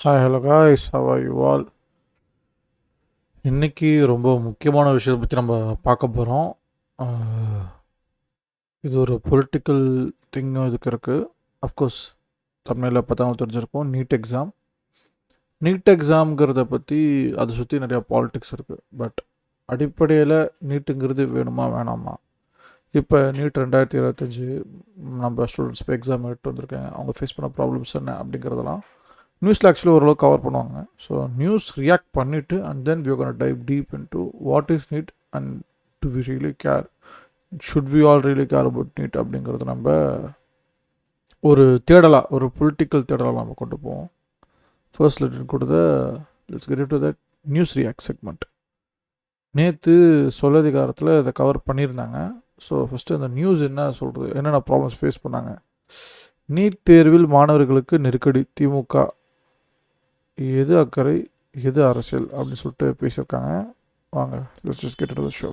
Hi hello guys how are you all. இன்னைக்கு ரொம்ப முக்கியமான விஷயத்தை பற்றி நம்ம பார்க்க போகிறோம். இது ஒரு பொலிட்டிக்கல் திங்கும் இதுக்கு இருக்குது. அஃப்கோர்ஸ் தமிழில் பார்த்தவங்க தெரிஞ்சிருக்கும். நீட் எக்ஸாம்ங்கிறத பற்றி அதை சுற்றி நிறையா பாலிட்டிக்ஸ் இருக்குது. பட் அடிப்படையில் நீட்டுங்கிறது வேணுமா வேணாமா? இப்போ நீட் 2025 நம்ம ஸ்டூடெண்ட்ஸ் இப்போ எக்ஸாம் எடுத்து வந்திருக்காங்க. அவங்க ஃபேஸ் பண்ண ப்ராப்ளம்ஸ் என்ன அப்படிங்கிறதெல்லாம் நியூஸில் ஆக்சுவலி ஓரளவுக்கு கவர் பண்ணுவாங்க. ஸோ நியூஸ் ரியாக்ட் பண்ணிவிட்டு and then we are gonna dive deep into what is NEET and do we really care, should we all really care about NEET அப்படிங்கிறது நம்ம ஒரு தேடலாக, ஒரு பொலிட்டிக்கல் தேடலாக நம்ம கொண்டு போவோம். First let's get to that news react segment. நேற்று சொல்லதிகாரத்தில் இதை cover பண்ணியிருந்தாங்க. ஸோ ஃபஸ்ட்டு அந்த நியூஸ் என்ன சொல்கிறது, என்னென்ன ப்ராப்ளம்ஸ் ஃபேஸ் பண்ணாங்க. நீட் தேர்வில் மாணவர்களுக்கு நெருக்கடி, திமுக எது அக்கறை எது அரசியல் அப்படின்னு சொல்லிட்டு பேசியிருக்காங்க. வாங்க let's just get into the show.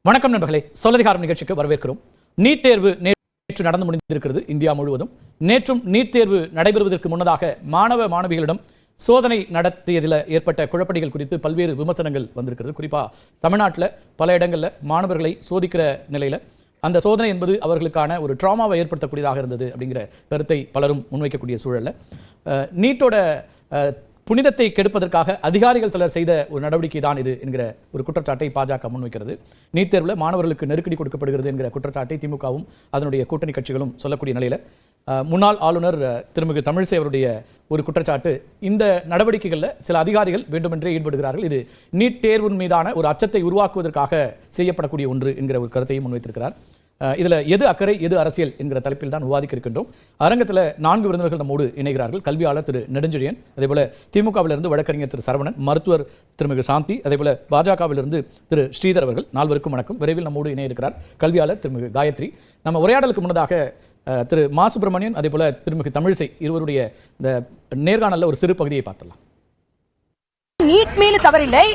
வணக்கம் நண்பர்களே, சொல்லதிகாரம் நிகழ்ச்சிக்கு வரவேற்கிறோம். நீட் தேர்வு நேற்று நடந்து முடிந்திருக்கிறது இந்தியா முழுவதும். நேற்றும் நீட் தேர்வு நடைபெறுவதற்கு முன்னதாக மாணவ மாணவிகளிடம் சோதனை நடத்தியதில் ஏற்பட்ட குழப்படிகள் குறித்து பல்வேறு விமர்சனங்கள் வந்திருக்கிறது. குறிப்பாக தமிழ்நாட்டில் பல இடங்களில் மாணவர்களை சோதிக்கிற நிலையில் அந்த சோதனை என்பது அவர்களுக்கான ஒரு ட்ராமாவை ஏற்படுத்தக்கூடியதாக இருந்தது அப்படிங்கிற கருத்தை பலரும் முன்வைக்கக்கூடிய சூழலில் நீட்டோட புனிதத்தை கெடுப்பதற்காக அதிகாரிகள் சிலர் செய்த ஒரு நடவடிக்கை தான் இது என்கிற ஒரு குற்றச்சாட்டை பாஜக முன்வைக்கிறது. நீட் தேர்வில் மாணவர்களுக்கு நெருக்கடி கொடுக்கப்படுகிறது என்கிற குற்றச்சாட்டை திமுகவும் அதனுடைய கூட்டணி கட்சிகளும் சொல்லக்கூடிய நிலையில் முன்னாள் ஆளுநர் திருமிகு தமிழிசை அவருடைய ஒரு குற்றச்சாட்டு, இந்த நடவடிக்கைகளில் சில அதிகாரிகள் வேண்டுமென்றே ஈடுபடுகிறார்கள், இது நீட் தேர்வின் மீதான ஒரு அச்சத்தை உருவாக்குவதற்காக செய்யப்படக்கூடிய ஒன்று என்கிற ஒரு கருத்தையும் முன்வைத்திருக்கிறார். இதில் எது அக்கறை எது அரசியல் என்கிற தலைப்பில் தான் விவாதிக்க இருக்கின்றோம். அரங்கத்தில் 4 விருந்தினர்கள் நம்மோடு இணைகிறார்கள். கல்வியாளர் திரு நெடுஞ்செழியன், அதேபோல திமுகவிலிருந்து வழக்கறிஞர் திரு சரவணன், மருத்துவர் திருமிகு சாந்தி, அதேபோல பாஜகவிலிருந்து திரு ஸ்ரீதர் அவர்கள். 4 பேருக்கும் வணக்கம். விரைவில் நம்மோடு இணைய இருக்கிறார் கல்வியாளர் திருமிகு காயத்ரி. நம்ம உரையாடலுக்கு முன்னதாக திரு மா சுப்பிரமணியன் அதேபோல திருமிகு தமிழிசை இருவருடைய இந்த நேர்காணலில் ஒரு சிறு பகுதியை பார்த்துடலாம். நீட் மீது தவறில்லை,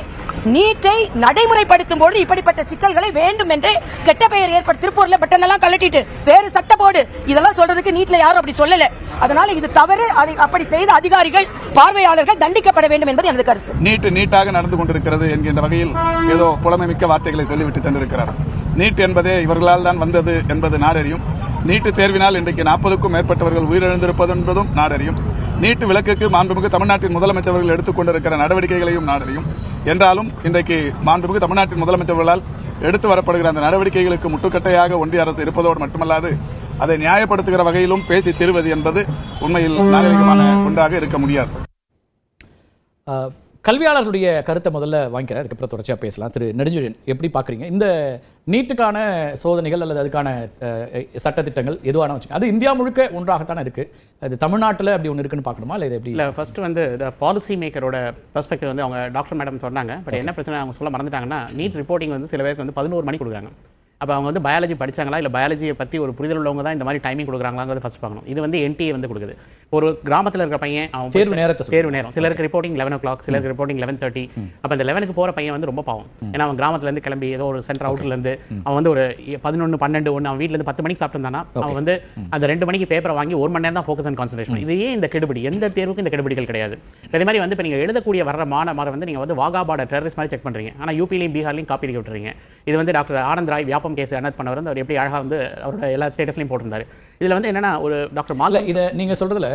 நீட்டை நடைமுறைப்படுத்தும் பொழுது இப்படிப்பட்ட சிக்கல்களை வேண்டும் என்று கெட்ட பெயர் ஏற்பட்டு திருப்பூர்ல பட்டன் எல்லாம் கலட்டிட்டு வேறு சட்ட போர்டு இதெல்லாம் சொல்றதுக்கு நீட்ல யாரும் அப்படி சொல்லல. அதனால இது தவறு. அப்படி செய்த அதிகாரிகள் பார்வையாளர்கள் தண்டிக்கப்பட வேண்டும் என்பது எனது கருத்து. நீட்டாக நடந்து கொண்டிருக்கிறது என்கின்ற வகையில் ஏதோ புலமை மிக்க வார்த்தைகளை சொல்லிவிட்டு சென்றிருக்கிறார். நீட் என்பதே இவர்களால் தான் வந்தது என்பது நாடறியும். நீட்டு தேர்வினால் இன்றைக்கு 40க்கும் மேற்பட்டவர்கள் உயிரிழந்திருப்பது என்பதும் நாடறியும். நீட்டு விலக்குக்கு மாண்புமிகு தமிழ்நாட்டின் முதலமைச்சர்கள் எடுத்துக் கொண்டிருக்கிற நடவடிக்கைகளையும் நாடறியும். என்றாலும் இன்றைக்கு மாண்புமிகு தமிழ்நாட்டின் முதலமைச்சர்களால் எடுத்து வரப்படுகிற அந்த நடவடிக்கைகளுக்கு முட்டுக்கட்டையாக ஒன்றிய அரசு இருப்பதோடு மட்டுமல்லாது அதை நியாயப்படுத்துகிற வகையிலும் பேசி தீர்வது என்பது உண்மையில் நாகரிகமான ஒன்றாக இருக்க முடியாது. கல்வியாளர்களுடைய கருத்தை முதல்ல வாங்கிக்கிறேன், அதுக்கப்புறம் தொடர்ச்சியாக பேசலாம். திரு நெடுஞ்செழியன், எப்படி பார்க்குறீங்க இந்த நீட்டுக்கான சோதனைகள் அல்லது அதுக்கான சட்டத்திட்டங்கள் எதுவான வச்சுங்க? அது இந்தியா முழுக்க ஒன்றாகத்தானே இருக்குது. அது தமிழ்நாட்டில் அப்படி ஒன்று இருக்குன்னு பார்க்கணுமா இல்லை எப்படி? இல்லை, ஃபர்ஸ்ட் வந்து இந்த பாலிசி மேக்கரோட பெர்ஸ்பெக்டிவ் வந்து அவங்க டாக்டர் மேடம் சொன்னாங்க. பட் என்ன பிரச்சனை அவங்க சொல்ல மறந்துட்டாங்கன்னா, நீட் ரிப்போர்ட்டிங் வந்து சில பேருக்கு வந்து 11 மணி கொடுக்குறாங்க. அப்போ அவங்க வந்து பயாலஜி படித்தாங்களா இல்லை பயாலஜியை பற்றி ஒரு புரிதல் உள்ளவங்க தான் இந்த மாதிரி டைமிங் கொடுக்குறாங்களாங்கிறது ஃபஸ்ட் பார்க்கணும். இது வந்து என்டிஏ வந்து கொடுக்குது. ஒரு கிராமத்தில் இருக்கிற பையன் அவன் தேர்வு நேரம் சிலருக்கு ரிப்போர்ட்டிங் 11 o'clock, சிலருக்கு ரிப்போர்ட்டிங் 11:30. அப்போ அந்த 11க்கு போகிற பையன் வந்து ரொம்ப பாவம். ஏன்னா அவன் கிராமத்துலேருந்து கிளம்பி ஏதோ ஒரு சென்டர் அவுட்லேருந்து அவன் வந்து ஒரு 11, 12, 1 அவன் வீட்டிலேருந்து 10 மணிக்கு சாப்பிட்டுருந்தானா அவன் வந்து அந்த 2 மணிக்கு பேப்பரை வாங்கி 1 மணி நேரம் தான் ஃபோக்கஸ் அண்ட் கான்சன்ட்ரேஷன். இது ஏன் இந்த கெடுபிடி? எந்த தேர்வுக்கும் இந்த கெடுபிடிகள் கிடையாது. அதே மாதிரி வந்து இப்போ நீங்கள் எழுதக்கூடிய வர்ற மாணவர் வந்து நீங்கள் வந்து வாகாபார்டர் டெரரிஸ்ட் மாதிரி செக் பண்ணுறீங்க. ஆனால் யூபிலையும் பீகார்லையும் காப்பி அடிக்க விட்டுறீங்க. இது வந்து டாக்டர் ஆனந்த் ராய் வியாபம் கேஸ் அனத் பண்ணவர் அவர் எப்படி அழகாக வந்து அவரோட எல்லா ஸ்டேட்டஸ்லையும் போட்டிருந்தாரு. இதில் வந்து என்னன்னா ஒரு டாக்டர் மாலை இதை நீங்கள் சொல்கிறதுல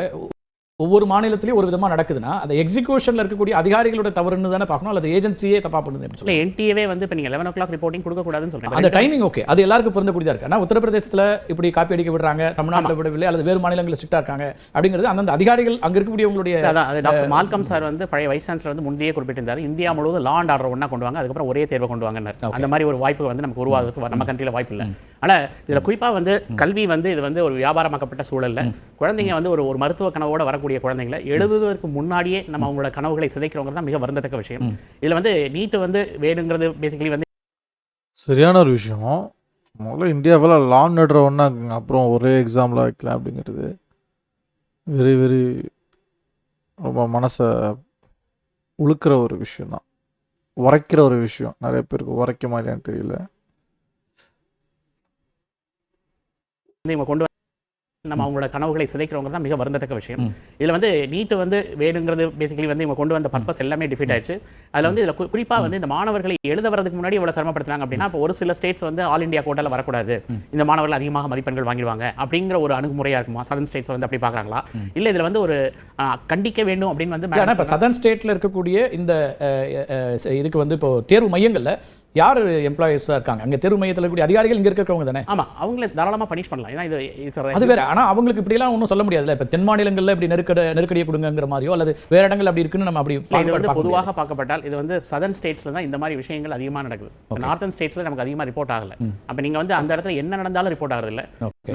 ஒவ்வொரு மாநிலத்திலையும் ஒரு விதமாக நடக்குதுன்னா அந்த எக்ஸிக்யூஷனில் இருக்கக்கூடிய அதிகாரிகளோட தவறுன்னு தானே பார்க்கணும், அல்லது ஏஜென்சியே தப்பா பண்ணுது? இல்லை, என்டிஏவே வந்து இப்போ நீங்கள் 11 o'clock ரிப்போர்ட்டிங் கொடுக்கக்கூடாதுன்னு சொல்கிறேன். அந்த டைமிங் ஓகே, அது எல்லாருக்கும் பொருந்தக்கூடியதாக இருக்குது. ஆனால் உத்தரப்பிரதேசத்தில் இப்படி காப்பி அடிக்க விடுறாங்க, தமிழ்நாட்டில் விடவில்லை, அல்லது வேறு மாநிலங்களில் ஸ்ட்ரிக்டாக இருக்காங்க அப்படிங்கிறது அந்தந்த அதிகாரிகள் அங்கே இருக்கக்கூடியவங்களுடைய. அதான் டாக்டர் மால்கம் சார் வந்து பழைய வைஸ் சான்சலர் வந்து முந்தையே குறிப்பிட்டிருந்தார், இந்தியா முழுவதும் லா அண்ட் ஆர்டர் ஒன்றா கொண்டு வாங்க, அதுக்கப்புறம் ஒரே தேர்வை கொண்டு வாங்க. அந்த மாதிரி ஒரு வாய்ப்பு வந்து நமக்கு உருவாகுது நம்ம கண்ட்ரியில் வாய்ப்பு இல்லை. ஆனால் இதில் குறிப்பாக வந்து கல்வி வந்து இது வந்து ஒரு வியாபாரமாக்கப்பட்ட சூழலில் குழந்தைங்க வந்து ஒரு மருத்துவ கனவோடு வரக்கூடிய குழந்தைங்களை எழுதுவதற்கு முன்னாடியே நம்ம அவங்களோட கனவுகளை சிதைக்கிறவங்க தான் மிக வருந்தத்தக்க விஷயம். இதில் வந்து நீட்டு வந்து வேணுங்கிறது பேசிக்கலி வந்து சரியான ஒரு விஷயம். முதல்ல இந்தியாவில் லா அண்ட் ஆர்டர் ஒன்றா இருக்குங்க, அப்புறம் ஒரே எக்ஸாமில் வைக்கலாம் அப்படிங்கிறது வெரி வெரி ரொம்ப மனசை உழுக்கிற ஒரு விஷயம் தான், உரைக்கிற ஒரு விஷயம். நிறைய பேருக்கு உரைக்குமா இல்லையான்னு தெரியல. இவங்க கொண்டு நம்ம அவங்களோட கனவுகளை சிதைக்கிறவங்க தான் மிக வருந்தத்தக்க விஷயம். இதுல வந்து நீட் வந்து வேணுங்கிறது பேசிக்கலி வந்து இவங்க கொண்டு வந்த பர்பஸ் எல்லாமே டிஃபீட் ஆயிடுச்சு. அதுல வந்து இதுல குறிப்பா வந்து இந்த மாணவர்களை எழுத வரதுக்கு முன்னாடி இவ்வளவு சிரமப்படுத்துறாங்க அப்படின்னா, இப்போ ஒரு சில ஸ்டேட்ஸ் வந்து ஆல் இந்தியா கோட்டால வரக்கூடாது, இந்த மாணவர்கள் அதிகமாக மதிப்பெண்கள் வாங்கிடுவாங்க அப்படிங்கிற ஒரு அணுகுமுறையா இருக்குமா? சதர்ன் ஸ்டேட்ஸ் வந்து அப்படி பாக்குறாங்களா, இல்ல இதுல வந்து ஒரு கண்டிக்க வேண்டும் அப்படின்னு வந்து இப்போ சதர்ன் ஸ்டேட்ல இருக்கக்கூடிய இந்த இதுக்கு வந்து இப்போ தேர்வு மையங்கள்ல யார் எம்ப்ளாயிஸா இருக்காங்க? அங்க தேர்வு மையத்தில் இருக்கக்கூடிய அதிகாரிகள் இங்க இருக்கவங்க தானே? ஆமா, அவங்கள தாராளமா பனிஷ் பண்ணலாம். ஏன்னா இது அது வேற. ஆனா அவங்களுக்கு இப்படி எல்லாம் ஒன்றும் சொல்ல முடியாதுல்ல. இப்ப தென் மாநிலங்கள்ல இப்படி நெருக்கடியை கொடுங்கிற மாதிரியோ அல்லது வேற இடங்கள் அப்படி இருக்குன்னு நம்ம அப்படி இது வந்து பொதுவாக பார்க்கப்பட்டால் இது வந்து சதர்ன் ஸ்டேட்ஸ்ல தான் இந்த மாதிரி விஷயங்கள் அதிகமாக நடக்குது. நார்த்தன் ஸ்டேட்ஸ்ல நமக்கு அதிகமாக ரிப்போர்ட் ஆகல. அப்ப நீங்க வந்து அந்த இடத்துல என்ன நடந்தாலும் ரிப்போர்ட் ஆகுது இல்ல.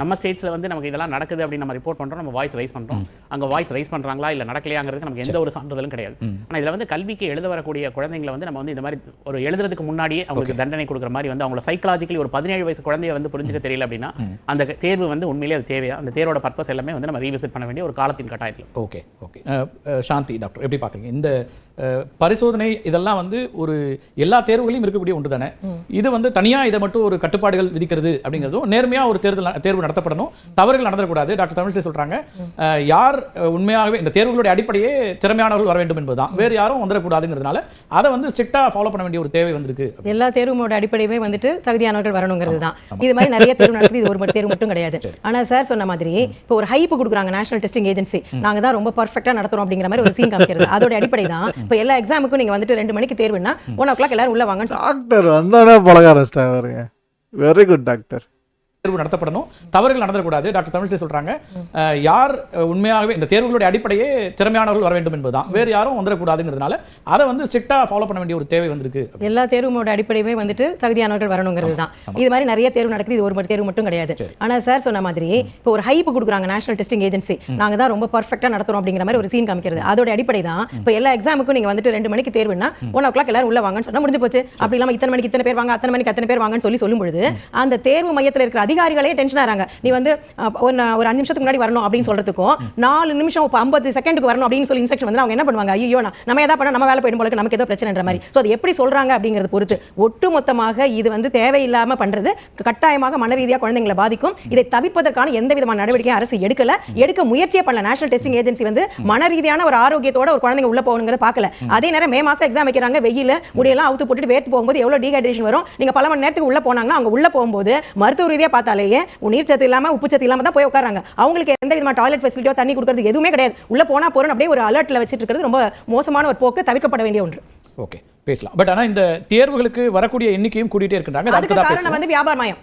நம்ம ஸ்டேட்ஸ்ல வந்து நமக்கு இதெல்லாம் நடக்குது அப்படின்னு நம்ம ரிப்போர்ட் பண்றோம், நம்ம வாய்ஸ் ரைஸ் பண்றோம். அங்க வாய்ஸ் ரைஸ் பண்றாங்களா இல்ல நடக்கலையாங்கிறதுக்கு நமக்கு எந்த ஒரு சான்றிதழும் கிடையாது. ஆனா இதுல வந்து கல்விக்கு எழுத வரக்கூடிய குழந்தைங்களை வந்து நம்ம வந்து இந்த மாதிரி ஒரு எழுதுறதுக்கு முன்னாடியே அவங்களுக்கு தண்டனை கொடுக்குற மாதிரி வந்து அவங்கள சைக்காலஜிக்கலி ஒரு 17 வயசு குழந்தைய வந்து புரிஞ்சுக்க தெரியல அப்படின்னா அந்த தேர்வு வந்து உண்மையிலேயே அது தேவையா? அந்த தேர்வோட பர்பஸ் எல்லாமே வந்து நம்ம ரீவிசிட் பண்ண வேண்டிய ஒரு காலத்தின் கட்டாயத்தில். Okay okay. சாந்தி டாக்டர் எப்படி பார்க்குறீங்க இந்த பரிசோதனை? இதெல்லாம் வந்து ஒரு எல்லா தேர்வுகளையும் இருக்கக்கூடிய ஒன்று தானே. இது வந்து தனியா இதை மட்டும் ஒரு கட்டுப்பாடுகள் விதிக்கிறது அப்படிங்கிறதும், நேர்மையா ஒரு தேர்வு நடத்தப்படணும், தவறுகள் நடத்தக்கூடாது. டாக்டர் தமிழிசை சொல்றாங்க யார் உண்மையாகவே இந்த தேர்வுகளுடைய அடிப்படையே திறமையானவர்கள் வர வேண்டும் என்பதுதான், வேறு யாரும் வந்துடக்கூடாதுங்கிறதுனால அதை வந்து ஸ்ட்ரிக்டா ஃபாலோ பண்ண வேண்டிய ஒரு தேவை வந்திருக்கு. எல்லா தேர்வோட அடிப்படையுமே வந்துட்டு தகுதியானவர்கள் வரணுங்கிறது தான். இது மாதிரி நிறைய தேர்வு நடக்குது, இது ஒரு தேர்வு மட்டும் கிடையாது. ஆனா சார் சொன்ன மாதிரி இப்போ ஒரு ஹைப் கொடுக்குறாங்க நேஷனல் டெஸ்டிங் ஏஜென்சி, நாங்க தான் ரொம்ப பர்ஃபெக்ட்டா நடத்துறோம் அப்படிங்கிற மாதிரி ஒரு சீன் காமிக்கிறது. அதோட அடிப்படை தான் இப்போ எல்லா எக்ஸாமுக்கும் நீங்க வந்துட்டு 2 மணிக்கு தேர்வுன்னா 1 o'clock எல்லாரும் உள்ள வாங்க. டாக்டர் வந்தானே பழக ஆரம்பிச்சிட்டாங்க. Very good doctor. தேர்வு நடத்தப்படணும், தவறுகள் நடத்தக்கூடாது. டாக்டர் தமிழிசை சொல்றாங்க யார் உண்மையாகவே இந்த தேர்வுகளுடைய அடிப்படையே திறமையானவர்கள் வர வேண்டும் என்பதுதான், வேறு யாரும் வந்துடக்கூடாதுங்கிறதுனால அதை வந்து ஸ்ட்ரிக்டா ஃபாலோ பண்ண வேண்டிய ஒரு தேவை வந்திருக்கு. எல்லா தேர்வோட அடிப்படையுமே வந்துட்டு தகுதியானவர்கள் வரணுங்கிறது தான். இது மாதிரி நிறைய தேர்வு நடக்குது, இது ஒரு தேர்வு மட்டும் கிடையாது. ஆனா சார் சொன்ன மாதிரி இப்போ ஒரு ஹைப் கொடுக்குறாங்க நேஷனல் டெஸ்டிங் ஏஜென்சி, நாங்க தான் ரொம்ப பர்ஃபெக்ட்டா நடத்துறோம் அப்படிங்கிற மாதிரி ஒரு சீன் காமிக்கிறது. அதோட அடிப்படை தான் இப்போ எல்லா எக்ஸாமுக்கும் நீங்க வந்துட்டு 2 மணிக்கு தேர்வுன்னா 1 o'clock எல்லாரும் உள்ள வாங்கன்னு சொன்னா முடிஞ்சு போச்சு. அப்படி இல்லாம இத்தனை மணிக்கு இத்தனை பேர் வாங்க, அத்தனை மணிக்கு அத்தனை பேர் வாங்கன்னு சொல்லும் பொழுது அந்த தேர்வு மையத்தில் இருக்கிற அதிகாரிகளே டென்ஷன் ஆறாங்க. நீ வந்து ஒரு 5 நிமிஷத்துக்கு முன்னாடி வரணும் அப்படின்னு சொல்றதுக்கும் 4 நிமிஷம் 50 செகண்டுக்கு வரணும் அப்படின்னு சொல்லி இன்ஸ்ட்ரக்ஷன் வந்து அவங்க என்ன பண்ணுவாங்க, ஐயோ நம்ம ஏதாவது பண்ண நம்ம வேலை போயிடும் போல நமக்கு ஏதோ பிரச்சனைன்ற மாதிரி. சோ அது எப்படி சொல்றாங்க அப்படிங்கறது பொறுத்து ஒட்டுமொத்தமாக இது வந்து தேவையில்லாம பண்றது கட்டாயமாக மன ரீதியா குழந்தைகளை பாதிக்கும். இதை தவிர்ப்பதற்கான எந்த விதமான நடவடிக்கையும் அரசு எடுக்க முயற்சியே பண்ணல. நேஷனல் டெஸ்டிங் ஏஜென்சி வந்து மன ரீதியான ஒரு ஆரோக்கியத்தோட ஒரு குழந்தைங்க உள்ள போகணுங்கிறத பார்க்கல. அதே நேரம் மே மாசம் எக்ஸாம் வைக்கிறாங்க, வெயில முடியெல்லாம் அவுத்து போட்டுட்டு வேர்த்து போகும்போது எவ்வளவு டீஹைட்ரேஷன் வரும். நீங்க பல மணி நேரத்துக்கு உள்ள போனாங்கன்னா அவங்க உள்ள போகும்போது மருத்துவ ரீதியா பார்த்தாலேயே நீர்ச்சத்து இல்லாம உப்பு சத்து இல்லாம தான் போய் உட்காராங்க. அவங்களுக்கு எந்த விதமான டாய்லெட் ஃபெசிலிட்டியோ தண்ணி கொடுக்கிறது எதுவுமே கிடையாது. உள்ள போனா போறோம் அப்படியே ஒரு அலர்ட்ல வச்சிட்டு இருக்கிறது ரொம்ப மோசமான ஒரு போக்கு, தவிர்க்கப்பட வேண்டிய ஒன்று. ஓகே பேசலாம். பட் ஆனா இந்த தேர்வுகளுக்கு வரக்கூடிய எண்ணிக்கையும் கூட்டிட்டே இருக்காங்க. அதுக்கு காரணம் வந்து வியாபாரமயம்.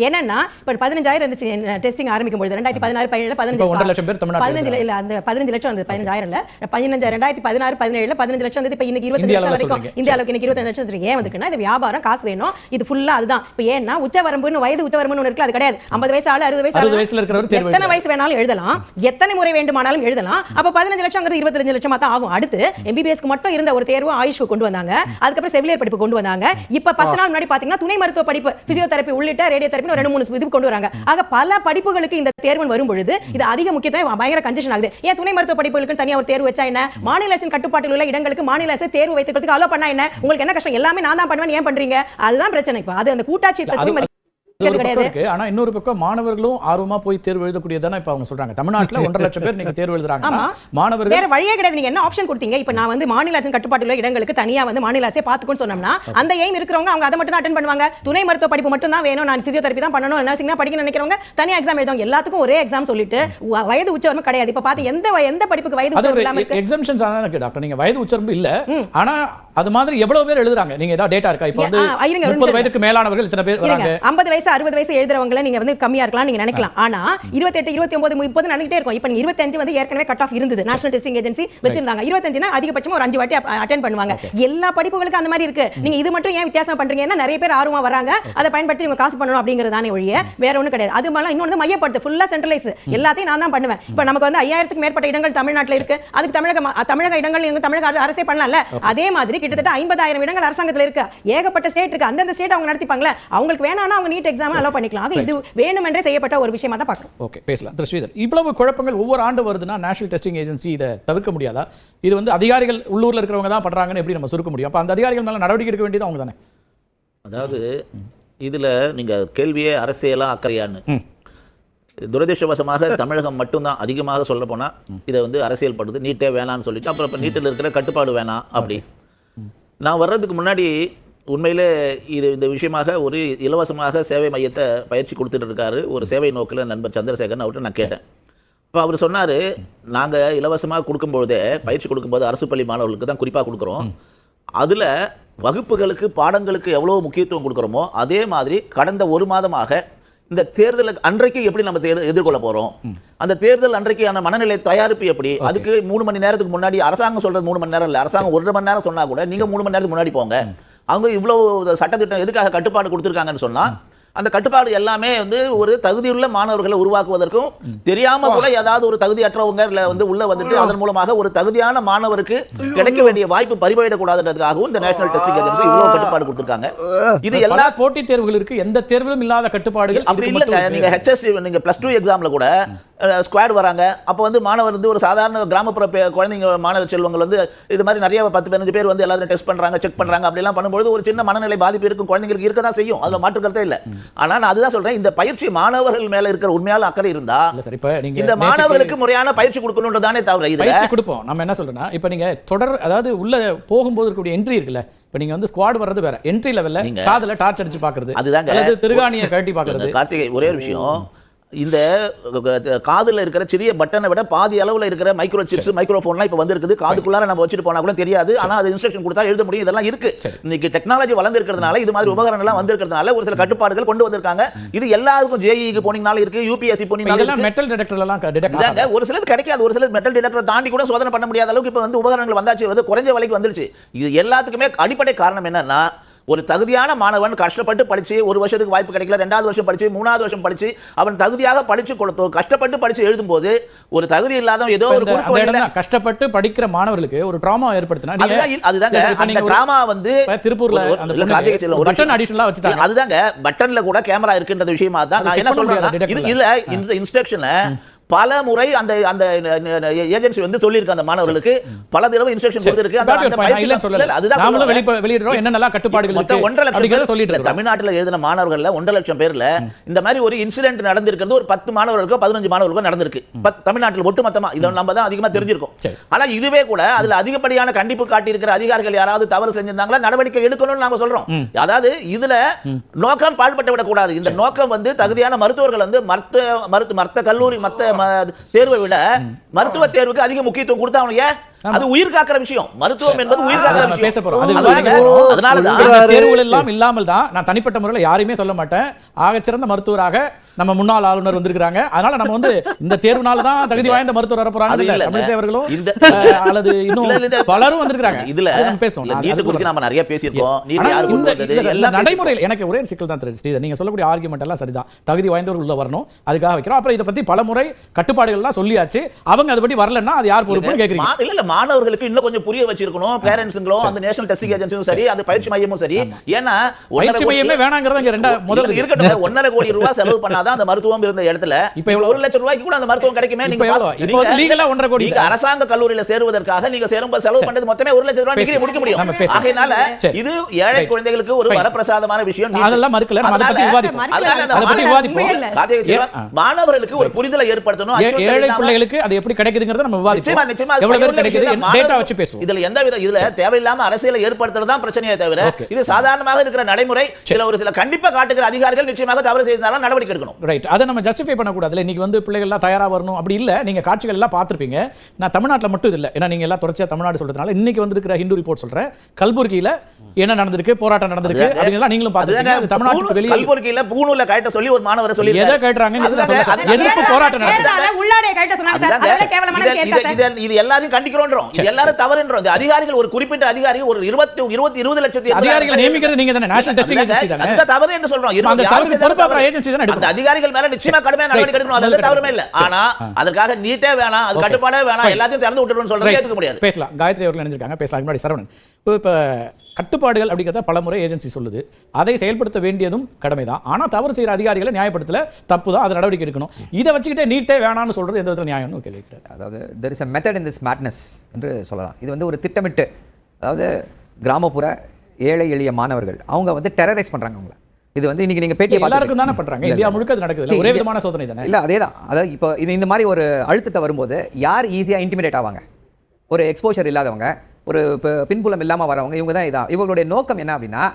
என்னன்னா இப்ப 15,000 இருந்துச்சு டெஸ்டிங் ஆரம்பிக்கும் பொழுது 2016 17 1.5 லட்சம் பேர் தமிழ்நாட்டுல 15 இல்ல அந்த 15 லட்சம் வந்து 15,000 இல்ல 15 2016 17 15 லட்சம் வந்து இப்ப இன்னைக்கு 25 லட்சம் வரைக்கும் இந்தியாவுக்கு இன்னைக்கு 25 லட்சம் இருக்கு. ஏன் வந்துக்குன்னா இது வியாபாரம், காசு வேணும், இது ஃபுல்லா அதுதான். இப்ப ஏன்னா உச்சவரம்புன்னு வயது உச்சவரம்புன்னு ஒன்று இருக்கு, அது கிடையாது. 50 வயசு ஆளு 60 வயசுல இருக்கிறவர் தேர்வு எத்தனை வயசு வேணாலும் எழுதலாம், எத்தனை முறை வேண்டுமானாலும் எழுதலாம். அப்ப 15 லட்சம்ங்கிறது 25 லட்சமா தான் ஆகும். அடுத்து எம்பிபிஎஸ்க்கு மட்டும் இருந்த ஒரு தேர்வு ஆயுஷ் கொண்டு வந்தாங்க, அதுக்கப்புறம் செவிலியர் படிப்பு கொண்டு வந்தாங்க. இப்ப 10 நாள் முன்னாடி பாத்தீங்கன்னா துணை மருத்துவ படிப்பு, பிசியோதெரபி உள்ளிட்ட ரேடியோ தெரபி 2-3 இது வராங்க. ஆக பல படிப்புகளுக்கு இந்த தேர்வு வரும் பொழுது இது அதிக முக்கியத்துவம் பயங்கர கன்ஜெஷன் ஆகுது. ஏன் துணை மருத்துவ படிப்புகளுக்கு தனியா ஒரு தேர்வு வச்சா என்ன, மாநில அரசின் கட்டுப்பாட்டில் உள்ள இடங்களுக்கு மாநில அரசு தேர்வு வைத்துக்கிறதுக்கு அலோ பண்ணா என்ன, உங்களுக்கு என்ன கஷ்டம், எல்லாமே நான் தான் பண்ணுவேன் ஏன் பண்றீங்க, அதுதான் பிரச்சனை. இப்ப அது அந்த கூட்டாட்சி கிடையாது. ஆனா இன்னொரு பக்கம் மாணவர்களும் ஆர்வமா போய் தேர்வு எழுதக்கூடியதானே இப்ப அவங்க சொல்றாங்க. தமிழ்நாட்டுல 1.5 லட்சம் பேர் நீங்க தேர்வு எழுதுறாங்க. மாணவர்கள் வேற வழியே கிடையாது. நீங்க என்ன ஆப்ஷன் கொடுத்தீங்க? இப்ப நான் வந்து மாநில அரசின் கட்டுப்பாட்டில் உள்ள இடங்களுக்கு தனியா வந்து மாநில அரசே பாத்துக்கோன்னு சொன்னோம்னா அந்த எய்ம் இருக்கிறவங்க அவங்க அதை மட்டும் தான் அட்டெண்ட் பண்ணுவாங்க. துணை மருத்துவ படிப்பு மட்டும் தான் வேணும், நான் பிசியோதெரபி தான் பண்ணணும், நர்சிங் தான் படிக்கணும்னு நினைக்கிறவங்க தனியா எக்ஸாம் எழுதுவாங்க. எல்லாத்துக்கும் ஒரே எக்ஸாம் சொல்லிட்டு வயது உச்சவரம்பு கிடையாது. இப்ப பாத்து எந்த படிப்புக்கு வயது உச்சவரம்பு இல்லாம இருக்கு. எக்ஸாம்ஷன்ஸ் ஆனா இருக்கு டாக்டர், நீங்க வயது உச்சவரம்பு இல்ல, ஆனா அது மாதிரி எவ்வளவு பேர் எழுதுறாங்க, நீங்க ஏதாவது டேட்டா இருக்கா? இப்ப வந்து 30 வயதுக்கு மேலானவர்கள் இத்தனை பேர் வராங்க. 50 வயசு 60 வயசு எழுதுறவங்க நீங்க வந்து கம்மியா இருக்கலாம் நீங்க நினைக்கலாம். ஆனா 28 29 30 நடந்துட்டே இருக்கும். இப்ப 25 வந்து ஏற்கனவே கட் ஆஃப் இருந்தது, நேஷனல் டெஸ்டிங் ஏஜென்சி வச்சிருந்தாங்க. 25 னா அதிகபட்சம் ஒரு 5 வாட்டி அட்டெண்ட் பண்ணுவாங்க. எல்லா படிப்புகளுக்கும் அந்த மாதிரி இருக்கு. நீங்க இது மட்டும் ஏன் வித்தியாசம் பண்றீங்கன்னா நிறைய பேர் ஆர்வமா வராங்க, அதை பயன்படுத்தி நீங்க காசு பண்ணணும் அப்படிங்கறதானே ஒழிய வேற ஒண்ணும் கிடையாது. அது மாதிரி இன்னொன்னு மையப்படுத்து, ஃபுல்லா சென்ட்ரலைஸ், எல்லாத்தையும் நான் தான் பண்ணுவேன். இப்ப நமக்கு வந்து 5000க்கு மேற்பட்ட இடங்கள் தமிழ்நாட்டுல இருக்கு. அதுக்கு தமிழக இடங்கள் எங்க தமிழக அரசே பண்ணலாம்ல. அதே மாதிரி கிட்டத்தட்ட 50,000 இடங்கள் அரசாங்கத்துல இருக்கு. ஏகப்பட்ட ஸ்டேட் இருக்கு. அந்தந்த ஸ்டேட் அவங்க நடத்திப்பாங்களே, அவங்களுக்கு வேணாம்னா அவங்க நீட் எக்ஸாம் அலோ பண்ணிக்கலாம். இது வேணும் செய்யப்பட்ட ஒரு விஷயமா தான் பார்க்கிறோம். ஓகே பேசலாம். ஸ்ரீதர், இவ்வளவு குழப்பங்கள் ஒவ்வொரு ஆண்டு வருதுன்னா நேஷனல் டெஸ்டிங் ஏஜென்சி இதை தவிர்க்க முடியாதா? இது வந்து அதிகாரிகள் உள்ளூர்ல இருக்கிறவங்க தான் பண்றாங்கன்னு எப்படி நம்ம சுருக்க முடியும்? அப்ப அந்த அதிகாரிகள் மேல நடவடிக்கை எடுக்க வேண்டியது அவங்க தானே. அதாவது இதுல நீங்க கேள்வியே அரசியலா அக்கறையான்னு துரதிர்ஷ்டவசமாக தமிழகம் மட்டும்தான் அதிகமாக சொல்ல போனால் இதை வந்து அரசியல் படுது, நீட்டே வேணான்னு சொல்லிட்டு அப்புறம் இப்போ நீட்டில் இருக்கிற கட்டுப்பாடு வேணாம் அப்படி. நான் வர்றதுக்கு முன்னாடி உண்மையிலே இந்த விஷயமாக ஒரு இலவசமாக சேவை மையத்தை பயிற்சி கொடுத்துட்டு இருக்காரு ஒரு சேவை நோக்கில் நண்பர் சந்திரசேகரன் அவர்கிட்ட நான் கேட்டேன். இப்போ அவர் சொன்னார், நாங்கள் இலவசமாக கொடுக்கும்போதே பயிற்சி கொடுக்கும்போது அரசு பள்ளி மாணவர்களுக்கு தான் குறிப்பாக கொடுக்குறோம். அதில் வகுப்புகளுக்கு பாடங்களுக்கு எவ்வளோ முக்கியத்துவம் கொடுக்குறோமோ அதே மாதிரி கடந்த ஒரு மாதமாக இந்த தேர்தல் அன்றைக்கு எப்படி நம்ம எதிர்கொள்ள போகிறோம், அந்த தேர்தல் அன்றைக்கான மனநிலை தயாரிப்பு எப்படி, அதுக்கு 3 மணி நேரத்துக்கு முன்னாடி அரசாங்கம் சொல்கிறது 3 மணி நேரம் இல்லை, அரசாங்கம் 1.5 மணி நேரம் சொன்னால் கூட நீங்கள் 3 மணி நேரத்துக்கு முன்னாடி போங்க. அவங்க இவ்வளோ சட்டத்திட்டம் எதுக்காக கட்டுப்பாடு கொடுத்துருக்காங்கன்னு சொன்னால் அந்த கட்டுப்பாடு எல்லாமே வந்து ஒரு தகுதியுள்ள மாணவர்களை உருவாக்குவதற்கும் தெரியாம கூட ஏதாவது ஒரு தகுதியற்றவங்க வந்து உள்ள வந்துட்டு அதன் மூலமாக ஒரு தகுதியான மாணவருக்கு கிடைக்க வேண்டிய வாய்ப்பு பறிபோயிடக்கூடாதுன்றதுக்காகவும் இந்த நேஷனல் டெஸ்டிங் ஏஜென்சி இவ்வளவு கட்டுப்பாடு கொடுத்திருக்காங்க. இது எல்லா போட்டித் தேர்வுகள் இருக்கு, எந்த தேர்விலும் இல்லாத கட்டுப்பாடுகள் அப்படி இல்ல. நீங்க HSC நீங்க +2 எக்ஸாம்ல கூட ஸ்குவாட் வராங்க. அப்போ வந்து மாணவர் வந்து ஒரு சாதாரண கிராமப்புற குழந்தைங்க மாணவ செல்வங்கள் வந்து இது மாதிரி நிறைய 10-15 பேர் வந்து எல்லாரும் டெஸ்ட் பண்றாங்க, செக் பண்றாங்க, அப்படிலாம் பண்ணும்போது ஒரு சின்ன மனநிலை பாதிப்பு இருக்கும், குழந்தைங்களுக்கு இருக்க தான் செய்யும், அதுல மாற்று கருத்தே இல்லை. ஆனா நான் அதுதான் சொல்றேன், இந்த பயிற்சி மாணவர்கள் மேல இருக்கிற உண்மையான அக்கறை இருந்தா இந்த மாணவர்களுக்கு முறையான பயிற்சி கொடுக்கணும்ன்றதானே தவிர இது பயிற்சி கொடுப்போம். நம்ம என்ன சொல்றோம்னா, இப்போ நீங்க தொடர் அதாவது உள்ள போகும்போது இருக்கக்கூடிய என்ட்ரி இருக்குல்ல, இப்போ நீங்க வந்து ஸ்குவாட் வர்றது வேற, என்ட்ரி லெவல்ல காதுல டார்ச் அடிச்சு பாக்குறது, அதுதாங்க அல்லது திருகாணியை கழட்டி பாக்குறது. கார்த்திகை ஒரே ஒரு விஷயம், இந்த காதுல இருக்கிற சிறிய பட்டனை விட பாதி அளவுல இருக்கிற மைக்ரோ சிப்ஸ் மைக்ரோஃபோன்லாம் இப்போ வந்திருக்குது. காதுக்குள்ளார நம்ம வச்சுட்டு போனா கூட தெரியாது, ஆனா அது இன்ஸ்ட்ரக்ஷன் கொடுத்தா எழுத முடியும். இதெல்லாம் இருக்கு. இன்னைக்கு டெக்னாலஜி வளர்ந்திருக்கிறதுனால இது மாதிரி உபகரணங்கள்லாம் வந்திருக்கிறதுனால ஒரு சில கட்டுப்பாடுகள் கொண்டு வந்திருக்காங்க. இது எல்லாருக்கும் JEE போனீங்கனால இருக்கு, UPSC போனீங்கனால இதெல்லாம் மெட்டல் டிடெக்டர்லாம் டிடெக்ட் ஆகாது. ஒரு சிலது கிடைக்காது, ஒரு சிலது மெட்டல் டிடெக்டர் தாண்டி கூட சோதனை பண்ண முடியாத அளவுக்கு இப்போ வந்து உபகரணங்கள் வந்தாச்சு, வந்து குறைஞ்ச விலைக்கு வந்துருச்சு. இது எல்லாத்துக்குமே அடிப்படை காரணம் என்னன்னா, ஒரு தகுதியான மாணவன் கஷ்டப்பட்டு படிச்சு ஒரு வருஷத்துக்கு வாய்ப்பு கிடைக்கல, 2வது வருஷம் படிச்சு 3வது வருஷம் படிச்சு அவன் தகுதியாக படிச்சு கொடுத்தோம், கஷ்டப்பட்டு படிச்சு எழுதும்போது ஒரு தகுதி இல்லாத ஏதோ ஒரு கஷ்டப்பட்டு படிக்கிற மாணவர்களுக்கு ஒரு டிராமா ஏற்படுத்தினா அதுதாங்க அந்த டிராமா வந்து திருப்பூர்ல அந்த பட்டன் அடிஷனலா வச்சுட்டாங்க. அதுதாங்க பட்டன்ல கூட கேமரா இருக்குன்ற விஷயமா தான் நான் என்ன சொல்றேன், இதுல இந்த இன்ஸ்ட்ரக்ஷனை பல முறை அந்த அந்த ஏஜென்சி வந்து சொல்லியிருக்கு, அந்த மாணவர்களுக்கு பல தடவை இன்ஸ்ட்ரக்ஷன் கொடுத்திருக்கு. அதுதான் வெளியிடுறோம் என்னென்ன கட்டுப்பாடுகள் இருக்கு. 1.5 லட்சம் சொல்லிட்டு தமிழ்நாட்டில் எழுதின மாணவர்கள்ல 1.5 லட்சம் பேர்ல இந்த மாதிரி ஒரு இன்சிடென்ட் நடந்திருக்கிறது ஒரு 10 மாணவர்களுக்கோ 15 மாணவர்களுக்கோ நடந்திருக்கு தமிழ்நாட்டில் ஒட்டுமொத்தமா. இதை நம்ம தான் அதிகமா தெரிஞ்சிருக்கோம். ஆனா இதுவே கூட அதுல அதிகப்படியான கண்டிப்பு காட்டி இருக்கிற அதிகாரிகள் யாராவது தவறு செஞ்சிருந்தாங்களா நடவடிக்கை எடுக்கணும்னு நாம சொல்றோம். அதாவது இதுல நோக்கம் பாழ்பட்டு விடக்கூடாது. இந்த நோக்கம் வந்து தகுதியான மருத்துவர்கள் வந்து மருத்துவ கல்லூரி மத்த தேர்வை விட மருத்துவ தேர்வுக்கு அதிக முக்கியத்துவம் கொடுத்தா அது உயிர் காக்கிற விஷயம். மருத்துவம் என்பது உயிர் காக்கிற விஷயம். பேச போறோம். அதனால தான் தேர்வுகள் எல்லாம் இல்லாமல் தான் நான் தனிப்பட்ட முறையில் யாரையுமே சொல்ல மாட்டேன், ஆகச்சிறந்த மருத்துவராக நம்ம முன்னாள் ஆளுநர் வந்திருக்காங்க. அதனால நம்ம வந்து இந்த தேர்வுனால தான் தகுதி வாய்ந்த மருத்துவர் வர போறாங்க தமிழிசை அவர்களும் அல்லது இன்னும் பலரும் வந்திருக்காங்க. இதுல பேசுவோம், நீட் குறித்து நாம நிறைய பேசியிருக்கோம். நீட் யாரு கொண்டு வந்தது எல்லாம் நடைமுறையில் எனக்கு ஒரே சிக்கல் தான் தெரிஞ்சு. நீங்க சொல்லக்கூடிய ஆர்குமெண்ட் எல்லாம் சரிதான், தகுதி வாய்ந்தவர்கள் உள்ள வரணும், அதுக்காக வைக்கிறோம். அப்புறம் இதை பத்தி பல முறை கட்டுப்பாடுகள் எல்லாம் சொல்லியாச்சு, அவங்க அதுபடி வரலன்னா அது யார் பொறுப்புன்னு கேக்குறீங்க. இல்ல இல்ல, மாணவர்களுக்கு இன்னும் கொஞ்சம் புரிய வச்சிருக்கணும், பேரண்ட்ஸ்ங்களும் அந்த நேஷனல் டெஸ்டிங் ஏஜென்சியும் சரி, அந்த பயிற்சி மையமும் சரி. ஏன்னா பயிற்சி மையமே வேணாங்கிறத இங்க ரெண்டா முதல்ல இருக்கட்டும். 1.5 கோடி ரூபாய் செலவு பண்ணாதான் அந்த மருத்துவம் இருந்த இடத்துல இப்ப 1 லட்சம் ரூபாய்க்கு கூட அந்த மருத்துவம் கிடைக்குமே. நீங்க இப்போ லீகலா 1.5 கோடி நீங்க அரசாங்க கல்லூரியில சேருவதற்காக நீங்க சேரும்போது செலவு பண்றது மொத்தமே 1 லட்சம் ரூபாய் டிகிரி முடிக்க முடியும். ஆகையால இது ஏழை குழந்தைகளுக்கு ஒரு வரப்பிரசாதமான விஷயம். அதெல்லாம் மறுக்கல, நம்ம அதை பத்தி விவாதிப்போம். மாணவர்களுக்கு ஒரு புரிதலை ஏற்படுத்தணும். ஏழை பிள்ளைகளுக்கு அது எப்படி கிடைக்குதுங்கறத நம்ம விவாதிப்போம். எவ்வளவு பேர் கிடைக்குது டேட்டா வச்சு பேசுவோம். இதுல தேவையில்லாம அரசியலை ஏற்படுத்துறது தான் பிரச்சனையே தவிர இது சாதாரணமாக இருக்கிற நடைமுறை. ஒரு சில கண்டிப்பா காட்டுகிற அதிகாரிகள் நிச்சயமாக தவறு செய்தாலும் நடவடிக்கை எடுக்கணும். ரைட், அதை நம்ம ஜஸ்டிஃபை பண்ணக்கூடாது. இன்னைக்கு வந்து பிள்ளைகள் எல்லாம் தயாரா வரணும் அப்படி இல்ல. நீங்க காட்சிகள் எல்லாம் பார்த்திருப்பீங்க. நான் தமிழ்நாட்டில் மட்டும் இது இல்லை, ஏன்னா நீங்க எல்லாம் தொடர்ச்சியா தமிழ்நாடு சொல்றதுனால இன்னைக்கு வந்திருக்கிற ஹிந்து ரிப்போர்ட் சொல்றேன். கல்புர்கியில என்ன நடந்திருக்கு, போராட்டம் நடந்திருக்கு அப்படிங்கலாம் நீங்களும் பார்த்திருக்கீங்க. தமிழ்நாட்டுக்கு வெளியே கல்புர்கியில பூணூல கட்ட சொல்லி ஒரு மாணவர் சொல்லி எதை கேட்றாங்கன்னு எதிர்ப்பு போராட்டம் நடக்குது. உள்ளாடே கட்ட சொன்னாங்க சார், அதெல்லாம் கேவலமான விஷயம் சார். இது எல்லாரையும் கண்டிக்கிறோம்ன்றோம், எல்லாரும் தவறுன்றோம். அதிகாரிகள் ஒரு குறிப்பிட்ட அதிகாரி ஒரு 20 லட்சம் அதிகாரிகளை நியமிக்கிறது நீங்க தானே, நேஷனல் டெஸ்டிங் ஏஜென்சி தானே. அந்த தவறு என்று சொல்றோம். அந்த தவறு பொறுப்பான ஏஜென்சி தானே எடுக்கும். அந்த அதிகாரிகள் மேல நிச்சயமா கடுமையான நடவடிக்கை எடுக்கணும், அது தவறுமே இல்ல. ஆனா அதற்காக நீட்டே வேணாம், அது கட்டுப்பாடே வேணாம், எல்லாத்தையும் திறந்து விட்டுறணும்னு சொல்றது ஏத்துக்க முடியாது. பேசலாம். காயத்ரி அவர்கள் நினைச்சிருக்காங்க, பேசலாம். முன்னாடி சரவணன், இப்ப கட்டுப்பாடுகள் அப்படிங்கிறத பலமுறை ஏஜென்சி சொல்லுது, அதை செயல்படுத்த வேண்டியதும் கடமைதான். ஆனால் தவறு செய்கிற அதிகாரிகளை நியாயப்படுத்தல, தப்பு தான், அதை நடவடிக்கை எடுக்கணும். இதை வச்சுக்கிட்டே நீட்டே வேணாம்னு சொல்றது எந்த விதத்தில் நியாயம்னு கேள்விக்கிறேன். அதாவது there is a method in this madness என்று சொல்லலாம். இது வந்து ஒரு திட்டமிட்டு, அதாவது கிராமப்புற ஏழை எளிய மாணவர்கள் அவங்க வந்து டெரரைஸ் பண்ணுறாங்க. அவங்கள இது வந்து இன்னைக்கு நீங்க பேட்டியை எல்லாருக்கும் தானே பண்றாங்க, இந்தியா முழுக்க அது நடக்குது, ஒரே விதமான சோதனை தானே. இல்ல அதேதான். அதாவது இப்போ இந்த மாதிரி ஒரு அழுத்தத்தை வரும்போது யார் ஈஸியா இன்டிமிடேட் ஆவாங்க? ஒரு எக்ஸ்போஷர் இல்லாதவங்க, ஒரு பின்புலம் இல்லாம வரவங்க, இவங்க தான் இதான். இவங்களுடைய நோக்கம் என்ன அப்படின்னா,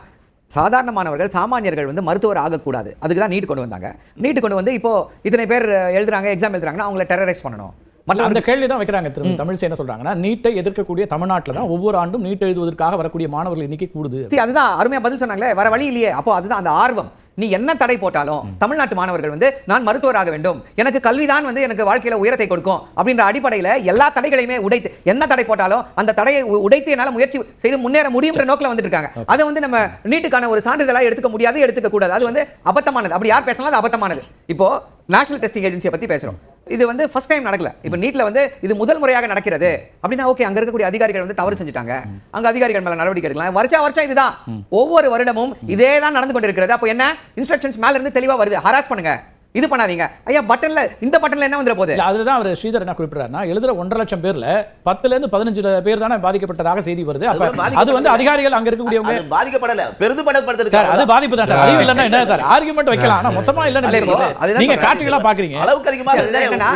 சாதாரணமானவர்கள் சாமானியர்கள் வந்து மருத்துவர் ஆகக்கூடாது. அதுக்கு தான் நீட் கொண்டு வந்தாங்க. நீட் கொண்டு வந்து இப்போ இத்தனை பேர் எழுதுறாங்க, எக்ஸாம் எழுதுறாங்கன்னா அவங்கள டெரரைஸ் பண்ணணும். அந்த கேள்வி தான் வைக்கிறாங்க. திரும்ப தமிழிசை என்ன சொல்றாங்கன்னா, நீட்டை எதிர்க்கக்கூடிய தமிழ்நாட்டில் தான் ஒவ்வொரு ஆண்டும் நீட் எழுதுவதற்காக வரக்கூடிய மாணவர்கள் எண்ணிக்கை கூடுது. அதுதான் அருமையா பதில் சொன்னாங்களே, வர வழி இல்லையே. அப்போ அதுதான் அந்த ஆர்வம். நீ என்ன தடை போட்டாலும் தமிழ்நாட்டு மாணவர்கள் வந்து நான் மருத்துவராக வேண்டும், எனக்கு கல்விதான் வந்து எனக்கு வாழ்க்கையில உயரத்தை கொடுக்கும் அப்படின்ற அடிப்படையில் எல்லா தடைகளையுமே உடைத்து, என்ன தடை போட்டாலும் அந்த தடையை உடைத்து என்னால் முயற்சி செய்து முன்னேற முடியும்ன்ற நோக்கில் வந்துட்டு இருக்காங்க. அதை வந்து நம்ம நீட்டுக்கான ஒரு சான்றிதழாக எடுத்துக்க முடியாது, எடுத்துக்க கூடாது. அது வந்து அபத்தமானது. அப்படி யார் பேசினாலும் அது அபத்தமானது. இப்போ நேஷனல் டெஸ்டிங் ஏஜென்சியை பத்தி பேசுறோம். இது வந்து ஃபர்ஸ்ட் டைம் நடக்கல. இப்போ நீட்ல வந்து இது முதல் முறையாக நடக்கிறது அப்படின்னா ஓகே, அங்க இருக்கக்கூடிய அதிகாரிகள் வந்து தவறு செஞ்சுட்டாங்க, அங்க அதிகாரிகள் மேல நடவடிக்கை எடுக்கலாம். வருஷம் இதுதான், ஒவ்வொரு வருடமும் இதே தான் நடந்து கொண்டிருக்கிறது. அப்போ என்ன இன்ஸ்ட்ரக்ஷன்ஸ் மேல இருந்து தெளிவா வருது, ஹராஸ் பண்ணுங்க, இது பண்ணாதீங்க. ஐயா பட்டன்ல இந்த பட்டன்ல என்ன வந்துற போகுது? அதுதான் அவர் ஸ்ரீதர் என்ன குறிப்பிடுறாருன்னா, எழுதுற 1.5 லட்சம் பேர்ல 10ல இருந்து 15 பேர் தானே பாதிக்கப்பட்டதாக செய்தி வருது. அப்ப அது வந்து அதிகாரிகள் அங்க இருக்கக்கூடியவங்க பாதிக்கப்படல, பெரிதுபடுத்தப்படுது. சார் அது பாதிப்பு தான் சார். அறிவு இல்லன்னா என்ன சார் ஆர்குமெண்ட் வைக்கலாம், ஆனா மொத்தமா இல்லன்னு நீங்க காட்சிகளா பாக்குறீங்க. அளவுக்கு அதிகமா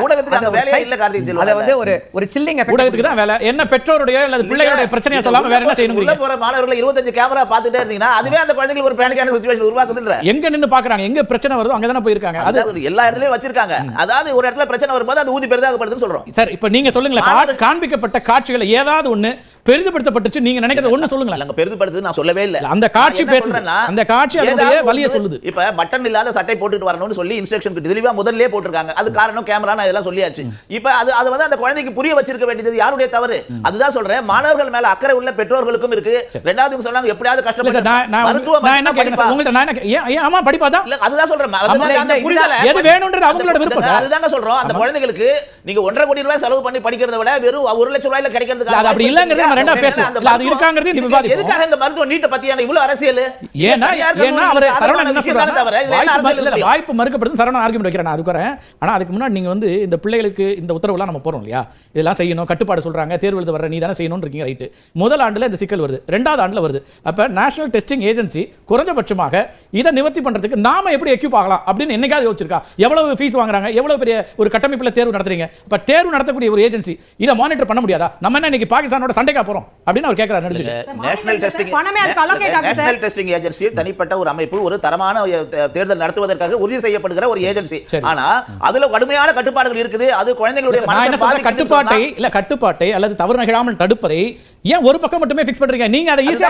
ஊடகத்துக்கு அந்த வேலையே இல்ல கார்த்திக் செல்வம். அது வந்து ஒரு சில்லிங் எஃபெக்ட். ஊடகத்துக்கு தான் வேலை. என்ன பெற்றோருடைய அல்லது பிள்ளையோட பிரச்சனையை சொல்லாம வேற என்ன செய்யணும்? உள்ள போற மாணவர்கள் 25 கேமரா பார்த்துட்டே இருந்தீங்கன்னா அதுவே அந்த குழந்தைகளுக்கு ஒரு பேனிக்கான சிச்சுவேஷன் உருவாக்குதுன்ற. எங்க நின்னு பாக்குறாங்க, எங்க பிரச்சனை வருதோ அங்க தானே போயிருக்காங்க. அது எல்லா இடத்துலயும் வச்சிருக்காங்க. அதாவது ஒரு இடத்துல பிரச்சனை வரும்போது அது ஊதி பெரிதாகப்படுதுன்னு சொல்றோம். சார் இப்போ நீங்க சொல்லுங்களேன், காண்பிக்கப்பட்ட காட்சிகளை ஏதாவது ஒண்ணு பெரிதுபடுத்தப்பட்டுச்சு நீங்க நினைக்கிறது ஒண்ணு சொல்லுங்களேன். அங்க பெரிதுபடுத்துது நான் சொல்லவே இல்ல. அந்த காட்சி பேசுறேன்னா அந்த காட்சி அதோட வலிய சொல்லுது. இப்ப பட்டன் இல்லாத சட்டை போட்டுட்டு வரணும்னு சொல்லி இன்ஸ்ட்ரக்ஷன் தெளிவா முதல்லயே போட்டுருக்காங்க. அது காரணம் கேமரா, நான் இதெல்லாம் சொல்லியாச்சு. இப்ப அது வந்து அந்த குழந்தைக்கு புரிய வச்சிருக்க வேண்டியது யாருடைய தவறு? அதுதான் சொல்றேன், மாணவர்கள் மேல அக்கறை உள்ள பெற்றோர்களுக்கும் இருக்கு. ரெண்டாவது சொன்னாங்க எப்படியாவது கஷ்டப்பட்டு நான் என்ன கேக்குறேன் உங்கள்ட்ட, நான் என்ன ஆமா படிப்பாதான் இல்ல அதுதான் சொல்றேன். எது வேணும்ன்றது அவங்களோட விருப்பம் சார். அதுதாங்க சொல்றோம். அந்த குழந்தைகளுக்கு நீங்க 1.5 கோடி ரூபாய் செலவு பண்ணி படிக்கிறத விட வெறும் 1 லட்சம் ரூபாயில கிடைக்கிறதுக்கு அது அப்படி இல்லங்கிறது நம்ம ரெண்டா பேசுவோம். அது இருக்காங்கிறது நீங்க விவாதிப்போம். எதுக்காக இந்த மருத்துவ நீட்ட பத்தியான இவ்வளவு அரசியல்? ஏன்னா அவர் சரவணன் என்ன சொல்றாரு, வாய்ப்பு மறுக்கப்படுது சரவணன் ஆர்குமெண்ட் வைக்கிறேன். அதுக்கு வரேன். ஆனா அதுக்கு முன்னாடி நீங்க வந்து இந்த பிள்ளைகளுக்கு இந்த உத்தரவுலாம் நம்ம போறோம் இல்லையா, இதெல்லாம் செய்யணும், கட்டுப்பாடு சொல்றாங்க, தேர்வு எழுத வர நீ தானே செய்யணும்னு இருக்கீங்க. ரைட்டு, முதல் ஆண்டுல இந்த சிக்கல் வருது, 2வது ஆண்டுல வருது. அப்ப நேஷனல் டெஸ்டிங் ஏஜென்சி குறைஞ்சபட்சமாக இதை நிவர்த்தி பண்றதுக்கு நாம எப்படி எக்யூப் ஆகலாம் அப்படின்னு என்னைக்காவது யோசிச்சிருக்கா? எவ்வளவு ஃபீஸ் வாங்குறாங்க, எவ்வளவு பெரிய ஒரு கட்டமைப்புல தேர்வு நடத்துறீங்க. அப்ப தேர்வு நடத்தக்கூடிய ஒரு ஏஜென்சி இதை மானிட்டர் பண்ண முடியாதா? நம்ம என்ன இன்னைக்கு பாகிஸ்தானோட சண்டைக்கா போறோம் அப்படின்னு அவர் கேட்கிறார். நேஷனல் டெஸ்டிங் ஏஜென்சி தனிப்பட்ட ஒரு அமைப்பு, ஒரு தரமான தேர்தல் நடத்துவதற்காக உறுதி செய்யப்படுகிற ஒரு ஏஜென்சி. ஆனா அதுல கடுமையான கட்டுப்பாடுகள் இருக்குது. அது குழந்தைகளுடைய கட்டுப்பாட்டை அல்லது தவறு நிகழாமல் தடுப்பதை ஏன் ஒரு பக்கம் மட்டுமே ஃபிக்ஸ் பண்றீங்க? நீங்க அதை ஈஸியா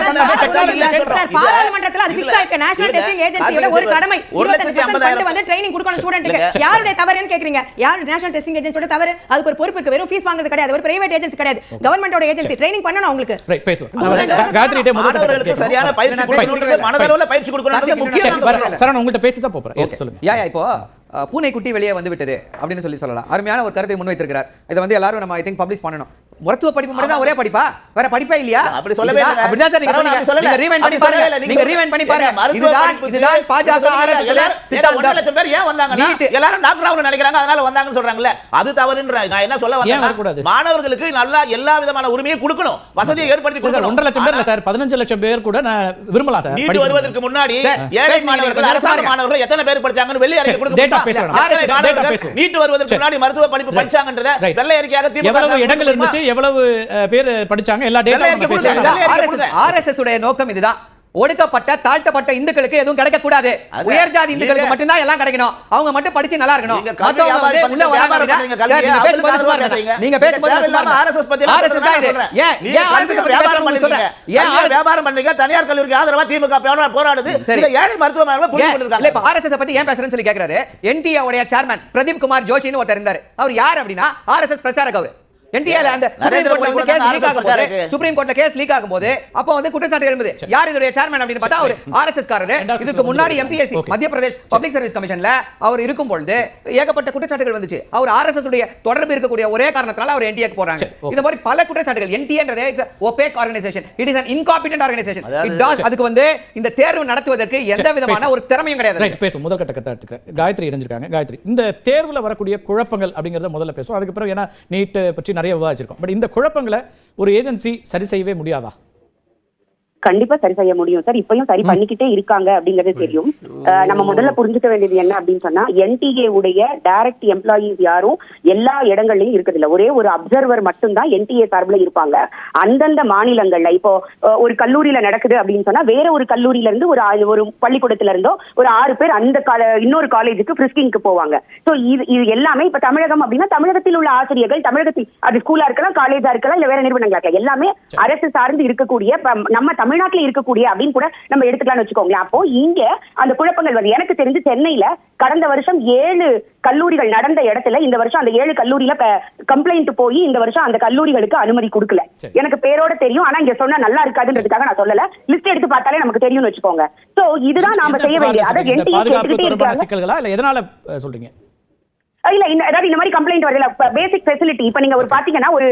பாராளுமன்றத்துல அது ஃபிக்ஸ் ஆயிருக்கு. நேஷனல் டெஸ்டிங் ஏஜென்சியோட ஒரு கடமை 25% வந்து ட்ரெய்னிங் கொடுக்கணும் ஸ்டூடண்ட்க்கு. யாருடைய தவறுன்னு கேக்குறீங்க? யார் நேஷனல் டெஸ்டிங் ஏஜென்சியோட தவறு? அதுக்கு ஒரு பொறுப்பு இருக்கு. வெறும் ஃபீஸ் வாங்குறது கிடையாது, ஒரு பிரைவேட் ஏஜென்சி கிடையாது, கவர்மெண்டோட ஏஜென்சி. ட்ரெய்னிங் பண்ணனும் உங்களுக்கு. ரைட், பேசுவோம். காயத்ரிட்டே முதல்ல சரியான பயிற்சி கொடுக்கணும், மனதளவுல பயிற்சி கொடுக்கணும்ன்றது முக்கியம். சரண் உங்கள்ட்ட பேசி தான் போறேன். எஸ் சொல்லுங்க. இப்போ பூனைக்குட்டி வெளியே வந்து விட்டது அப்படின்னு சொல்லலாம். அருமையான ஒரு கருத்தை முன்வைத்திருக்கிறார். இதை வந்து எல்லாரும் நம்ம ஐ திங்க் பப்ளிஷ் பண்ணணும். மருத்துவ படிப்பு மட்டும் தான் ஒரே படிப்பா, வேற படிப்பே இல்லையா? அப்படி சொல்லவே இல்ல. அப்படிதான் சார் நீங்க சொன்னீங்க. நீங்க ரீவைண்ட் பண்ணி பாருங்க, நீங்க ரீவைண்ட் பண்ணி பாருங்க. இதுதான் பாஜக ஆர்எஸ்எஸ் சித்தாந்தம். 1 லட்சம் பேர் ஏன் வந்தாங்கன்னா எல்லாரும் டாக்டர் ஆகணும்னு நினைக்கிறாங்க, அதனால வந்தாங்கன்னு சொல்றாங்கல்ல, அது தவறுன்ற. நான் என்ன சொல்ல வந்தேன்னா, மாணவர்களுக்கு நல்லா எல்லா விதமான உரிமையை கொடுக்கணும், வசதியை ஏற்படுத்தி கொடுக்கணும். 1.5 லட்சம் பேர் இல்ல சார், 15 லட்சம் பேர் கூட நான் விரும்பலாம் சார். நீட் வருவதற்கு முன்னாடி ஏழை மாணவர்கள், அரசாங்க மாணவர்கள் எத்தனை பேர் படிச்சாங்கன்னு வெள்ளை அறிக்கை கொடுக்கணும். டேட்டா பேசணும். நீட் வருவதற்கு முன்னாடி மருத்துவ படிப்பு படிச்சாங்கன்றத வெள்ளை அறிக்கையாக எவ்வளவு இடங்கள் இருந்துச்சு, எவ்வளவு பேர் படிச்சாங்க, எல்லா டேட்டா. ஆர்எஸ்எஸ் உடைய நோக்கம் இதுதான். ஒடுக்கப்பட்ட தாழ்த்தப்பட்ட இந்துக்களுக்கு எதுவும் கிடைக்க கூடாது, உயர் ஜாதி இந்துக்களுக்கு மட்டும் தான் எல்லாம் கிடைக்கணும். அவங்க மட்டும் படிச்சு நல்லா இருக்கணும். மத்தவங்க வந்து உள்ள வராங்க. நீங்க பேசும்போது ஆர்எஸ்எஸ் பத்தி வியாபாரம் பண்றீங்க, தனியார் கல்லூரிக்கு ஆதரவா திமுக போராடுது, இல்ல ஏழை மருத்துவமனைகளை புரிந்து கொண்டிருக்காங்க. இப்ப ஆர்எஸ்எஸ் பத்தி ஏன் பேசுறேன்னு சொல்லி கேக்குறாரு. என்டிஏ உடைய சேர்மன் பிரதீப் குமார் ஜோஷின்னு ஒருத்தர் இருந்தாரு. அவர் யார் அப்படின்னா ஆர்எஸ்எஸ் பிரச்சாரக். அவர் என்டிஏல அந்த சுப்ரீம் கோர்ட்ல கேஸ் லீக் ஆகும்போது அப்போ வந்து குற்றச்சாட்டு எழும்புது. யார் இதோட சேர்மன் அப்படின்னு பார்த்தா அவர் ஆர்எஸ்எஸ் காரரு. இதுக்கு முன்னாடி எம்பிஎஸ்சி மத்திய பிரதேஷ் பப்ளிக் சர்வீஸ் கமிஷன்ல அவர் இருக்கும் பொழுது ஏகப்பட்ட குற்றச்சாட்டுகள் வந்துச்சு. அவர் ஆர்எஸ்எஸ் உடைய தொடர்பு இருக்கக்கூடிய ஒரே காரணத்தால அவர் என்டிஏக்கு போறாங்க. இந்த மாதிரி பல குற்றச்சாட்டுகள். என்டிஏன்றதே is opaque organization, it is an incompetent organization. அதுக்கு வந்து இந்த தேர்வு நடத்துவதற்கு எந்த விதமான ஒரு திறமையும் கிடையாது. ரைட், பேசும். முதல் கட்ட எடுத்துக்கிறேன். காயத்ரி இணைஞ்சிருக்காங்க. காயத்ரி, இந்த தேர்வுல வரக்கூடிய குழப்பங்கள் அப்படிங்கறத முதல்ல பேசுவோம். அதுக்கு பிறகு ஏன்னா நீட் பற்றி நிறைய விவாதிச்சிருக்கோம். பட் இந்த குழப்பங்களை ஒரு ஏஜென்சி சரி செய்யவே முடியாதா? கண்டிப்பா சரி செய்ய முடியும் சார். இப்பயும் சரி பண்ணிக்கிட்டே இருக்காங்க அப்படிங்கறது தெரியும். நம்ம முதல்ல புரிஞ்சுக்க வேண்டியது என்ன அப்படின்னு சொன்னா, NTA உடைய டைரக்ட் எம்ப்ளாயீஸ் யாரும் எல்லா இடங்கள்லயும் இருக்குது இல்ல. ஒரே ஒரு அப்சர்வர் மட்டும்தான் NTA சார்பில் இருப்பாங்க. அந்தந்த மாநிலங்கள்ல இப்போ ஒரு கல்லூரியில நடக்குது அப்படின்னு சொன்னா வேற ஒரு கல்லூரியில இருந்து ஒரு பள்ளிக்கூடத்துல இருந்தோ ஒரு 6 பேர் அந்த இன்னொரு காலேஜுக்கு ஃப்ரிஸ்கிங்க்கு போவாங்க. சோ இது எல்லாமே இப்ப தமிழகம் அப்படின்னா தமிழகத்தில் உள்ள ஆசிரியர்கள், தமிழகத்தில் அது ஸ்கூலா இருக்கலாம், காலேஜா இருக்கலாம், இல்ல வேற நிறுவனங்களா இருக்கலாம், எல்லாமே அரசு சார்ந்து இருக்கக்கூடிய நம்ம தமிழ்நாட்டுல இருக்கக்கூடிய அப்படின்னு கூட நம்ம எடுத்துக்கலாம்னு வச்சுக்கோங்களேன். அப்போ இங்க அந்த குழப்பங்கள் வருது. எனக்கு தெரிஞ்சு சென்னையில கடந்த வருஷம் 7 கல்லூரிகள் நடந்த இடத்துல இந்த வருஷம் அந்த 7 கல்லூரியில கம்ப்ளைண்ட் போய் இந்த வருஷம் அந்த கல்லூரிகளுக்கு அனுமதி கொடுக்கல. எனக்கு பேரோட தெரியும், ஆனா இங்க சொன்னா நல்லா இருக்காதுன்றதுக்காக நான் சொல்லல. லிஸ்ட் எடுத்து பார்த்தாலே நமக்கு தெரியும்னு வச்சுக்கோங்க. சோ இதுதான் நாம செய்ய வேண்டியது. அதாவது சிக்கல்களா இல்ல எதனால சொல்றீங்க? இல்ல அதாவது இந்த மாதிரி கம்ப்ளைண்ட் வருதுல, பேசிக் ஃபெசிலிட்டி. இப்ப நீங்க ஒரு பாத்தீங்கன்னா ஒரு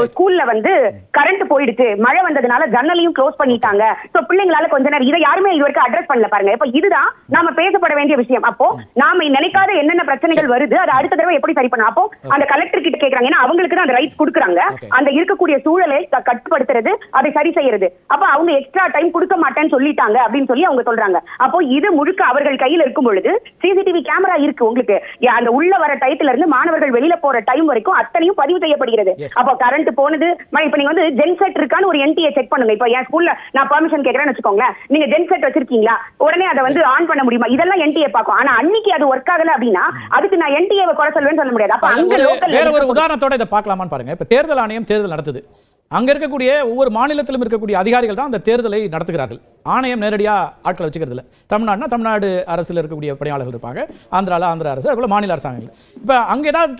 ஸ்கூல்ல வந்து கரண்ட் போயிடுச்சு, மழை வந்ததுனால ஜன்னலையும் க்ளோஸ் பண்ணிட்டாங்க. சோ பிள்ளைங்களால கொஞ்ச நேரம் இதை யாருமே இது வரைக்கும் அட்ரஸ் பண்ணல பாருங்க. இப்ப இதுதான் நாம பேசப்பட வேண்டிய விஷயம். அப்போ நாம நினைக்காத என்னென்ன பிரச்சனைகள் வருது அதை அடுத்த தடவை எப்படி சரி பண்ணலாம். அப்போ அந்த கலெக்டர் கிட்ட கேக்குறாங்க, ஏன்னா அவங்களுக்கு தான் அந்த ரைட்ஸ் கொடுக்குறாங்க, அந்த இருக்கக்கூடிய சூழலை கட்டுப்படுத்துறது, அதை சரி செய்யறது. அப்ப அவங்க எக்ஸ்ட்ரா டைம் கொடுக்க மாட்டேன்னு சொல்லிட்டாங்க அப்படின்னு சொல்லி அவங்க சொல்றாங்க. அப்போ இது முழுக்க அவர்கள் கையில் இருக்கும் பொழுது CCTV கேமரா இருக்கு உங்களுக்கு. அந்த உள்ள வர டைத்துல இருந்து மாணவர்கள் வெளியில போற டைம் வரைக்கும் அத்தனையும் பதிவு செய்யப்படுகிறது. அப்போ கரண்ட் போனது, இப்ப நீங்க வந்து ஜென்செட் இருக்கான்னு ஒரு NTA செக் பண்ணுங்க. இப்ப என் ஸ்கூல்ல நான் பெர்மிஷன் கேக்குறேன்னு வச்சுக்கோங்களேன், நீங்க ஜென்செட் வச்சிருக்கீங்களா, உடனே அதை வந்து ஆன் பண்ண முடியுமா, இதெல்லாம் NTA பாக்கும். ஆனா அன்னைக்கு அது ஒர்க் ஆகல அப்படின்னா அதுக்கு நான் NTA குறை சொல்வேன்னு சொல்ல முடியாது. அப்ப அங்க லோக்கல் வேற ஒரு உதாரணத்தோட இதை பார்க்கலாமான்னு பாருங்க. இப்ப தேர்தல் ஆணையம் தேர்தல் நடத்துது. அங்க இருக்கக்கூடிய ஒவ்வொரு மாநிலத்திலும் இருக்கக்கூடிய அதிகாரிகள் தான் அந்த தேர்தலை நடத்துகிறார்கள். ஆணையம் நேரடியா ஆட்களை வச்சுக்கிறது இல்லை. தமிழ்நாடுனா தமிழ்நாடு அரசில் இருக்கக்கூடிய பணியாளர்கள் இருப்பாங்க, ஆந்திரால ஆந்திரா அரசு, அதுபோல மாநில அரசாங்கங்கள். இப்போ அங்க ஏதாவது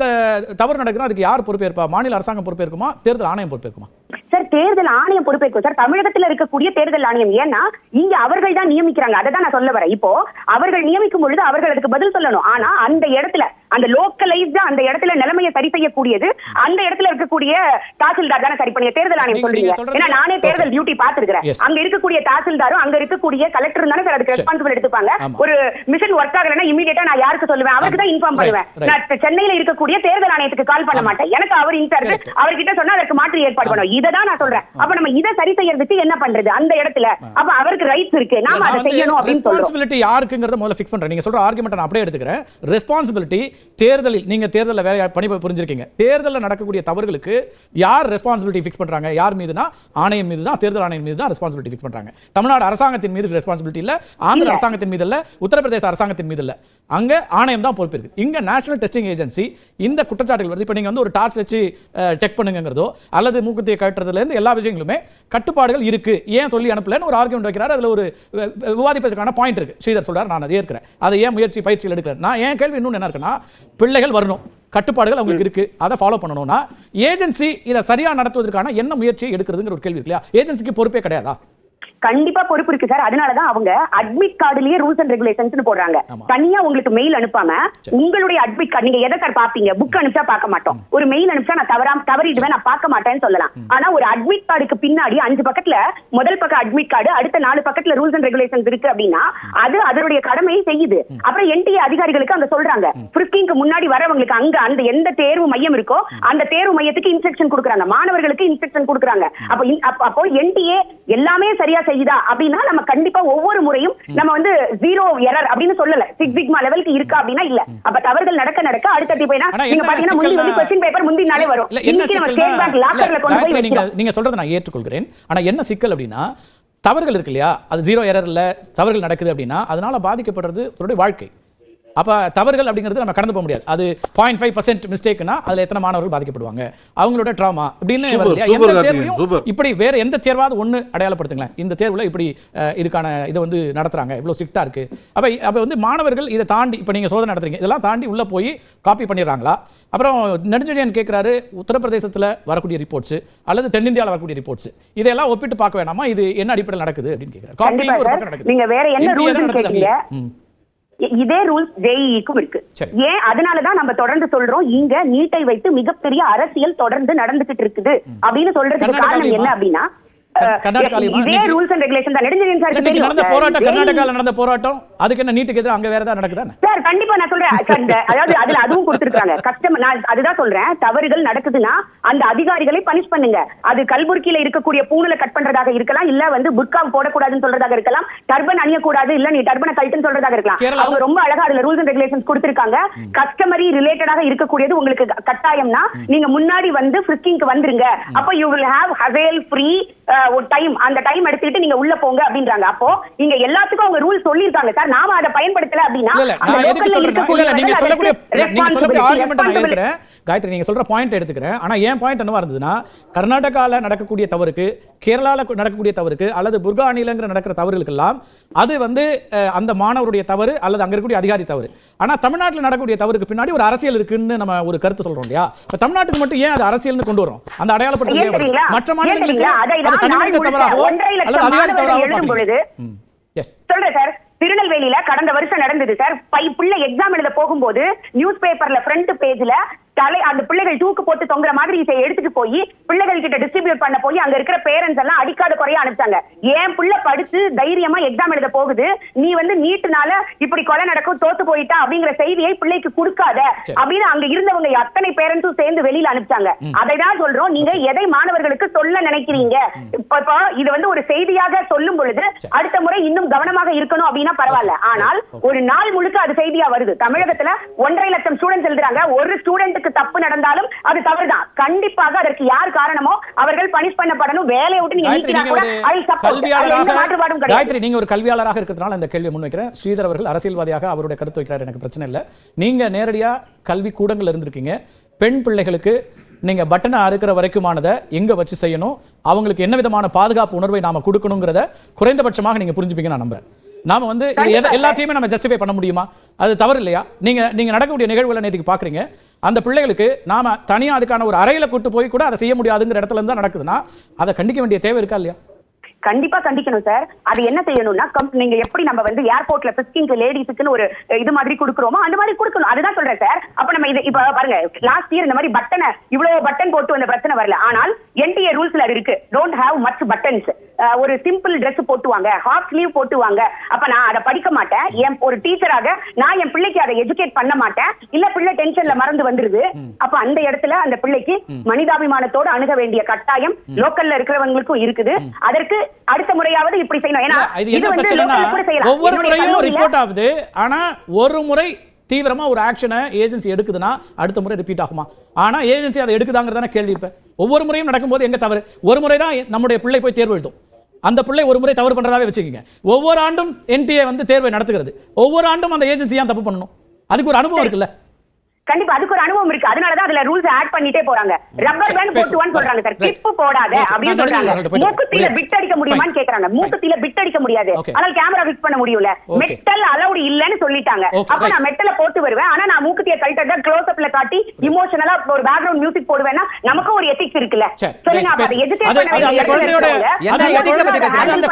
தவறு நடக்குதுன்னா அதுக்கு யார் பொறுப்பேற்பா? மாநில அரசாங்கம் பொறுப்பேற்குமா, தேர்தல் ஆணையம் பொறுப்பேற்குமா? சார் தேர்தல் ஆணையம் பொறுப்பேற்கும் சார். தமிழகத்தில் இருக்கக்கூடிய தேர்தல் ஆணையம், ஏன்னா இங்க அவர்கள் தான் நியமிக்கிறாங்க. அதை தான் நான் சொல்ல வரேன். இப்போ அவர்கள் நியமிக்கும் பொழுது அவர்கள் அதுக்கு பதில் சொல்லணும். ஆனா அந்த இடத்துல அந்த லோக்கலைஸ்டா அந்த இடத்துல நிலைமையை சரி செய்யக்கூடியது அந்த இடத்துல இருக்கக்கூடிய தாசில்தார் தானே சரி பண்ணி தேர்தல் ஆணையம் சொல்றீங்க. ஏன்னா நானே தேர்தல் டியூட்டி பார்த்திருக்கிறேன். அங்க இருக்கக்கூடிய தாசில்தாரும் அங்க இருக்கக்கூடிய கலெக்டர் தானே சார் அதுக்கு ரெஸ்பான்சிபிள் எடுத்துப்பாங்க. ஒரு மிஷன் ஒர்க் ஆகலன்னா இமிடியேட்டா நான் யாருக்கு சொல்லுவேன்? அவருக்கு தான் இன்ஃபார்ம் பண்ணுவேன். நான் சென்னையில இருக்கக்கூடிய தேர்தல் ஆணையத்துக்கு கால் பண்ண மாட்டேன். எனக்கு அவர் இன்சார்ஜ், அவர்கிட்ட சொன்னா அதற்கு மாற்று ஏற்பாடு பண்ணுவோம். இதான் நான் சொல்றேன். அப்ப நம்ம இதை சரி செய்யறதுக்கு என்ன பண்றது அந்த இடத்துல? அப்ப அவருக்கு ரைட்ஸ் இருக்கு, நாம அதை செய்யணும் அப்படின்னு சொல்றோம். ரெஸ்பான்சிபிலிட்டி யாருக்குங்கறத முதல்ல ஃபிக்ஸ் பண்றேன். நீங்க சொல்ற ஆர்குமெண்ட் நான் அப்படியே எடுத்துக்கிறேன். ரெஸ்பான்சிபிலிட்டி தேர்தலில் நீங்க தேர்தல்ல வேலை பணி புரிஞ்சிருக்கீங்க. தேர்தல்ல நடக்கக்கூடிய தவறுகளுக்கு யார் ரெஸ்பான்சிபிலிட்டி ஃபிக்ஸ் பண்றாங்க? யார் மீதுனா ஆணையம் மீது தான், தேர்தல் ஆணையம் மீது தான் ரெஸ்பான்சிபிலிட்டி ஃபிக்ஸ் பண்றாங்க. தமிழ்நாடு அரசாங்கத்தின் மீது ரெஸ்பான்சிபிலிட்டி இல்ல, ஆந்திர அரசாங்கத்தின் மீது இல்ல, உத்தரப்பிரதேச அரசாங்கத்தின் மீது இல்ல. அங்க ஆணையம் தான் பொறுப்பு இருக்கு. இங்க நேஷனல் டெஸ்டிங் ஏஜென்சி இந்த குற்றச்சாட்டுகள் வருது. இப்போ நீங்க வந்து ஒரு டார்ச் வச்சு செக் பண்ணுங்கிறதோ அல்லது மூக்குத்தியை கட்டுறதுல இருந்து எல்லா விஷயங்களுமே கட்டுப்பாடுகள் இருக்கு, ஏன் சொல்லி அனுப்பலன்னு ஒரு ஆர்குமெண்ட் வைக்கிறார். அதுல ஒரு விவாதிப்பதற்கான பாயிண்ட் இருக்கு. ஸ்ரீதர் சொல்றாரு, நான் அதை ஏற்கிறேன். அதை ஏன் பயிற்சிகள் எடுக்கிறேன்? நான் ஏன் கேள்வி இன்னொன்று என்ன இருக்குன்னா, பிள்ளைகள் வரணும், கட்டுப்பாடுகள் அவங்களுக்கு இருக்கு, அதை ஃபாலோ பண்ணணும்னா ஏஜென்சி இதை சரியா நடத்துவதற்கான என்ன முயற்சி எடுக்கிறதுங்கிற ஒரு கேள்வி இருக்கு இல்லையா? ஏஜென்சிக்கு பொறுப்பே கிடையாதா? கண்டிப்பா பொறுப்பு இருக்கு சார். அதனாலதான் அவங்க அட்மிட் கார்டுலயே ரூல்ஸ் அண்ட் ரெகுலேஷன்ஸ் போடுறாங்க. தனியா உங்களுக்கு மெயில் அனுப்பாம உங்களுடைய அட்மிட் கார்டு நீங்க எதை சார் பாப்பீங்க? புக் அனுப்பிச்சா பார்க்க மாட்டோம். ஒரு மெயில் அனுப்பிச்சா நான் தவறிடுவேன், நான் பார்க்க மாட்டேன்னு சொல்லலாம். ஆனா ஒரு அட்மிட் கார்டுக்கு பின்னாடி 5 பக்கத்துல முதல் பக்கம் அட்மிட் கார்டு, அடுத்த 4 பக்கத்துல ரூல்ஸ் அண்ட் ரெகுலேஷன்ஸ் இருக்கு அப்படின்னா அது அதனுடைய கடமையை செய்யுது. அப்புறம் NTA அதிகாரிகளுக்கு அங்க சொல்றாங்க, ஃப்ரிஸ்கிங்க்கு முன்னாடி வரவங்களுக்கு அங்க அந்த எந்த தேர்வு மையம் இருக்கோ அந்த தேர்வு மையத்துக்கு இன்ஸ்ட்ரக்ஷன் கொடுக்குறாங்க, மாணவர்களுக்கு இன்ஸ்ட்ரக்ஷன் கொடுக்குறாங்க. அப்போ NTA எல்லாமே சரியா செய்யுதா அப்படின்னா நம்ம கண்டிப்பா ஒவ்வொரு முறையும் நம்ம வந்து 0 எரர் அப்படின்னு சொல்லல. 6 சிக்மா லெவலுக்கு இருக்கா அப்படின்னா இல்ல. அப்ப தவறுகள் நடக்க அடுத்த போய்னா நீங்க பாத்தீங்கன்னா முந்தி வந்து क्वेश्चन பேப்பர் முந்தி நாளே வரும். இன்னைக்கு நம்ம ஸ்டேட் பேங்க் லாக்கர்ல கொண்டு போய் வைக்கிறோம். நீங்க சொல்றத நான் ஏற்றுக்கொள்கிறேன். ஆனா என்ன சிக்கல் அப்படின்னா, தவறுகள் இருக்கு இல்லையா, அது 0 எரர்ல தவறுகள் நடக்குது அப்படின்னா அதனால பாதிக்கப்படுறது அவருடைய வாழ்க்கை. அப்ப தவறுகள் அப்படிங்கிறது நம்ம கடந்து போக முடியாது. அது 0.5% மிஸ்டேக்னா அதுல எத்தனை மாணவர்கள் பாதிக்கப்படுவாங்க, அவங்களோட ட்ராமா அப்படின்னு இப்படி வேற எந்த தேர்வாவது ஒண்ணு அடையாளப்படுத்துங்களேன். இந்த தேர்வுல இப்படி இதுக்கான இதை வந்து நடத்துறாங்க, இவ்வளவு ஸ்ட்ரிக்டா இருக்கு. அப்ப வந்து மாணவர்கள் இதை தாண்டி இப்ப நீங்க சோதனை நடத்துறீங்க, இதெல்லாம் தாண்டி உள்ள போய் காப்பி பண்ணிடுறாங்களா? அப்புறம் நெடுஞ்செழியன் கேட்கிறாரு, உத்தரப்பிரதேசத்துல வரக்கூடிய ரிப்போர்ட்ஸ் அல்லது தென்னிந்தியாவில் வரக்கூடிய ரிப்போர்ட்ஸ் இதெல்லாம் ஒப்பிட்டு பார்க்க வேணாமா? இது என்ன அடிப்படையில் நடக்குது அப்படின்னு கேட்கிறாரு. காப்பி ஒரு பக்கம் நடக்குது, நீங்க வேற என்ன ரூல்ஸ் கேக்குறீங்க? இதே ரூல்ஸ் JEEக்கும் இருக்கு. ஏன் அதனாலதான் நம்ம தொடர்ந்து சொல்றோம், இங்க நீட்டை வைத்து மிகப்பெரிய அரசியல் தொடர்ந்து நடந்துகிட்டு இருக்குது அப்படின்னு சொல்றதுக்கு காரணம் என்ன அப்படின்னா, கர்நாடகாலயுமா இதே ரூல்ஸ் அண்ட் ரெகுலேஷன் தான் நெடுஞ்செழியன் சார் இன்னைக்கு நடந்த போராட்டம், கர்நாடகால நடந்த போராட்டம், அதுக்கு என்ன நீட்டுக்கு எதிராக அங்க வேற ஏதாவது நடக்குதா? சார் கண்டிப்பா நான் சொல்றேன், அதாவது அதுல அதுவும் கொடுத்திருக்காங்க. கஸ்டமர், நான் அதுதான் சொல்றேன், தவறுகள் நடக்குதுன்னா அந்த அதிகாரிகளை பனிஷ் பண்ணுங்க. அது கல்புர்கில இருக்கக்கூடிய பூணலை கட் பண்றதாக இருக்கலாம், இல்ல வந்து புர்கா போடக்கூடாதுன்னு சொல்றதாக இருக்கலாம், டர்பன் அணியக்கூடாது, இல்ல நீ டர்பனை கழட்டுன்னு சொல்றதாக இருக்கலாம். அவங்க ரொம்ப அழகா அதுல ரூல்ஸ் அண்ட் ரெகுலேஷன்ஸ் கொடுத்திருக்காங்க. கஸ்டமரி ரிலேட்டடாக இருக்கக்கூடியது உங்களுக்கு கட்டாயம்னா நீங்க முன்னாடி வந்து ஃப்ரிஸ்கிங்க்கு வந்துருங்க. அப்ப யூ வில் ஹேவ் ஹவேல் ஃப்ரீ ஒரு டைம், அந்த டைம் எடுத்துக்கிட்டு நீங்க உள்ள போங்க அப்படின்றாங்க. அப்போ இங்க எல்லாத்துக்கும் அவங்க ரூல் சொல்லிருக்காங்க சார், நாம அதை பயன்படுத்தல அப்படின்னா நீங்க சொல்லக்கூடிய ஆர்குமெண்ட் நான் ஏத்துக்கிறேன் காயத்ரி, நீங்க சொல்ற பாயிண்ட் எடுத்துக்கிறேன். ஆனா ஏன் பாயிண்ட் என்னவா இருந்ததுன்னா, கர்நாடகால நடக்கக்கூடிய தவறுக்கு, கேரளால நடக்கக்கூடிய தவறுக்கு, அல்லது புர்கா அணிலங்கிற நடக்கிற தவறுகளுக்கெல்லாம் அது வந்து அந்த மாணவருடைய தவறு அல்லது அங்க இருக்கக்கூடிய அதிகாரி தவறு. ஆனா தமிழ்நாட்டில் நடக்கக்கூடிய தவறுக்கு பின்னாடி ஒரு அரசியல் இருக்குன்னு நம்ம ஒரு கருத்து சொல்றோம் இல்லையா? தமிழ்நாட்டுக்கு மட்டும் ஏன் அது அரசியல்னு கொண்டு வரோம்? அந்த அடையாளப்படுத்த மற்ற மாநிலங்களுக்கு தனிமனித தவறாகவோ அல்லது அதிகாரி தவறாகவோ சொல்றேன் சார். திருநெல்வேலியில கடந்த வருஷம் நடந்தது சார். பிள்ளை எக்ஸாம் எழுத போகும்போது நியூஸ் பேப்பர்ல ஃப்ரண்ட் பேஜ்ல அந்த பிள்ளைகள் தூக்கு போட்டு தொங்குற மாதிரி எடுத்துட்டு போய் பிள்ளைகள் கிட்ட டிஸ்ட்ரிபியூட் பண்ண போய் அங்க இருக்கிற பேரண்ட்ஸ் எல்லாம் அடிக்காத குறைய அனுப்பிச்சாங்க. ஏன் பிள்ளை படிச்சு தைரியமா எக்ஸாம் எழுத போகுது, நீ வந்து நீட்டுனால இப்படி கொலை நடக்கும், தோத்து போயிட்டா அப்படிங்கிற செய்தியை பிள்ளைக்கு கொடுக்காத அப்படின்னு அங்க இருந்தவங்க அத்தனை பேரண்ட்ஸும் சேர்ந்து வெளியில அனுப்பிச்சாங்க. அதைதான் சொல்றோம், நீங்க எதை மாணவர்களுக்கு சொல்ல நினைக்கிறீங்க? இப்போ இது வந்து ஒரு செய்தியாக சொல்லும் பொழுது அடுத்த முறை இன்னும் கவனமாக இருக்கணும் அப்படின்னா பரவாயில்ல. ஆனால் ஒரு நாள் முழுக்க அது செய்தியா வருது. தமிழகத்துல 1.5 லட்சம் ஸ்டூடெண்ட்ஸ் எழுதுறாங்க. ஒரு ஸ்டூடெண்ட்டுக்கு தப்பு நடந்தாலும் அது தவறுதான். கண்டிப்பாக அதற்கு யார் காரணமோ அவர்கள் பனிஷ் பண்ணப்படணும். வேலையை விட்டு நீங்க நீக்கினா கூட அதை சப்போர்ட். காயத்ரி, நீங்க ஒரு கல்வியாளராக இருக்கிறதுனால இந்த கேள்வியை முன்வைக்கிறேன். ஸ்ரீதர் அவர்கள் அரசியல்வாதியாக அவருடைய கருத்து வைக்கிறார், எனக்கு பிரச்சனை இல்லை. நீங்க நேரடியா கல்வி கூடங்கள் இருந்திருக்கீங்க. பெண் பிள்ளைகளுக்கு நீங்க பட்டனை அறுக்கிற வரைக்குமானதை எங்க வச்சு செய்யணும், அவங்களுக்கு என்ன விதமான பாதுகாப்பு உணர்வை நாம கொடுக்கணுங்கிறத குறைந்தபட்சமாக நீங்க புரிஞ்சுப்பீங்க நான் நம்புறேன். நாம வந்து எல்லாத்தையுமே நம்ம ஜஸ்டிஃபை பண்ண முடியுமா? அது தவறு இல்லையா? நீங்க நடக்கக்கூடிய நிகழ்வுகளை நேற்றுக்கு பாக்குறீங்க. அந்த பிள்ளைகளுக்கு நாம தனியா அதுக்கான ஒரு அறையில கூட்டு போய் கூட அதை செய்ய முடியாதுங்கிற இடத்துல இருந்தா நடக்குதுன்னா அதை கண்டிக்க வேண்டிய தேவை இருக்கா இல்லையா? கண்டிப்பா கண்டிக்கணும் சார். அது என்ன செய்யணும்னா, நீங்க எப்படி நம்ம வந்து ஏர்போர்ட்ல ஃபிஸ்கிங் லேடிஸ்க்குன்னு ஒரு இது மாதிரி கொடுக்குறோமோ அந்த மாதிரி கொடுக்கணும். அதுதான் சொல்றேன் சார். அப்ப நம்ம இது இப்ப பாருங்க, லாஸ்ட் இயர் இந்த மாதிரி பட்டனை இவ்வளவு பட்டன் போட்டு வந்த பிரச்சனை வரல. ஆனால் NTA ரூல்ஸ்ல இருக்கு, டோன்ட் ஹேவ் மச் பட்டன்ஸ். ஒரு சிம்பிள் ட்ரெஸ் போட்டுவாங்க, ஹாஃப் ஸ்லீவ் போட்டுவாங்க. அப்ப நான் அதை படிக்க மாட்டேன். ஒரு டீச்சராக நான் என் பிள்ளைக்கு அதை எஜுகேட் பண்ண மாட்டேன். இல்ல பிள்ளை டென்ஷன்ல மறந்து வந்துருது. அப்ப அந்த இடத்துல அந்த பிள்ளைக்கு மனிதாபிமானத்தோடு அணுக வேண்டிய கட்டாயம் லோக்கல்ல இருக்கிறவங்களுக்கும் இருக்குது. அதற்கு அடுத்த முறையாவது இப்படி செய்யணும். ஏன்னா இது வந்து ஒவ்வொரு முறையும் ரிப்போர்ட் ஆகுது. ஆனா ஒரு முறை தீவிரமா ஒரு ஆக்ஷனை ஏஜென்சி எடுக்குதுன்னா அடுத்த முறை ரிப்பீட் ஆகுமா? ஆனா ஏஜென்சி அதை எடுக்குதாங்கிறதான கேள்வி. இப்ப ஒவ்வொரு முறையும் நடக்கும்போது எங்க தவறு? ஒரு முறை தான் நம்முடைய பிள்ளை போய் தேர்வு எழுதும். அந்த பிள்ளை ஒரு முறை தவறு பண்றதாவே வச்சுக்கோங்க. ஒவ்வொரு ஆண்டும் NTA வந்து தேர்வை நடத்துகிறது. ஒவ்வொரு ஆண்டும் அந்த ஏஜென்சி ஏன் தப்பு பண்ணணும்? அதுக்கு ஒரு அனுபவம் இருக்குல்ல. கண்டிப்பா அதுக்கு ஒரு அனுபவம் இருக்கு. அதனாலதான் அதுல ரூல்ஸ் ஆட் பண்ணிட்டே போறாங்க. ரப்பர் பேண்ட் போட்டுவான்னு சொல்றாங்க சார், கிளிப் போடாத அப்படின்னு சொல்றாங்க. மூக்குத்தில பிட் அடிக்க முடியுமான்னு கேக்குறாங்க. மூக்குத்தில பிட் அடிக்க முடியாது, ஆனால் கேமரா ஃபிக்ஸ் பண்ண முடியல. மெட்டல் அலௌட் இல்லன்னு சொல்லிட்டாங்க. அப்ப நான் மெட்டல போட்டு வருவேன், ஆனா நான் மூக்குத்திய கழட்டத க்ளோஸ் அப்ல காட்டி இமோஷனலா ஒரு பேக்ரவுண்ட் மியூசிக் போடுவேன்னா நமக்கு ஒரு எதிக்ஸ் இருக்குல்ல. சொல்லுங்க, அப்ப அதை எதிர்த்து அந்த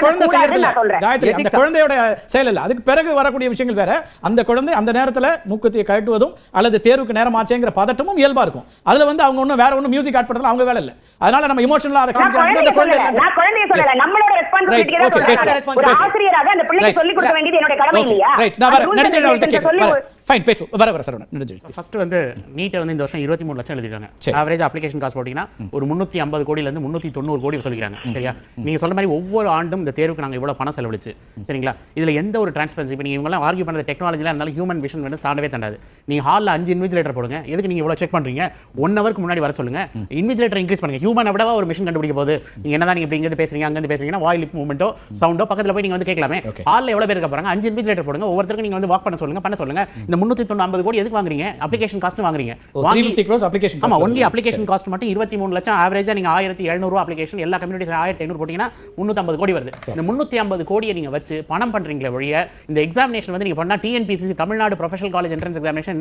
குழந்தையோட செயல் இல்ல. அதுக்கு பிறகு வரக்கூடிய விஷயங்கள் வேற. அந்த குழந்தை அந்த நேரத்துல மூக்குத்தியை கழட்டுவதும் அல்லது தேர்வு நேரமாச்சேங்கிற பதட்டமும் இயல்பா இருக்கும். அதுல வந்து அவங்க ஒண்ணும் வேற ஒண்ணும் மியூசிக் ஆட் பண்றதுல அவங்க வேலை இல்ல. அதனால நம்ம இமோஷனலா அதை காமிக்கிறாங்க. அந்த குழந்தை நான் குழந்தையை சொல்லல, நம்மளோட ரெஸ்பான்சிபிலிட்டி தான் சொல்றேன். ஒரு ஆசிரியராக அந்த பிள்ளைக்கு சொல்லி கொடுக்க வேண்டியது என்னோட கடமை இல்லையா? ரைட், நான் நெடுஞ்செழியன் அவர்கிட்ட கேக்குறேன். ஃபைன், பேசு. வர சரவணன். நெடுஞ்செழியன் ஃபர்ஸ்ட் வந்து நீட்டை வந்து இந்த வருஷம் 23 லட்சம் எழுதிருக்காங்க. ஆவரேஜ் அப்ளிகேஷன் காஸ்ட் போட்டீங்கன்னா ஒரு 350 கோடியில இருந்து 390 கோடி சொல்லிக்கிறாங்க. சரியா? நீங்க சொல்ற மாதிரி ஒவ்வொரு ஆண்டும் இந்த தேர்வுக்கு நாங்க இவ்வளவு பணம் செலவழிச்சு, சரிங்களா? இதுல எந்த ஒரு டிரான்ஸ்பரன்சி, இப்போ நீங்க இவங்க ஆர்கியூ பண்ணது டெக்னாலஜில இருந்தாலும் ஹியூமன் விஷன் வந்து தாண்டவே தாண்டாது. நீங்க ஹால்ல 5 இன்விஜிலேட்டர் போடுங்க, எதுக்கு நீங்க இவ்வளவு செக் பண்றீங்க? 1 ஹவருக்கு முன்னாடி வர சொல்லுங்க. இன்விஜிலேட்டர் இன்க்ரீஸ் பண்ணுங்க. ஹியூமன் விடவா ஒரு மிஷின் கண்டுபிடிக்க போது. நீங்க என்னதான் நீங்க இப்படி இங்க பேசுறீங்க அங்க இருந்து பேசுறீங்கன்னா வாய் லிப் மூவ்மெண்டோ சவுண்டோ பக்கத்துல போய் நீங்க வந்து கேட்கலாமே. ஹால்ல எவ்வளவு பேர் இருக்க போறாங்க? 5 இன்விஜிலேட்டர் போடுங்க, ஒவ்வொருத்தருக்கும் நீங்க வந்து வாக் பண்ண சொல்லுங்க. இந்த 390 கோடி எதுக்கு வாங்குறீங்க? அப்ளிகேஷன் காஸ்ட் வாங்குறீங்க. 350 crores அப்ளிகேஷன் காஸ்ட். ஆமா, ஒன்லி அப்ளிகேஷன் காஸ்ட் மட்டும் 23 லட்சம். ஆவரேஜா நீங்க 1700 ரூபாய் அப்ளிகேஷன், எல்லா கம்யூனிட்டிஸ் 1500 போட்டீங்கன்னா 350 கோடி வருது. இந்த 350 கோடியை நீங்க வச்சு பணம் பண்றீங்களே ஒழிய இந்த எக்ஸாமினேஷன் வந்து நீங்க பண்ணா TNPSC Tamil Nadu professional college entrance examination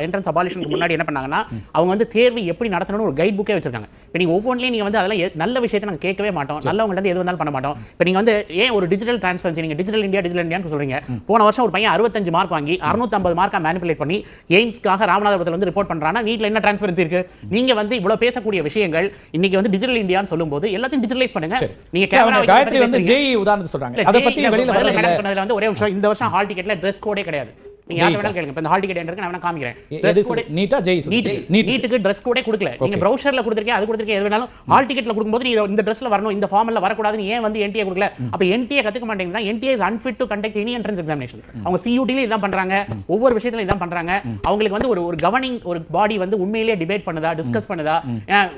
entrance அபாலிஷனுக்கு முன்னாடி என்ன பண்ணாங்கன்னா அவங்க வந்து தேர்வு எப்படி நடத்தணும்னு ஒரு கைட் புக்கே வச்சிருக்காங்க. இப்போ நீங்க ஒவ்வொன்றிலையும் நீங்க வந்து அதெல்லாம் நல்ல விஷயத்தை நாங்க கேட்கவே மாட்டோம், நல்லவங்க வந்து எது வந்தாலும் பண்ண மாட்டோம். இப்போ நீங்க வந்து ஏன் ஒரு டிஜிட்டல் டிரான்ஸ்பரன்சி, நீங்க டிஜிட்டல் இந்தியான்னு சொல்றீங்க. போன வருஷம் ஒரு பையன் 65 மார்க் வாங்கி 650 மார்க் ஸ்மார்ட்டா மேனிபுலேட் பண்ணி எய்ம்ஸ்க்காக ராமநாதபுரத்தில் வந்து ரிப்போர்ட் பண்றாங்கன்னா நீட்ல என்ன டிரான்ஸ்பரன்சி இருக்கு? நீங்க வந்து இவ்வளவு பேசக்கூடிய விஷயங்கள் இன்னைக்கு வந்து டிஜிட்டல் இந்தியான்னு சொல்லும்போது எல்லாத்தையும் டிஜிட்டலைஸ் பண்ணுங்க. நீங்க கேமரா காயத்ரி வந்து ஜேஇ உதாரணத்துக்கு சொல்றாங்க. அத பத்தி வெளியில வரல. சொன்னதுல வந்து ஒரே விஷயம், இந்த வருஷம் ஹால் டிக்கெட்ல ட்ரெஸ் கோடே கிடையாது. நீங்க யாரை வேணாலும் கேளுங்க. இப்ப இந்த ஹால் டிக்கெட் என்ன இருக்கு நான் வேணா காமிக்கிறேன். ட்ரெஸ் கோட் நீட்டா ஜேஇ நீட்டுக்கு ட்ரெஸ் கோடே கொடுக்கல. நீங்க ப்ரௌசர்ல கொடுத்திருக்கீங்க, அது கொடுத்திருக்கீங்க, எது வேணாலும் ஹால் டிக்கெட்ல கொடுக்கும்போது நீ இந்த ட்ரெஸ்ல வரணும், இந்த ஃபார்ம்ல வரக்கூடாதுன்னு ஏன் வந்து என்டிஏ கொடுக்கல? அப்ப என்டிஏ கத்துக்க மாட்டேங்குதுன்னா NTA is unfit to conduct any entrance examination. அவங்க சியூடில இதான் பண்றாங்க, ஒவ்வொரு விஷயத்துல இதான் பண்றாங்க. அவங்களுக்கு வந்து ஒரு கவர்னிங் ஒரு பாடி வந்து உண்மையிலேயே டிபேட் பண்ணுதா, டிஸ்கஸ் பண்ணுதா?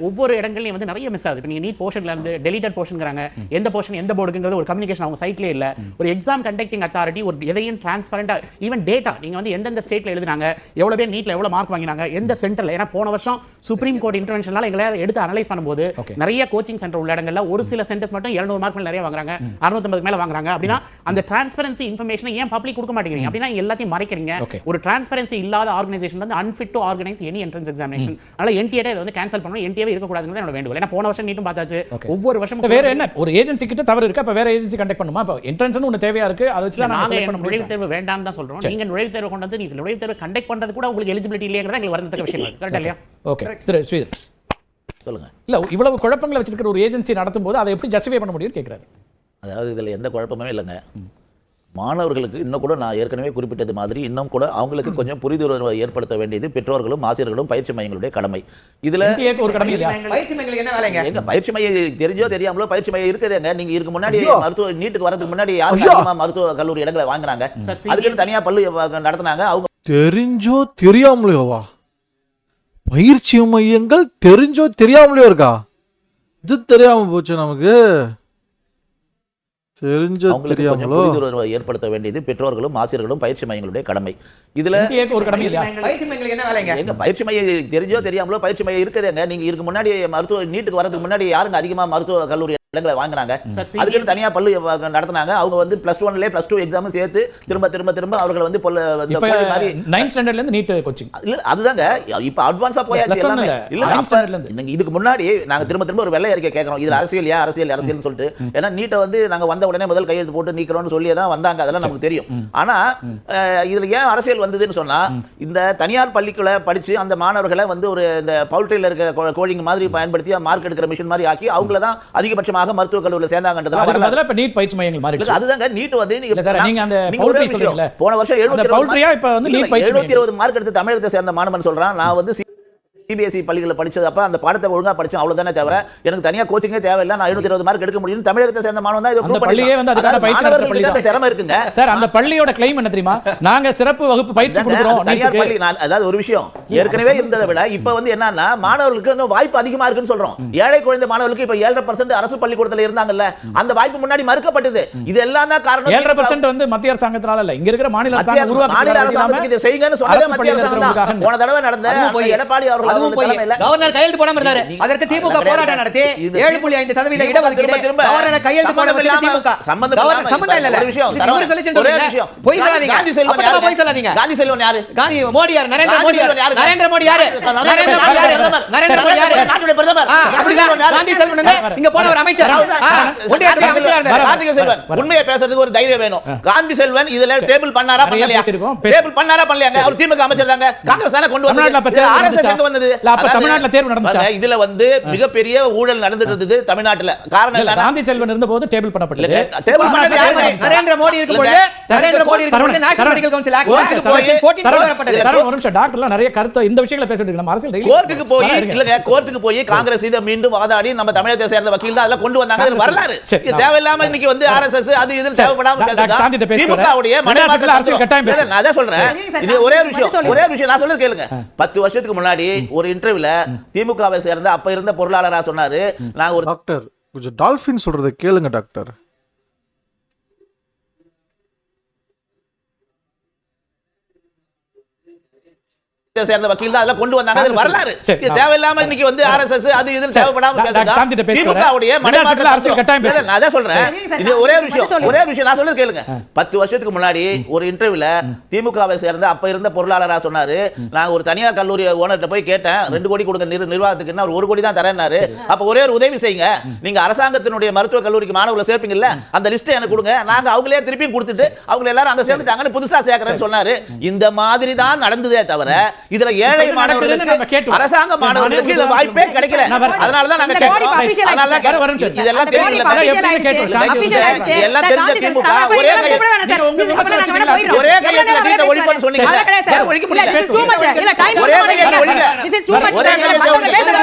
ஒவ்வொரு இடங்கள்லயும் வந்து நிறைய மிஸ் ஆகுது. இப்ப நீங்க நீட் போர்ஷன்ல இருந்து டெலிட்டட் போர்ஷன்ங்கறாங்க. எந்த போர்ஷன் எந்த போர்டுங்கிறது ஒரு கம்யூனிகேஷன் அவங்க சைட்லயே இல்ல. ஒரு எக்ஸாம் கண்டக்டிங் அத்தாரிட்டி ஒரு எதையும் டிரான்ஸ்பரண்டா ஈவன் டேட்டா நீங்க வந்து எந்தெந்த ஸ்டேட்ல எழுதுனாங்க, எவ்வளவு பேர் நீட்ல எவ்வளவு மார்க் வாங்கினாங்க, எந்த சென்டர்ல, ஏன்னா போன வருஷம் சுப்ரீம் கோர்ட் இன்டர்வென்ஷனால எங்களை எடுத்து அனலைஸ் பண்ணும்போது நிறைய கோச்சிங் சென்டர் உள்ள இடங்கள்ல ஒரு சில சென்டர்ஸ் மட்டும் 200 மார்க் நிறைய வாங்குறாங்க, 650 மேல வாங்குறாங்க. அப்படின்னா அந்த டிரான்ஸ்பரன்சி இன்ஃபர்மேஷனை ஏன் பப்ளிக் கொடுக்க மாட்டேங்கிறீங்க? அப்படின்னா எல்லாத்தையும் மறைக்கிறீங்க. ஒரு டிரான்ஸ்பரன்சி இல்லாத ஆர்கனைசேஷன் வந்து unfit to organise any entrance examination. அதனால என்டிஏ இதை வந்து கேன்சல் பண்ணணும், என்டிஏவே இருக்க கூடாதுங்கிறது என்னோட வேண்டுகோள். ஏன்னா போன வருஷம் நீட்டும் பார்த்தாச்சு, ஒவ்வொரு வருஷமும் வேற என்ன ஒரு ஏஜென்சி கிட்ட தவறு இருக்கு, அப்ப வேற ஏஜென்சி கண்டக்ட் பண்ணுமா? அப்ப என்ட்ரன்ஸ்னு ஒன்னு தேவையா இருக்கு, அதை வச்சு தான் நாங்க செலக்ட் பண்ண முடியும். நுழைவுத் தேர்வு வேண்டாம்னு தான் சொல்றோம். நீங்க நுழைவுத் தேர்வு கொண்டு வந்து நீங்க நுழைவுத் தேர்வு கண்டக்ட் பண்றது கூட உங்களுக்கு எலிஜிபிலிட்டி இல்லையங்கிறத எங்களுக்கு வருந்தத்தக்க விஷயம் இருக்கு. கரெக்ட் இல்லையா? ஓகே திரு ஸ்ரீதர் சொல்லுங்க. இல்ல இவ்வளவு குழப்பங்களை வச்சிருக்கிற ஒரு ஏஜென்சி நடத்தும் போது அதை எப்படி ஜஸ்டிஃபை பண்ண முடியும்னு கேட்கிறாரு. அதாவது இதில் எந்த குழப்பமே இல்லைங்க. மாணவர்களுக்கு இன்னும் கூட நான் ஏற்கனவே குறிப்பிட்டது மாதிரி இன்னும் கூட அவங்களுக்கு கொஞ்சம் புரிந்துணர்வை ஏற்படுத்த வேண்டியது பெற்றோர்களும் ஆசிரியர்களும் பயிற்சி மையங்களுடைய கடமை. இதுல ஒரு கடமை இல்லையா? பயிற்சி மையங்களுக்கு என்ன வேலைங்க? எங்க பயிற்சி மையம் தெரிஞ்சோ தெரியாமலோ பயிற்சி மையம் இருக்குதுங்க. நீங்க இதுக்கு முன்னாடி மருத்துவ நீட்டுக்கு வரதுக்கு முன்னாடி யாரும் மருத்துவ கல்லூரி இடங்களை வாங்குறாங்க, அதுக்கு தனியா பள்ளி நடத்தினாங்க. அவங்க தெரிஞ்சோ தெரியாமலையோவா? பயிற்சி மையங்கள் தெரிஞ்சோ தெரியாமலையோ இருக்கா? இது தெரியாம போச்சு நமக்கு. தெரிஞ்சோ தெரியாமலோ புரிந்துணர்வை ஏற்படுத்த வேண்டியது பெற்றோர்களும் ஆசிரியர்களும் பயிற்சி மையங்களுடைய கடமை. இதுல ஒரு கடமை இல்லையா? பயிற்சி மையங்களுக்கு என்ன வேலைங்க? எங்க பயிற்சி மையம் தெரிஞ்சோ தெரியாமலோ பயிற்சி மையம் இருக்குதுங்க. நீங்க இதுக்கு முன்னாடி மருத்துவ நீட்டுக்கு வரதுக்கு முன்னாடி யாருங்க அதிகமா மருத்துவ கல்லூரி இடங்களை வாங்குறாங்க, அதுக்கு தனியா பள்ளி நடத்தினாங்க. அவங்க வந்து +1 +2 எக்ஸாம் சேர்த்து திரும்ப திரும்ப திரும்ப அவர்கள் வந்து 9th ஸ்டாண்டர்ட்ல இருந்து நீட் கோச்சிங் இல்ல அதுதாங்க இப்ப அட்வான்ஸா போயாச்சு எல்லாமே. இல்ல இதுக்கு முன்னாடி நாங்க திரும்ப திரும்ப ஒரு வெள்ளை அறிக்கை கேட்கறோம், இதுல அரசியல்னு சொல்லிட்டு. ஏன்னா நீட்டை வந்து நாங்க வந்த உடனே முதல் கையெழுத்து போட்டு நீக்கிறோம்னு சொல்லி தான் வந்தாங்க, அதெல்லாம் நமக்கு தெரியும். ஆனா இதுல ஏன் அரசியல் வந்ததுன்னு சொன்னா, இந்த தனியார் பள்ளிக்குள்ள படிச்சு அந்த மாணவர்களை வந்து ஒரு இந்த பவுல்ட்ரியில இருக்க கோழிங் மாதிரி பயன்படுத்தி மார்க் எடுக்கிற மிஷின் மாதிரி ஆக்கி அவங்கள தான் அதிகபட்சமாக மருத்துவ கல்லூரியில சேர்ந்தாங்கன்றதுல இப்ப நீட் பயிற்சி மையங்கள் மாறி அதுதாங்க நீட் வந்து நீங்க அந்த பவுல்ட்ரி சொல்றீங்கல, போன வருஷம் 720 மார்க் எடுத்து தமிழகத்தை சேர்ந்த மாணவன் சொல்றான், நான் வந்து சிபிஎஸ்இ பள்ளிகளில் படிச்சது அப்ப அந்த பாடத்தை ஒழுங்கா படிச்சேன் அவ்வளவுதானே தவிர எனக்கு தனியா கோச்சிங்கே தேவையில்லை, நான் 720 மார்க் எடுக்க முடியும். தமிழகத்தை சேர்ந்த மாணவன் தான் இதை ப்ரூவ் பள்ளியே வந்து அதுக்கான பயிற்சி நடத்துற பள்ளி தான். திறமை இருக்குங்க சார். அந்த பள்ளியோட கிளைம் என்ன தெரியுமா? நாங்க சிறப்பு வகுப்பு பயிற்சி கொடுக்கிறோம். தனியார் பள்ளி அதாவது ஒரு விஷயம் ஏற்கனவே இருந்ததை விட இப்ப வந்து என்னன்னா மாணவர்களுக்கு இன்னும் வாய்ப்பு அதிகமா இருக்குன்னு சொல்றோம். ஏழை குழந்தை மாணவர்களுக்கு இப்ப 7.5% அரசு பள்ளிக்கூடத்துல இருந்தாங்கல்ல, அந்த வாய்ப்பு முன்னாடி மறுக்கப்பட்டது. இது எல்லாம் தான் காரணம். 7% வந்து மத்திய அரசாங்கத்தால இல்ல, இங்க இருக்கிற மாநில அரசாங்கத்துக்கு இதை செய்யுங்கன்னு சொன்னதே மத்திய அரசாங்கம் தான். போன தடவை நடந்த எடப்பாடி அவர்கள் கையெழுத்து போடாம இருந்தாரு. அதற்கு திமுக போராட்டம் நடத்தி 7.5% இடஒதுக்கீடு கவர்னர் கையெழுத்து போட வச்சது திமுக. சம்பந்தம் இல்ல. ஒரு விஷயம் ஒரே விஷயம் போய் சொல்லாதீங்க. காந்தி செல்வன் யாரு? போய் சொல்லாதீங்க. காந்தி செல்வன் யாரு? காந்தி மோடி யாரு? நரேந்திர மோடி யாரு? நரேந்திர மோடி யாரு? நரேந்திர மோடி யாரு? நாட்டுடைய பிரதமர். அப்படிதான் காந்தி செல்வன் இங்க போன ஒரு அமைச்சர், ஒன்றியத்துறை அமைச்சரா இருந்தார். காந்தி செல்வன் உண்மையை பேசுறதுக்கு ஒரு தைரியம் வேணும். காந்தி செல்வன் இதுல டேபிள் பண்ணாரா பண்ணலையா? டேபிள் பண்ணாரா பண்ணலையா? அவர் திமுக அமைச்சர் தாங்க, காங்கிரஸ் தான கொண்டு வந்தாங்க. ஆர்எஸ்எஸ் எங்க வந்தது? அப்ப தமிழ்நாட்டுல தேர்வு நடந்துச்சா? இதுல வந்து மிகப்பெரிய ஊழல் நடந்துட்டு இருந்தது தமிழ்நாட்டுல. காரணம் என்ன? காந்தி செல்வன் இருந்தபோது டேபிள் பண்ணப்பட்டது. டேபிள் பண்ணது யாரு? நரேந்திர மோடி இருக்கும்போது நேஷனல் மெடிக்கல் கவுன்சில் ஆக்ட் 14 வரப்பட்டது. சார் ஒரு நிமிஷம், டாக்டர்லாம் நிறைய கருத்து இந்த விஷயங்களை பேசிட்டு நம்ம அரசியல் கோர்ட்டுக்கு போய் இல்லங்க, கோர்ட்டுக்கு போய் காங்கிரஸ் இத மீண்டும் வாதாடி நம்ம தமிழகத்தை சேர்ந்த வக்கீல் தான் அதெல்லாம் கொண்டு வந்தாங்க. இது வரலாறு. தேவையில்லாம இன்னைக்கு வந்து ஆர்எஸ்எஸ் அது இது தேவைப்படாம பேசுறாங்க. திமுகவுடைய மனமாற்ற அரசியல் கட்டாயம் பேச. நான் அத சொல்றேன். இது ஒரே விஷயம் நான் சொல்றது கேளுங்க. 10 வருஷத்துக்கு முன்னாடி ஒரு இன்டர்வியூல திமுகவை சேர்ந்த அப்ப இருந்த பொருளாளரா சொன்னாரு, நான் ஒரு டாக்டர் கொஞ்சம் டால்பின் சொல்றதை கேளுங்க டாக்டர். சேர்ந்த வக்கீல் தான் அதெல்லாம் கொண்டு வந்தாங்க. அது வரலாறு. இது தேவையில்லாம இன்னைக்கு வந்து RSS அது இது தேவைப்படாம திமுகவுடைய மனமாற்ற அரசியல் கட்டாயம் பேச. நான் அதான் சொல்றேன். இது ஒரே விஷயம் நான் சொல்றது கேளுங்க. 10 வருஷத்துக்கு முன்னாடி ஒரு இன்டர்வியூல திமுகவை சேர்ந்த அப்ப இருந்த பொருளாளரா சொன்னாரு, நான் ஒரு தனியார் கல்லூரி ஓனர்கிட்ட போய் கேட்டேன் 2 கோடி கொடுங்க நிர்வாகத்துக்கு, அவர் 1 கோடி தான் தரேன்னாரு. அப்ப ஒரே ஒரு உதவி செய்யுங்க, நீங்க அரசாங்கத்தினுடைய மருத்துவ கல்லூரிக்கு மாணவர்களை சேர்ப்பீங்கல்ல, அந்த லிஸ்ட் எனக்கு கொடுங்க, நாங்க அவங்களே திருப்பியும் கொடுத்துட்டு அவங்க எல்லாரும் அங்க சேர்ந்துட்டாங்கன்னு புதுசா சேர்க்கறேன்னு சொன்னாரு. இந்த மாதிரி தான் நடந்ததே தவிர இதுல ஏழை மாணவர்களுக்கு அரசாங்க மாணவர்களுக்கு இதுல வாய்ப்பே கிடைக்கல. அதனால தான் நாங்க இதெல்லாம் தெரியல. இதெல்லாம் தெரிஞ்ச திமுக ஒரே கையெழுத்துல நீட்ட ஒழிப்புன்னு சொன்னீங்க. ஒழிக்க முடியல. ஒரே கையெழுத்துல ஒழிங்க.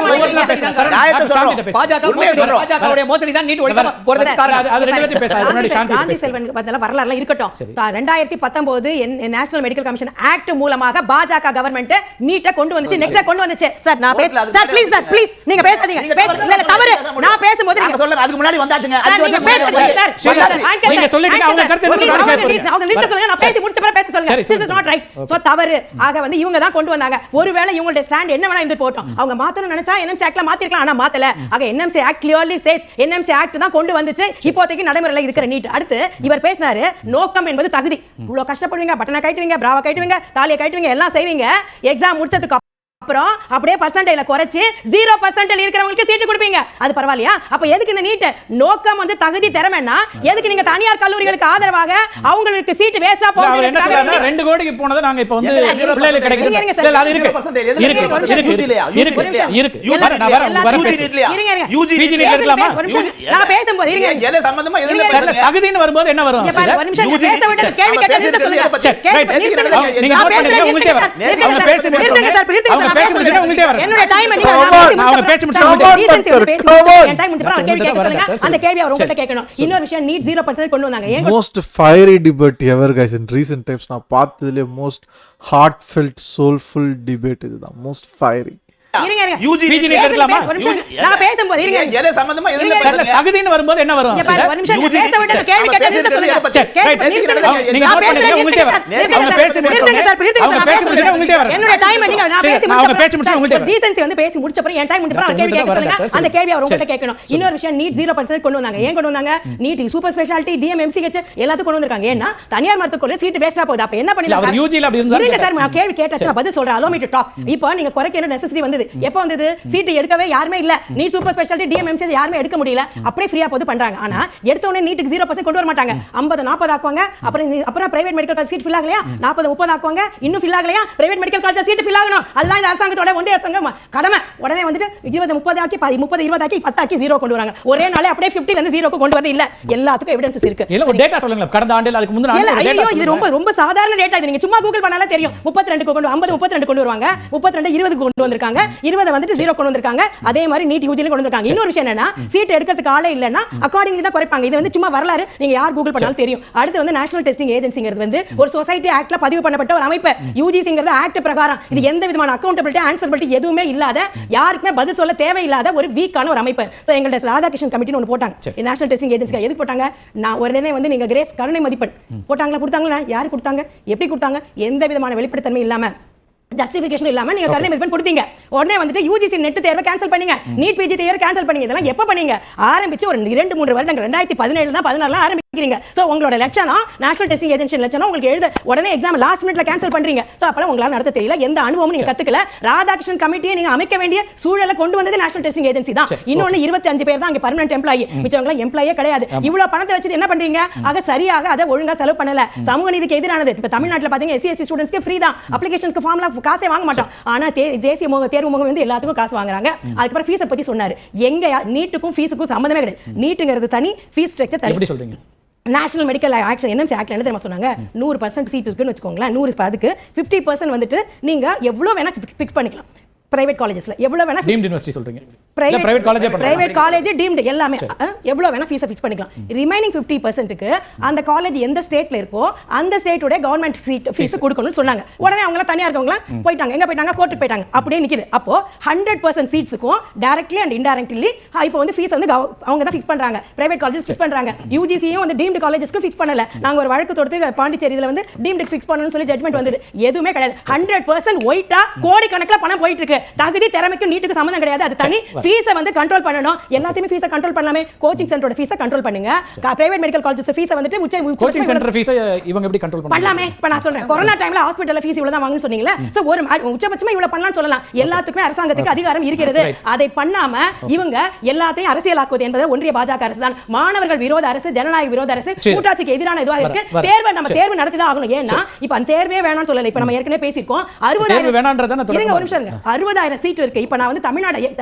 பாஜகவுடைய மோசடி தான் நீட் ஒழிக்க போறதுக்கு காரணம். அது ரெண்டு பேரும் பேசாத. முன்னாடி சாந்தி காந்தி செல்வன் பதிலா வரலாறுல இருக்கட்டும். 2019 நேஷனல் மெடிக்கல் கமிஷன் ஆக்ட் மூலமாக பாஜக கவர்மெண்ட் நீட்ட கொண்டு வந்துச்சு. நெக்ஸ்ட் கொண்டு வந்துச்சு. சார் நான் பேச சார் ப்ளீஸ் நீங்க பேசாதீங்க. இல்ல தவறு. நான் பேசும்போது நீங்க சொல்லுங்க. அதுக்கு முன்னாடி வந்தாச்சுங்க. நீங்க சொல்லிட்டீங்க. அவங்க கருத்து என்ன சொல்றாங்க? அவங்க நிறுத்த சொல்லுங்க. நான் பேசி முடிச்ச பிறகு பேச சொல்லுங்க. This is not right. So தவறு. ஆக வந்து இவங்க தான் கொண்டு வந்தாங்க. ஒருவேளை இவங்களுடைய ஸ்டாண்ட் என்ன வேணா இருந்து போட்டோம். அவங்க மாத்தணும் நினைச்சா NMC ஆக்ட்ல மாத்திரலாம். ஆனா மாத்தல. ஆக NMC act clearly says NMC act தான் கொண்டு வந்துச்சு. இப்போதைக்கு நடைமுறையில் இருக்கிற நீட். அடுத்து இவர் பேசினாரு நோக்கம் என்பது தகுதி. இவ்வளவு கஷ்டப்படுவீங்க, பட்டனை கட்டுவீங்க, பிராவா கட்டுவீங்க, தாலியை கட்டுவீங்க, எல்லாம் செய்வீங்க. எக்ஸாம் முடிச்சதுக்கு அப்புறம் அப்படியே பர்சன்டேஜ்ல குறைச்சு 0% இருக்கிறவங்களுக்கு சீட்டு கொடுப்பீங்க. அது பரவாயில்லையா? அப்ப எதுக்கு இந்த நீட்? நோக்கம் வந்து தகுதி திறமைன்னா எதுக்கு நீங்க தனியார் கல்லூரிகளுக்கு ஆதரவாக அவங்களுக்கு சீட்டு வேஸ்டா போகுது? அவர் என்ன சொல்றாருன்னா 2 கோடிக்கு போனது நாங்க இப்ப வந்து பிள்ளைகளுக்கு கிடைக்குது. இல்ல அது இருக்கு. யூஜி நீட் இருக்கலாமா? நான் பேசும்போது இருங்க. எதை சம்பந்தமா எதுல பேசல? தகுதின்னு வரும்போது என்ன வரும்? ஒரு நிமிஷம் பேச விட்டு கேள்வி கேட்டா சொல்லுங்க. நீங்க நோட் பண்ணீங்க. உங்களுக்கே வர. அவங்க பேசி நிறுத்துங்க சார். நிறுத்துங்க. பேசி முடிச்சிட்டு உங்களுக்கே வர. என்னோட டைம் நீங்க அவங்க பேசி முடிச்சிட்டு என் டைம் முடிஞ்ச அப்புறம் கேள்வி கேட்க சொல்லுங்க. அந்த கேள்வி அவர் உங்ககிட்ட கேட்கணும். இன்னொரு விஷயம் நீட் 0% கொண்டு வந்தாங்க. ஏன் most fiery debate ever guys in recent times நான் பார்த்ததுல மோஸ்ட் ஹார்ட்ஃபெல்ட் சோல்ஃபுல் டிபேட் இதுதான். Most fiery. இருங்க யூஜி நீட் இருக்கலாமா? நான் பேசும்போது இருங்க. எதை சம்பந்தமா எதுல பேசல? தகுதின்னு வரும்போது என்ன வரும்? ஒரு நிமிஷம் பேச விட்டு கேள்வி கேட்டா சொல்லுங்க. நீங்க நோட் பண்ணீங்க. உங்களுக்கே வர. அவங்க பேசி முடிச்சிட்டு அவங்க பேசி முடிச்சிட்டு உங்களுக்கே வர. என்னோட டைம் நீங்க நான் பேசி அவங்க பேசி முடிச்சிட்டு உங்களுக்கே வர. டீசன்சி வந்து பேசி முடிச்ச அப்புறம் என் டைம் முடிஞ்ச அப்புறம் கேள்வி கேட்க சொல்லுங்க. அந்த கேள்வி அவர் உங்ககிட்ட கேட்கணும். இன்னொரு விஷயம் நீட் 0% கொண்டு வந்தாங்க. ஏன் கொண்டு வந்தாங்க? நீட் சூப்பர் ஸ்பெஷாலிட்டி DMMCH எல்லாத்துக்கும் கொண்டு வந்திருக்காங்க. ஏன்னா தனியார் மருத்துவமனையில சீட் வேஸ்டா போகுது. அப்ப என்ன பண்ணீங்க? அவர் யூஜில அப்படி இருந்தா இருங்க சார் நான் கேள்வி கேட்டாச்சு பதில் சொல்றேன். Allow me to talk. இப்போ நீங்க குறைக்க நெசசரி வந்தது. எப்ப வந்தது? சீட் எடுக்கவே யாருமே இல்ல. நீட் சூப்பர் ஸ்பெஷாலிட்டி DMMCH யாருமே எடுக்க முடியல. அப்படியே ஃப்ரீயா போது பண்றாங்க. ஆனா எடுத்த உடனே நீட்டுக்கு 0% கொண்டு வர மாட்டாங்க. 50 40 ஆக்குவாங்க. அப்புறம் private medical college seat fill ஆகலையா? 40 30 ஆக்குவாங்க. இன்னும் ஃபில் ஆகலையா? Private medical college seat fill ஆகணும். அதுதான் இந்த அரசாங்கத்தோட ஒன்றிய அரசாங்கம் கடமை. உடனே வந்துட்டு 20 30 ஆக்கி 30 20 ஆக்கி 10 ஆக்கி 0 கொண்டு வராங்க. ஒரே நாளே அப்படியே 50 ல இருந்து 0 க்கு கொண்டு வரது இல்ல. எல்லாத்துக்கும் எவிடன்ஸ் இருக்கு. இல்ல ஒரு டேட்டா சொல்லுங்க. கடந்த ஆண்டில் அதுக்கு முந்தின ஆண்டு டேட்டா. இது ரொம்ப ரொம்ப சாதாரண டேட்டா. இது நீங்க சும்மா கூகுள் பண்ணாலே தெரியும். 32 க்கு கொண்டு 50 32 கொண்டு வருவாங்க. 32 20 க்கு கொண்டு வந்திருக்காங்க. 20 வந்துட்டு 0 கொண்டு வந்திருக்காங்க. அதே மாதிரி நீட் யூஜில கொண்டு வந்திருக்காங்க. இன்னொரு விஷயம் என்னன்னா சீட் எடுக்கிறதுக்கு ஆளே இல்லன்னா அக்கார்டிங்லி தான் குறைப்பாங்க. இது வந்து சும்மா வரலாறு. நீங்க யார் கூகுள் பண்ணாலும் தெரியும். அடுத்து வந்து நேஷனல் டெஸ்டிங் ஏஜென்சிங்கிறது வந்து ஒரு சொசைட்டி ஆக்ட்ல பதிவு பண்ணப்பட்ட ஒரு அமைப்பு. யூஜிசிங்கிறது ஆக்ட் பிரகாரம் இது எந்த விதமான அக்கௌண்டபிலிட்டி ஆன்சரபிலிட்டி எதுவுமே இல்லாத யாருக்குமே பதில் சொல்ல தேவையில்லாத ஒரு வீக்கான ஒரு அமைப்பு. சோ எங்கள்ட்ட ராதாகிருஷ்ணன் கமிட்டின்னு ஒன்னு போட்டாங்க. நேஷனல் டெஸ்டிங் ஏஜென்சி எதுக்கு போட்டாங்க? நான் உடனே வந்து நீங்க கிரேஸ் கருணை மதிப்பெண் போட்டாங்களா? கொடுத்தாங்களா? யாரு கொடுத்தாங்க? எப்படி கொடுத்தாங்க? எந்த விதமான வெளிப்படைத்தன்மை இல்லாம ஜஸ்டிஃபிகேஷன் இல்லாம நீங்க கருணை மதிப்பெண் கொடுத்தீங்க. உடனே வந்துட்டு யூஜிசி நெட் தேர்வை கேன்சல் பண்ணீங்க. நீட் பிஜி தேர்வை கேன்சல் பண்ணீங்க. இதெல்லாம் எப்ப பண்ணீங்க? ஆரம்பிச்சு ஒரு 2-3 வருடங்கள் 2017 தான் 16 ஆரம்பிக்கிறீங்க. சோ உங்களோட லட்சணம் நேஷனல் டெஸ்டிங் ஏஜென்சி லட்சணம் உங்களுக்கு எழுத உடனே எக்ஸாம் லாஸ்ட் மினிட்ல கேன்சல் பண்றீங்க. சோ அப்பலாம் உங்களால நடத்த தெரியல. எந்த அனுபவமும் நீங்க கத்துக்கல. ராதாகிருஷ்ணன் கமிட்டியை நீங்க அமைக்க வேண்டிய சூழலை கொண்டு வந்தது நேஷனல் டெஸ்டிங் ஏஜென்சி தான். இன்னொன்னு 25 பேர் தான் அங்க பெர்மனன்ட் எம்ப்ளாயி. மிச்சவங்க எம்ப்ளாயே கிடையாது. இவ்வளவு பணத்தை வச்சு என்ன பண்றீங்க? ஆக சரியாக அதை ஒழுங்கா செலவு பண்ணல. சமூக நீதிக்கு எதிரானது. இப்ப தமிழ்நாட்டுல பாத்தீங்க SC ST ஸ்டூடண்ட்ஸ்க்கு ஃப்ரீ தான். அப்ளிகேஷனுக்கு ஃபார்ம்ல காசே வாங்க மாட்டோம். ஆனா தேசிய தேர்வு முகமை வந்து எல்லாத்துக்கும் காசு வாங்குறாங்க. அதுக்கப்புறம் ஃபீஸை பத்தி சொன்னாரு. எங்க நீட்டுக்கும் ஃபீஸுக்கும் சம்பந்தமே கிடையாது. நீட்டுங்கிறது தனி, ஃபீஸ் ஸ்ட்ரக்சர் தனி. எப்படி சொல்றீங்க? நேஷனல் மெடிக்கல் ஆக்ஷன் NMC ஆக்ட்ல என்ன தெரியுமா சொன்னாங்க? 100% சீட் இருக்குன்னு வச்சுக்கோங்களேன். 100 அதுக்கு 50% வந்துட்டு நீங்க எவ்வளவு வேணா ஃபிக்ஸ் பண்ணிக்கலாம். பிரைவேட் காலேஜஸ்ல எவ்வளவு வேணா டீம்டு யூனிவர்சிட்டி சொல்றீங்க இல்ல பிரைவேட் காலேஜே பண்றாங்க பிரைவேட் காலேஜ் டீம்டு எல்லாமே எவ்வளவு வேணா ஃபீஸை ஃபிக்ஸ் பண்ணிக்கலாம். ரிமைனிங் 50%க்கு அந்த காலேஜ் எந்த ஸ்டேட்ல இருக்கோ அந்த ஸ்டேட்டோட கவர்மெண்ட் ஃபீஸ் கொடுக்கணும்னு சொன்னாங்க. உடனே அவங்க தனியா இருக்கவங்க போயிட்டாங்க. எங்க போயிட்டாங்க? கோர்ட்டுக்கு போயிட்டாங்க. அப்படியே நிக்குது. அப்போ 100% சீட்ஸுக்கும் டைரக்ட்லி அண்ட் இன்டைரக்ட்லி இப்போ வந்து ஃபீஸ் வந்து அவங்க தான் ஃபிக்ஸ் பண்றாங்க. பிரைவேட் காலேஜஸ் ஃபிக்ஸ் பண்றாங்க. யூஜிசியும் வந்து டீம்டு காலேஜஸ்க்கு ஃபிக்ஸ் பண்ணல. நாங்க ஒரு வழக்கு தொடுத்து பாண்டிச்சேரியில வந்து டீம்டு ஃபிக்ஸ் பண்ணணும்னு சொல்லி ஜட்மெண்ட் வந்தது. எதுவுமே கிடையாது. 100% ஒயிட்டா கோடிக்கணக்கில் பணம் போயிட்டு இருக்கு. தகுதி திறமைக்கு நீட்டுக்கு சம்பந்தம் கிடையாது. அது தனி. ஃபீஸை வந்து கண்ட்ரோல் பண்ணணும். எல்லாத்தையுமே ஃபீஸை கண்ட்ரோல் பண்ணலாமே. கோச்சிங் சென்டரோட ஃபீஸை கண்ட்ரோல் பண்ணுங்க. பிரைவேட் மெடிக்கல் காலேஜஸ் ஃபீஸை வந்துட்டு கோச்சிங் சென்டர் ஃபீஸை இவங்க எப்படி கண்ட்ரோல் பண்ணலாமே? இப்ப நான் சொல்றேன், கொரோனா டைம்ல ஹாஸ்பிடல்ல ஃபீஸ் இவ்வளவு தான் வாங்குன்னு சொன்னீங்களா? சோ ஒரு உச்சபட்சமா இவ்வளவு பண்ணலாம்னு சொல்லலாம். எல்லாத்துக்குமே அரசாங்கத்துக்கு அதிகாரம் இருக்கிறது. அதை பண்ணாம இவங்க எல்லாத்தையும் அரசியலாக்குவது என்பது ஒன்றிய பாஜக அரசு தான். மாணவர்கள் விரோத அரசு, ஜனநாயக விரோத அரசு, கூட்டாட்சிக்கு எதிரான இதுவா இருக்கு. தேர்வு நடத்தி தான் ஆகணும். ஏன்னா இப்ப அந்த தேர்வே வேணாம்னு சொல்லல. இப்ப நம்ம ஏற்கனவே பேசியிருக்கோம். 60,000 சீட் இருக்கு. இப்ப நான் வந்து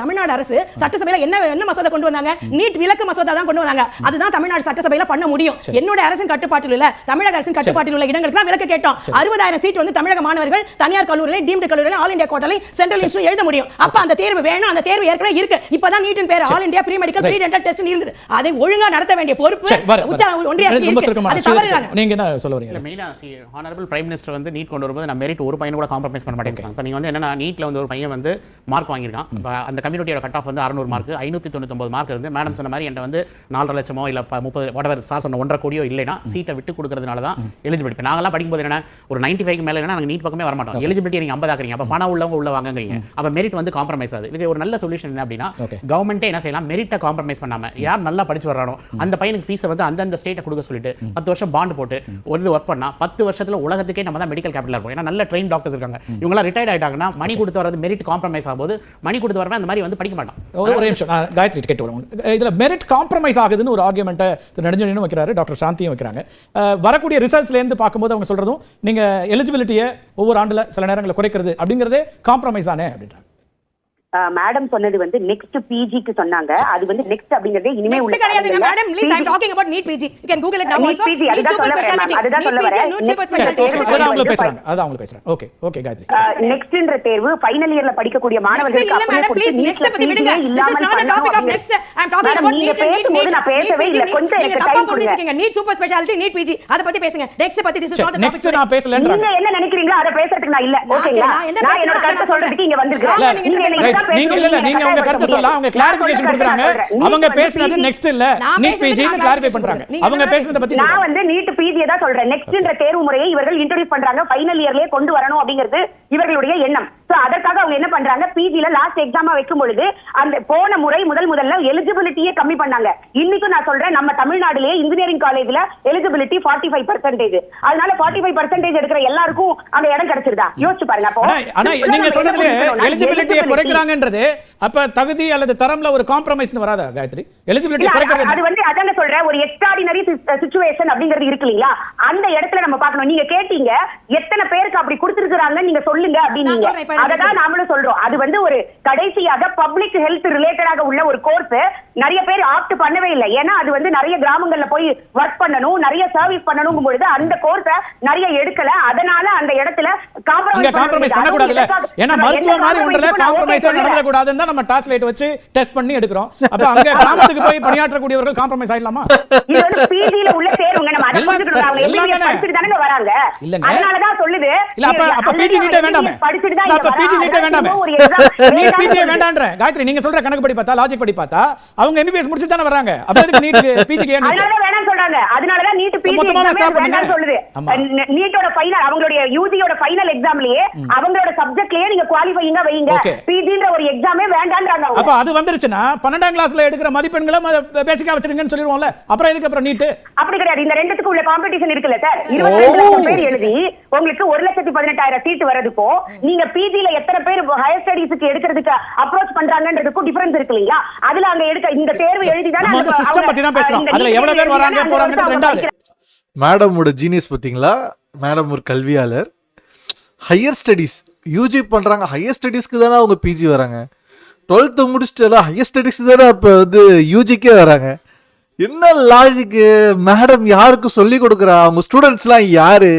தமிழ்நாடு அரசு சட்டசபையில என்ன மசோதா கொண்டு வந்தாங்க? நீட் விலக்கு மசோதா தான் கொண்டு வந்தாங்க. அதுதான் தமிழ்நாடு சட்டசபையில பண்ண முடியும். என்னோட அரசின் கட்டுப்பாட்டில் இல்ல, தமிழக அரசின் கட்டுப்பாட்டில் உள்ள இடங்களுக்கு தான் விலக்கு கேட்டோம். 60,000 சீட் வந்து தமிழக மாணவர்கள் தனியார் கல்லூரியில, டீம்டு கல்லூரியில, ஆல் இந்தியா கோட்டால, சென்ட்ரல் இன்ஸ்டிடியூட் எழுத முடியும். அப்ப அந்த தேர்வு வேணும். அந்த தேர்வு ஏற்கனவே இருக்கு. இப்பதான் நீட்டின் பேர் all India pre medical pre dental test இருந்தது. அதை ஒழுங்கா நடத்த வேண்டிய பொறுப்பு ஒன்றிய அரசு இருக்கு. அது தவறுறாங்க. நீங்க என்ன சொல்ல வரீங்க? மெயினா ஹானரபிள் பிரைம் மினிஸ்டர் வந்து நீட் கொண்டு வரும்போது நான் மெரிட் ஒரு பையன் கூட காம்ப்ரமைஸ் பண்ண மாட்டேங்கிறாங்க. இப்போ நீங்க வந்து என்னன்னா நீட்ல வந்து ஒரு பையன் வந்து மார்க் வாங்கியிருக்கான். அந்த கம்யூனிட்டியோட கட் ஆஃப் வந்து 600 மார்க், 599 மார்க் இருந்து மேடம் சொன்ன மாதிரி என்கிட்ட வந்து 4.5 லட்சமோ இல்ல 30 whatever சார் சொன்ன 1.5 கோடியோ இல்லைனா சீட்டை விட்டு கொடுக்கறதுனால தான் எலிஜிபிலிட்டி. நாங்கலாம் படிக்கும்போது என்ன ஒரு 95க்கு மேல இல்லைனா நாங்க நீட் பக்கமே வர மாட்டோம். எலிஜிபிலிட்டி நீங்க 50 ஆக்குறீங்க. அப்ப பணம் உள்ளவங்க உள்ள வாங்குறீங்க. அப்ப மெரிட் வந்து காம்ப்ரமைஸ் ஆகுது. இது ஒரு நல்ல சொல்யூஷன் என்ன அப்படின்னா கவர்மெண்ட்டே என்ன செய்யலாம், மெரிட்டை காம்ப்ரமைஸ் பண்ணாம யார் நல்லா படிச்சு வர்றானோ அந்த பையனுக்கு ஃபீஸை வந்து அந்தந்த ஸ்டேட்டை கொடுக்க சொல்லிட்டு 10 வருஷம் பாண்ட் போட்டு ஒரு ஒர்க் பண்ணா 10 வருஷத்துல உலகத்துக்கே நம்ம தான் மெடிக்கல் கேபிட்டல் இருக்கும். ஏன்னா நல்ல ட்ரெயின் டாக்டர்ஸ் இருக்காங்க. இவங்கலாம் ரிட்டையர்ட் ஆயிட்டாங்கன்னா மணி கொடுத்து வரது மெரிட் காம்ப்ரமைஸ் ஆகும்போது மணி கொடுத்து வரவே அந்த மாதிரி வந்து படிக்க மாட்டான். ஒரு நிமிஷம் காயத்ரி கேட்டு வரும். இதுல மெரிட் காம்ப்ரமைஸ் ஆகுதுன்னு ஒரு ஆர்குமெண்ட்டை நெடுஞ்செழியனும் வைக்கிறாரு, டாக்டர் சாந்தியும் வைக்கிறாங்க. வரக்கூடிய ரிசல்ட்ஸ்ல இருந்து பார்க்கும்போது அவங்க சொல்றதும் நீங்க எலிஜிபிலிட்டியை ஒவ்வொரு ஆண்டுல சில நேரங்களில் குறைக்கிறது அப்படிங்கிறதே காம்ப்ரமைஸ் தானே அப்படின்றாங்க. மேடம் சொன்னது வந்து நெக்ஸ்ட் பிஜிக்கு சொன்னாங்க. அது வந்து நெக்ஸ்ட் அப்படிங்கறதே இனிமே உள்ள கிடையாதுங்க madam. Please I am talking about NEET PG. You can Google it now also. PG அதுதான் சொல்ல வரேன். அதுதான் சொல்ல வரேன். அதான் அவங்க பேசுறாங்க. Okay okay Gayatri. நெக்ஸ்ட்ன்ற தேர்வு ஃபைனல் இயர்ல படிக்கக்கூடிய மாணவர்களுக்கு அப்படியே கொடுத்து நீட்ல பிஜி இல்லாம பண்ணணும். Next I am talking about NEET NEET. நான் பேசவே இல்ல. கொஞ்சம் எனக்கு டைம் கொடுங்க. NEET super speciality, NEET PG அத பத்தி பேசுங்க. நெக்ஸ்ட் பத்தி திஸ் இஸ் நாட் நெக்ஸ்ட் நான் பேசலன்றேன். நீங்க என்ன நினைக்கிறீங்களோ அத பேசறதுக்கு நான் இல்ல. ஓகேங்களா? நான் என்னோட கருத்து சொல்றதுக்கு இங்க வந்திருக்கேன். நீங்க உங்க கருத்து சொல்லலாம். அவங்க கிளாரிஃபிகேஷன் கொடுக்கறாங்க. அவங்க பேசினது நெக்ஸ்ட் இல்ல நீட் பிஜி ன்னு கிளாரிஃபை பண்றாங்க. அவங்க பேசினத பத்தி நான் வந்து நீட் பிஜி தான் சொல்றேன். நெக்ஸ்ட்ன்ற தேர்வு முறையை இவர்கள் இன்ட்ரோ듀ஸ் பண்றாங்க. ஃபைனல் இயர்லயே கொண்டு வரணும் அப்படிங்கிறது இவர்களுடைய எண்ணம். சோ அதற்காக அவங்க என்ன பண்றாங்க, பிஜில லாஸ்ட் எக்ஸாமா வைக்கும் பொழுது அந்த போன முறை முதல்ல எலிஜிபிலிட்டியே கம்மி பண்ணாங்க. இன்னைக்கு நான் சொல்றேன் நம்ம தமிழ்நாட்டிலேயே இன்ஜினியரிங் காலேஜ்ல எலிஜிபிலிட்டி 45%. அதனால 45% எடுக்கிற எல்லாருக்கும் அந்த இடம் கிடைச்சிருதா? யோசிச்சு பாருங்க. அப்போ ஆனா நீங்க சொல்றதுல எலிஜிபிலிட்டியை குறைக்கறாங்கன்றது அப்ப தகுதி அல்லது தரம்ல ஒரு காம்ப்ரமைஸ்னு வராதா காயத்ரி? எலிஜிபிலிட்டி குறைக்கிறது அது வந்து அதான சொல்றேன். ஒரு எக்ஸ்ட்ராடினரி சிச்சுவேஷன் அப்படிங்கிறது இருக்கு இல்லையா? அந்த இடத்துல நம்ம பார்க்கணும். நீங்க கேட்டீங்க எத்தனை பேருக்கு அப்படி கொடுத்திருக்காங்க நீங்க சொல்லுங்க அப்படினீங்க. அததான் நாமளும் சொல்றோம். அது வந்து ஒரு கடைசியாக பப்ளிக் ஹெல்த் ரிலேட்டடாக உள்ள ஒரு கோர்ஸ் நிறைய பேர் ஆப்ட் பண்ணவே இல்லை. ஏன்னா அது வந்து நிறைய கிராமங்கள்ல போய் ஒர்க் பண்ணணும், நிறைய சர்வீஸ் பண்ணணும் பொழுது அந்த கோர்ஸ நிறைய எடுக்கல. அதனால அந்த இடத்துல காம்ப்ரமைஸ் பண்ண கூடாதுல. ஏன்னா மருத்துவ மாதிரி ஒன்றல காம்ப்ரமைஸ் நடந்துட கூடாதுன்னு தான் நம்ம டாஸ்லேட் வச்சு டெஸ்ட் பண்ணி எடுக்கிறோம். அப்ப அங்க கிராமத்துக்கு போய் பணியாற்றக்கூடியவர்கள் காம்ப்ரமைஸ் ஆயிடலாமா? இது வந்து பிஜில உள்ள தேர்வுங்க. நம்ம அத புரிஞ்சுக்கணும். அவங்க எம்பிபிஎஸ் படிச்சிட்டு தானே வராங்க. அதனால தான் சொல்லுது. இல்ல அப்ப பிஜி நீட்டே வேண்டாமே. படிச்சிட்டு தான் அப்ப பிஜி நீட்டே வேண்டாமே. நீட் பிஜி வேண்டாம்ன்ற காயத்ரி நீங்க சொல்ற கணக்கு படி பார்த்தா, லாஜிக் படி பார்த்தா அவங்க எம்பிபிஎஸ் முடிச்சிட்டு தானே வராங்க. அப்ப எதுக்கு நீட் பிஜிக்கு ஏன்? அதனால தான் வேண்டாம்னு சொல்றாங்க. அதனால தான் நீட் பிஜி வேண்டாம்னு சொல்லுது. நீட்டோட ஃபைனல் அவங்களுடைய யூஜியோட ஃபைனல் எக்ஸாம்லயே அவங்களோட சப்ஜெக்ட்லயே நீங்க குவாலிஃபையிங்கா வைங்க. பிஜின்ற ஒரு எக்ஸாமே வேண்டாம்ன்றாங்க. அப்ப அது வந்துருச்சுனா 12ஆம் கிளாஸ்ல எடுக்கிற மதிப்பெண்களை பேசிக்கா வச்சிருங்கன்னு சொல்லிடுவோம்ல. அப்புறம் எதுக்கு அப்புறம் நீட்? அப்படி கிடையாது. இந்த ரெண்டுத்துக்கு உள்ள காம்படிஷன் இருக்குல்ல சார். 22 லட்சம் பேர் எழுதி உங்களுக்கு 1,18,000 சீட் வரதுக்கோ நீங்க பிஜில எத்தனை பேர் ஹையர் ஸ்டடீஸ்க்கு எடுக்கிறதுக்கு அப்ரோச் பண்றாங்கன்றதுக்கும் டிஃபரன்ஸ் இருக்கு இல்லையா? அதுல அங்க எடுக்க இந்த தேர்வு எழுதி தான நம்ம சிஸ்டம் பத்தி தான் பேசுறோம். அதுல எவ்வளவு பேர் வராங்க போறாங்கன்றது ரெண்டாவது. மேடமோட ஜீனியஸ் பார்த்தீங்களா? மேடம் ஒரு கல்வியாளர். ஹையர் ஸ்டடீஸ் யூஜி பண்ணுறாங்க. ஹையர் ஸ்டடீஸ்க்கு தானே அவங்க பிஜி வராங்க. 12th முடிச்சுட்டு ஹையர் ஸ்டடீஸ்க்கு தானே இப்போ வந்து யூஜிக்கே வராங்க. என்ன லாஜிக்கு? மேடம் யாருக்கு சொல்லி கொடுக்குறா? அவங்க ஸ்டூடெண்ட்ஸ்லாம் யாரு?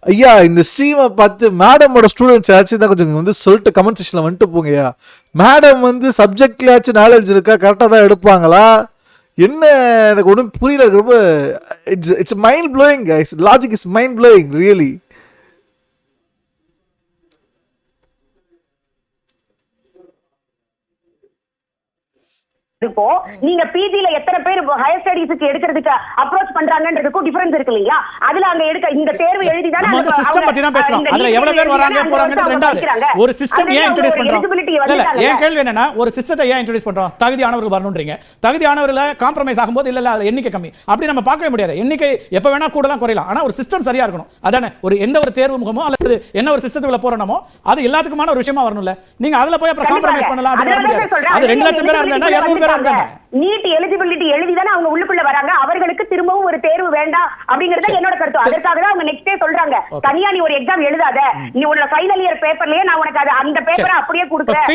ஐயா இந்த ஸ்ட்ரீமை பார்த்து மேடமோட ஸ்டூடெண்ட்ஸ் யாச்சும் தான் கொஞ்சம் வந்து சொல்லிட்டு கமெண்ட் செக்ஷனில் வந்துட்டு போங்கய்யா. மேடம் வந்து சப்ஜெக்ட்லயாச்சும் நாலேஜ் இருக்கா, கரெக்டாக தான் எடுப்பாங்களா, என்ன எனக்கு ஒன்றும் புரியல. ரொம்ப it's mind blowing guys, logic is mind blowing really. இப்போ நீங்க பிஜில எத்தனை பேர் ஹையர் ஸ்டடீஸ்க்கு எடுக்கிறதுக்கு அப்ரோச் பண்றாங்கன்றதுக்கும் டிஃபரன்ஸ் இருக்கு இல்லையா? அதுல அங்க எடுக்க இந்த தேர்வு எழுதி தான நம்ம சிஸ்டம் பத்தி தான் பேசுறோம். அதுல எவ்வளவு பேர் வராங்க போறாங்கன்றது ரெண்டாவது. ஒரு சிஸ்டம் ஏன் இன்ட்ரோ듀ஸ் பண்றோம்? இல்ல ஏன் கேள்வி என்னன்னா, ஒரு சிஸ்டத்தை ஏன் இன்ட்ரோ듀ஸ் பண்றோம்? தகுதியானவர்கள் வரணும்ன்றீங்க. தகுதியானவர்கள காம்ப்ரமைஸ் ஆகும்போது இல்ல அது எண்ணிக்கை கம்மி அப்படி நம்ம பார்க்கவே முடியாது. எண்ணிக்கை எப்ப வேணா கூடலாம் குறையலாம். ஆனா ஒரு சிஸ்டம் சரியா இருக்கணும். அதானே ஒரு எந்த ஒரு தேர்வு முகமோ அல்லது என்ன ஒரு சிஸ்டத்துக்குள்ள போறோமோ அது எல்லாத்துக்குமான ஒரு விஷயமா வரணும்ல. நீங்க அதுல போய் அப்புறம் காம்ப்ரமைஸ் பண்ணலாம் அப்படி முடியாது. அது 2 லட்சம் பேரா இருந்தா 200 பேரா இருந்தா நீட் எலிஜிபிலிட்டி எழுதி தானே அவங்க உள்ளுக்குள்ள வராங்க. அவர்களுக்கு திரும்பவும் ஒரு தேர்வு வேண்டாம் அப்படிங்கறது என்னோட கருத்து. அதற்காக தான் அவங்க நெக்ஸ்ட் டே சொல்றாங்க, தனியா நீ ஒரு எக்ஸாம் எழுதாத, நீ உள்ள ஃபைனல் இயர் பேப்பர்லயே நான் உனக்கு அந்த பேப்பரை அப்படியே கொடுக்கிறேன்,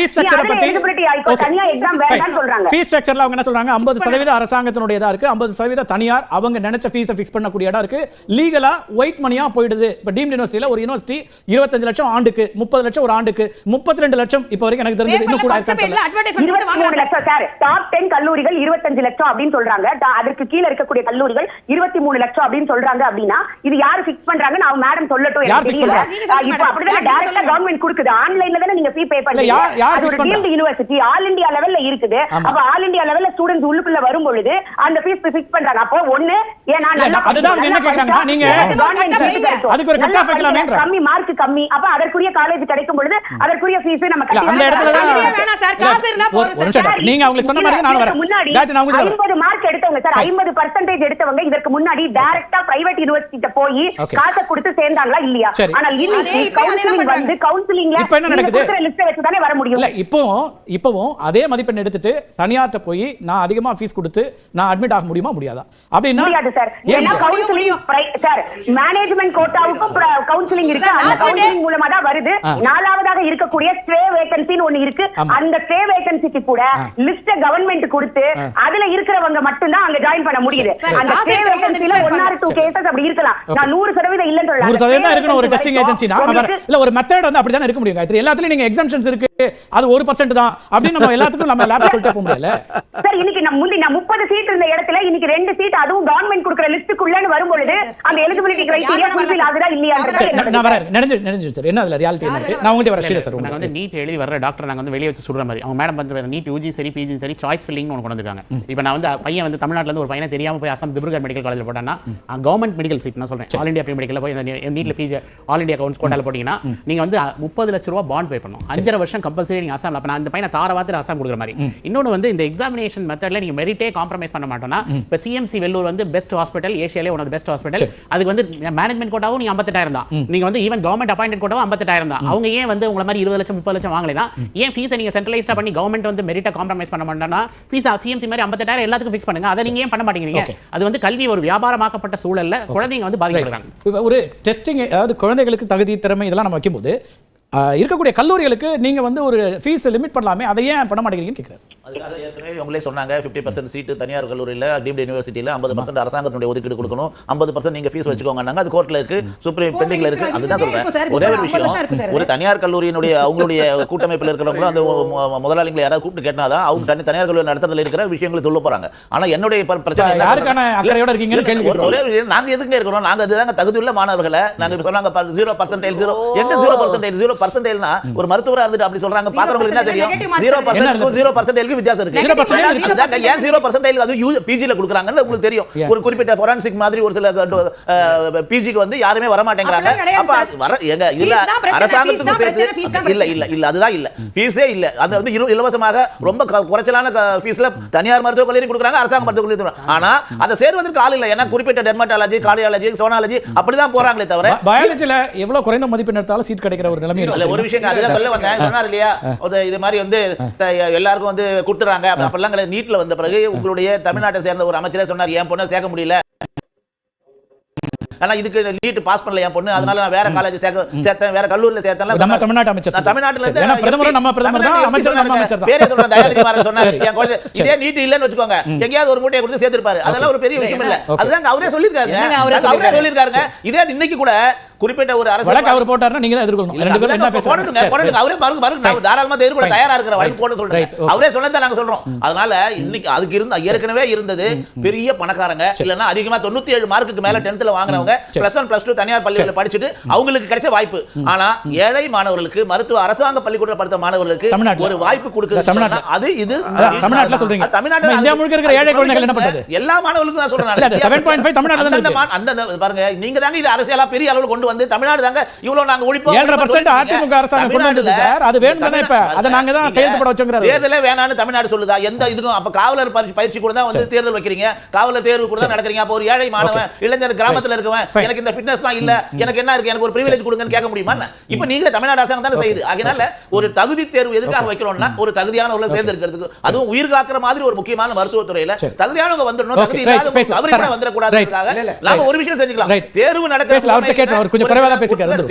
எலிஜிபிலிட்டி ஆயிக்கோ, தனியா எக்ஸாம் வேண்டாம்னு சொல்றாங்க. ஃபீஸ் ஸ்ட்ரக்சர்ல அவங்க என்ன சொல்றாங்க? 50% அரசாங்கத்தினுடையதா இருக்கு, 50% தனியார் அவங்க நினைச்ச ஃபீஸை ஃபிக்ஸ் பண்ணக்கூடிய இடம் இருக்கு. லீகலா ஒயிட் மணியா போயிடுது. இப்ப டீம்ட் யுனிவர்சிட்டில ஒரு யுனிவர்சிட்டி 25 லட்சம் ஆண்டுக்கு, 30 லட்சம் ஒரு ஆண்டுக்கு, 32 லட்சம் இப்ப வரைக்கும் எனக்கு தெரிஞ்சது. இன்னும் கூட 23 லட்சம் சார். டாப் 10 கல்லூரிகள் 25 லட்சம் அப்படின்னு சொல்றாங்க. அதற்கு கீழ இருக்கக்கூடிய கல்லூரிகள் 23 லட்சம் அப்படின்னு சொல்றாங்க. அப்படின்னா இது யாரு ஃபிக்ஸ் பண்றாங்கன்னு அவங்க மேடம் சொல்லட்டும். எனக்கு தெரியல. இப்போ அப்படிதான் டைரக்டா கவர்மெண்ட் கொடுக்குது. ஆன்லைன்ல தானே நீங்க ஃபீ பே பண்றீங்க. டீம்ட் யுனிவர்சிட்டி ஆல் இந்தியா லெவல்ல இருக்குது. அப்ப ஆல் இந்தியா லெவல்ல ஸ்டூடண்ட்ஸ் உள்ளுக்குள்ள வரும் பொழுது அந்த ஃபீஸ் ஃபிக்ஸ் பண்றாங்க. அப்போ ஒண்ணு ஏனா அதுதான் என்ன கேக்குறாங்க, நீங்க அதுக்கு ஒரு கட் ஆஃப் வைக்கலாம்ன்ற கம்மி மார்க் கம்மி, அப்ப அதற்குரிய காலேஜ் கிடைக்கும் பொழுது அதற்குரிய ஃபீஸ் நம்ம கட்டலாம். அந்த இடத்துல தான் வேணா சார், காசு இருந்தா போறோம் சார். நீங்க அவங்களுக்கு சொன்ன மாதிரி நான் வரேன். 50 மார்க் எடுத்தவங்க சார், 50% எடுத்தவங்க இதற்கு முன்னாடி டைரக்டா பிரைவேட் யுனிவர்சிட்டிட்ட போய் காசை கொடுத்து சேர்ந்தாங்களா இல்லையா? ஆனா இன்னைக்கு கவுன்சிலிங் வந்து கவுன்சிலிங்ல இப்போ என்ன நடக்குது? லிஸ்ட் வச்சு தானே வர முடியும். இல்ல இப்போவும் அதே மதிப்பெண் எடுத்துட்டு தனியார்ட்ட போய் நான் அதிகமா ஃபீஸ் கொடுத்து நான் அட்மிட் ஆக முடியுமா முடியாதா? அப்படினா முடியாது சார். ஏன்னா கவுன்சிலிங் சார் மேனேஜ்மென்ட் கோட்டாவுக்கும் கவுன்சிலிங் இருக்கு. அந்த கவுன்சிலிங் மூலமா தான் வருது. நாலாவதாக இருக்கக்கூடிய ஸ்டே வேகன்சின்னு ஒன்னு இருக்கு. அந்த ஸ்டே வேகன்சிக்கு கூட லிஸ்ட் கவர்மெண்ட் கொடுத்து அதுல இருக்கிறவங்க மட்டும் தான் அங்க ஜாயின் பண்ண முடியுது. அந்த ஸ்டே வேகன்சில 1 or 2 கேसेस அப்படி இருக்கலாம். நான் 100% இல்லன்னு சொல்லல. 100% தான் இருக்கணும் ஒரு டெஸ்டிங் ஏஜென்சினா. இல்ல ஒரு மெத்தட் வந்து அப்படி தான் இருக்க முடியும். காயத்ரி எல்லாத்துலயும் நீங்க எக்ஸம்ஷன்ஸ் இருக்கு, அது 1% தான் அப்படின்னு நம்ம எல்லாத்துக்கும் நம்ம லேப் சொல்லிட்டே போக முடியல சார். இன்னைக்கு நான் 30 சீட் இருந்த இடத்துல இன்னைக்கு 2 சீட் அதுவும் கவர்மெண்ட் கொடுக்கிற லிஸ்டுக்குள்ளன்னு வரும்பொழுது அந்த எலிஜிபிலிட்டி கிரைட்டீரியா ஃபுல்ஃபில் ஆகுதா இல்லையான்றது நான் வரேன். நினைஞ்சு சார் என்ன அதுல ரியாலிட்டி என்ன இருக்கு? நான் உங்ககிட்ட வர சீரியஸ் சார். நாங்க வந்து நீட் எழுதி வர டாக்டர் நாங்க வந்து வெளிய வச்சு சுடுற மாதிரி அவங்க மேடம் வந்து நீட் யூஜி சரி பிஜி சரி சாய்ஸ் ஃபில்லிங்னு ஒன்று கொண்டு வந்திருக்காங்க. இப்போ நான் வந்து பையன் வந்து தமிழ்நாட்டுல இருந்து ஒரு பையனை தெரியாம போய் அசாம் திப்ருகர் மெடிக்கல் காலேஜ்ல போட்டானா கவர்மெண்ட் மெடிக்கல் சீட் நான் சொல்றேன் ஆல் இந்தியா ப்ரீ மெடிக்கல்ல போய் நீட்ல பிஜி ஆல் இந்தியா கவுன்ஸ் கோட்டால போட்டீங்கன்னா நீங்க வந்து 30 லட்சம் ரூபாய் பாண்ட் பே பண்ணணும். 5.5 வருஷம் கம்பல்சரி நீங்க அசாம். அப்ப நான் அந்த பையனை தாரவாத்துல அசாம் கொடுக்குற மாதிரி. இன்னொன்று வந்து இந்த எக்ஸாமினேஷன் மெத்தட்ல நீங்க மெரிட்டே காம்ப்ரமைஸ் பண்ண மாட்டோம்னா இப்போ சிஎம்சி வெள்ளூர் வந்து பெஸ்ட் ஹாஸ்பிட்டல் ஏசியாலே one of the best hospital. அதுக்கு வந்து மேனேஜ்மெண்ட் கோட்டாவும் நீங்க 58,000 தான். நீங்க வந்து ஈவன் கவர்மெண்ட் அப்பாயிண்டட் கோட்டாவும் 58,000 தான். அவங்க ஏன் வந்து உங்களை மாதிரி 20 லட்சம் 30 லட்சம் வாங்கலைனா ஏன் ஃபீஸை நீங்க சென்ட்ரலைஸ்டா பண்ணி கவர்மெண்ட் வந்து மெரிட்டை காம்ப்ரமைஸ் பண்ண மாட்டோம்னா ஃபீஸ் சிஎம்சி மாதிரி 58,000 எல்லாத்துக்கும் ஃபிக்ஸ் பண்ணுங்க. அதை நீங்க ஏன் பண்ண மாட்டேங்கிறீங்க? அது வந்து கல்வி ஒரு வியாபாரமாக்கப்பட்ட சூழல்ல குழந்தைங்க வந்து பாதிக்கப்படுறாங்க. ஒரு டெஸ்டிங் அதாவது குழந்தைகளுக்கு தகுதி திறமை இதெல்லாம் நம்ம வைக்கும்போது இருக்கக்கூடிய கல்லூரிகளுக்கு நீங்க வந்து ஒரு ஃபீஸ் லிமிட் பண்ணலாமே, அதை ஏன் பண்ண மாட்டேங்கிறீங்கன்னு கேட்குறேன். அதுக்காக ஏற்கனவே உங்களே சொன்னாங்க 50% சீட்டு தனியார் கல்லூரியில் டீம்ட் யூனிவர்சிட்டியில் 50% அரசாங்கத்தினுடைய ஒதுக்கீடு கொடுக்கணும், 50% நீங்க ஃபீஸ் வச்சுக்கோங்க. அது கோர்ட்ல இருக்கு, சுப்ரீம் பெண்டிங்ல இருக்கு. அதுதான் சொல்றேன். ஒரே ஒரு விஷயம், ஒரு தனியார் கல்லூரியினுடைய அவங்களுடைய கூட்டமைப்பில் இருக்கிறவங்களும் அந்த முதலாளிகளை யாராவது கூப்பிட்டு கேட்டாதான் அவங்க தனியார் கல்லூரி நடத்துறதுல இருக்கிற விஷயங்களை சொல்ல போறாங்க. ஆனா என்னுடைய பிரச்சனை யாருக்கான அக்கறையோட இருக்கீங்கன்னு கேள்வி. ஒரே விஷயம், நாங்க எதுக்கு இருக்கிறோம்? நாங்க அதுதாங்க தகுதியுள்ள மாணவர்களை நாங்க சொன்னாங்க 0% 0% ஒரு மருத்துவரா இருந்துட்டு அப்படி சொல்றாங்க. பாக்குறவங்களுக்கு என்ன தெரியும்? 0% வித்தியாசம் இருக்கு. ஏன் 0% அது பிஜில கொடுக்குறாங்கன்னு உங்களுக்கு தெரியும். ஒரு குறிப்பிட்ட ஃபோரன்சிக் மாதிரி ஒரு சில பிஜிக்கு வந்து யாருமே வர மாட்டேங்கிறாங்க. அப்ப வர எங்க இல்ல அரசாங்கத்துக்கு சேர்த்து இல்ல அதுதான் இல்ல ஃபீஸே இல்ல. அது வந்து இலவசமாக ரொம்ப குறைச்சலான ஃபீஸ்ல தனியார் மருத்துவக் கல்லூரி கொடுக்குறாங்க, அரசாங்க மருத்துவக் கல்லூரி கொடுக்குறாங்க. ஆனா அதை சேர்வதற்கு ஆள் இல்ல. ஏன்னா குறிப்பிட்ட டெர்மட்டாலஜி, கார்டியாலஜி, சோனாலஜி அப்படிதான் போறாங்களே தவிர பயாலஜில எவ்வளவு குறைந்த மதிப்பெண் எடுத்தாலும் சீட் கிடைக்கிற ஒரு நிலைமை இல்ல. ஒரு விஷயம் அதுதான் சொல்ல வந்தேன். சொன்னார் இல்லையா இது மாதிரி வந்து எல்லாருக்கும் வந்து கொடுத்துறாங்க அப்படிலாம் கிடையாது. நீட்ல வந்த பிறகு உங்களுடைய தமிழ்நாட்டை சேர்ந்த ஒரு அமைச்சரே சொன்னார் என் பொண்ணை சேர்க்க முடியல, ஆனா இதுக்கு நீட் பாஸ் பண்ணல என் பொண்ணு, அதனால நான் வேற காலேஜ் சேர்த்தேன், வேற கல்லூரியில சேர்த்தேன். நம்ம தமிழ்நாட்டு அமைச்சர், தமிழ்நாட்டுல இருந்து ஏன்னா பிரதமர் நம்ம பிரதமர் தான், அமைச்சர் நம்ம அமைச்சர் தான். பேரே சொல்றேன், தயாநிதி மாறன் சொன்னாரு என் குழந்தை இதே நீட் இல்லன்னு வெச்சுக்கோங்க எங்கயாவது ஒரு மூட்டையை கொடுத்து சேர்த்திருப்பாரு. அதெல்லாம் ஒரு பெரிய விஷயம் இல்ல. அதுதான் அவரே சொல்லிருக்காரு. இதே இன்னைக்கு கூட குறிப்பிட்ட ஒரு அரசு வழக்கு அவர் போட்டாருன்னா நீங்க தான் எதிர்க்கணும். ரெண்டு பேரும் என்ன பேசுறாங்க? போடுங்க. அவரே நான் தாராளமா எதிர்கொள்ள தயாரா இருக்கிற வழக்கு போட சொல்றேன். அவரே சொன்னதை நாங்க சொல்றோம். அதனால இன்னைக்கு அதுக்கு ஏற்கனவே இருந்தது பெரிய பணக்காரங்க, இல்லன்னா அதிகமா 97 மார்க்குக்கு மேல 10th வாங்குறவங்க +1 +2 தனியார் பள்ளிகளில் படிச்சுட்டு அவங்களுக்கு கிடைச்ச வாய்ப்பு. ஆனா ஏழை மாணவர்களுக்கு, மருத்துவ அரசாங்க பள்ளிக்கூட படித்த மாணவர்களுக்கு ஒரு வாய்ப்பு கொடுக்குறது. அது இது தமிழ்நாட்டுல சொல்றீங்க. தமிழ்நாட்டுல இந்தியா முழுக்க இருக்கிற ஏழை குழந்தைகள் என்ன பண்றது? எல்லா மாணவர்களுக்கும் நான் சொல்றேன். 7.5 தமிழ்நாட்டுல அந்த பாருங்க, நீங்க தாங்க இது அரசியலா பெரிய அளவுல கொண்டு வந்து தமிழ்நாடு தாங்க இவ்வளவு நாங்க ஒழிப்போம். 7% அதிமுக அரசாங்கம் கொண்டு வந்தது சார். அது வேணும்னா இப்ப அத நாங்க தான் கையெழுத்து போட வச்சோங்கறாரு. தேர்தலே வேணாம்னு தமிழ்நாடு சொல்லுதா? எந்த இதுக்கும் அப்ப காவலர் பயிற்சி கூட தான் வந்து தேர்தல் வைக்கிறீங்க, காவலர் தேர்வு கூட தான் நடக்கிறீங்க. அப்ப ஒரு ஏழை மாணவன், இளைஞர், கிராமத்துல இருக்கவன் எனக்கு இந்த ஃபிட்னஸ்லாம் இல்ல, எனக்கு என்ன இருக்கு, எனக்கு ஒரு பிரிவிலேஜ் கொடுங்கன்னு கேட்க முடியுமா? இப்ப நீங்களே தமிழ்நாடு அரசாங்கம் தானே செய்யுது. அதனால ஒரு தகுதி தேர்வு எதுக்காக வைக்கிறோம்னா ஒரு தகுதியானவர்களை தேர்ந்தெடுக்கிறதுக்கு, அதுவும் உயிர் காக்கிற மாதிரி ஒரு முக்கியமான மருத்துவத்துறையில தகுதியானவங்க வந்துடணும். தகுதி இல்லாதவங்க தவறிவிட வந்துடக்கூடாதுக்காக நாம ஒரு விஷயம் செஞ்சுக்கலாம். தேர்வு நடக்கிற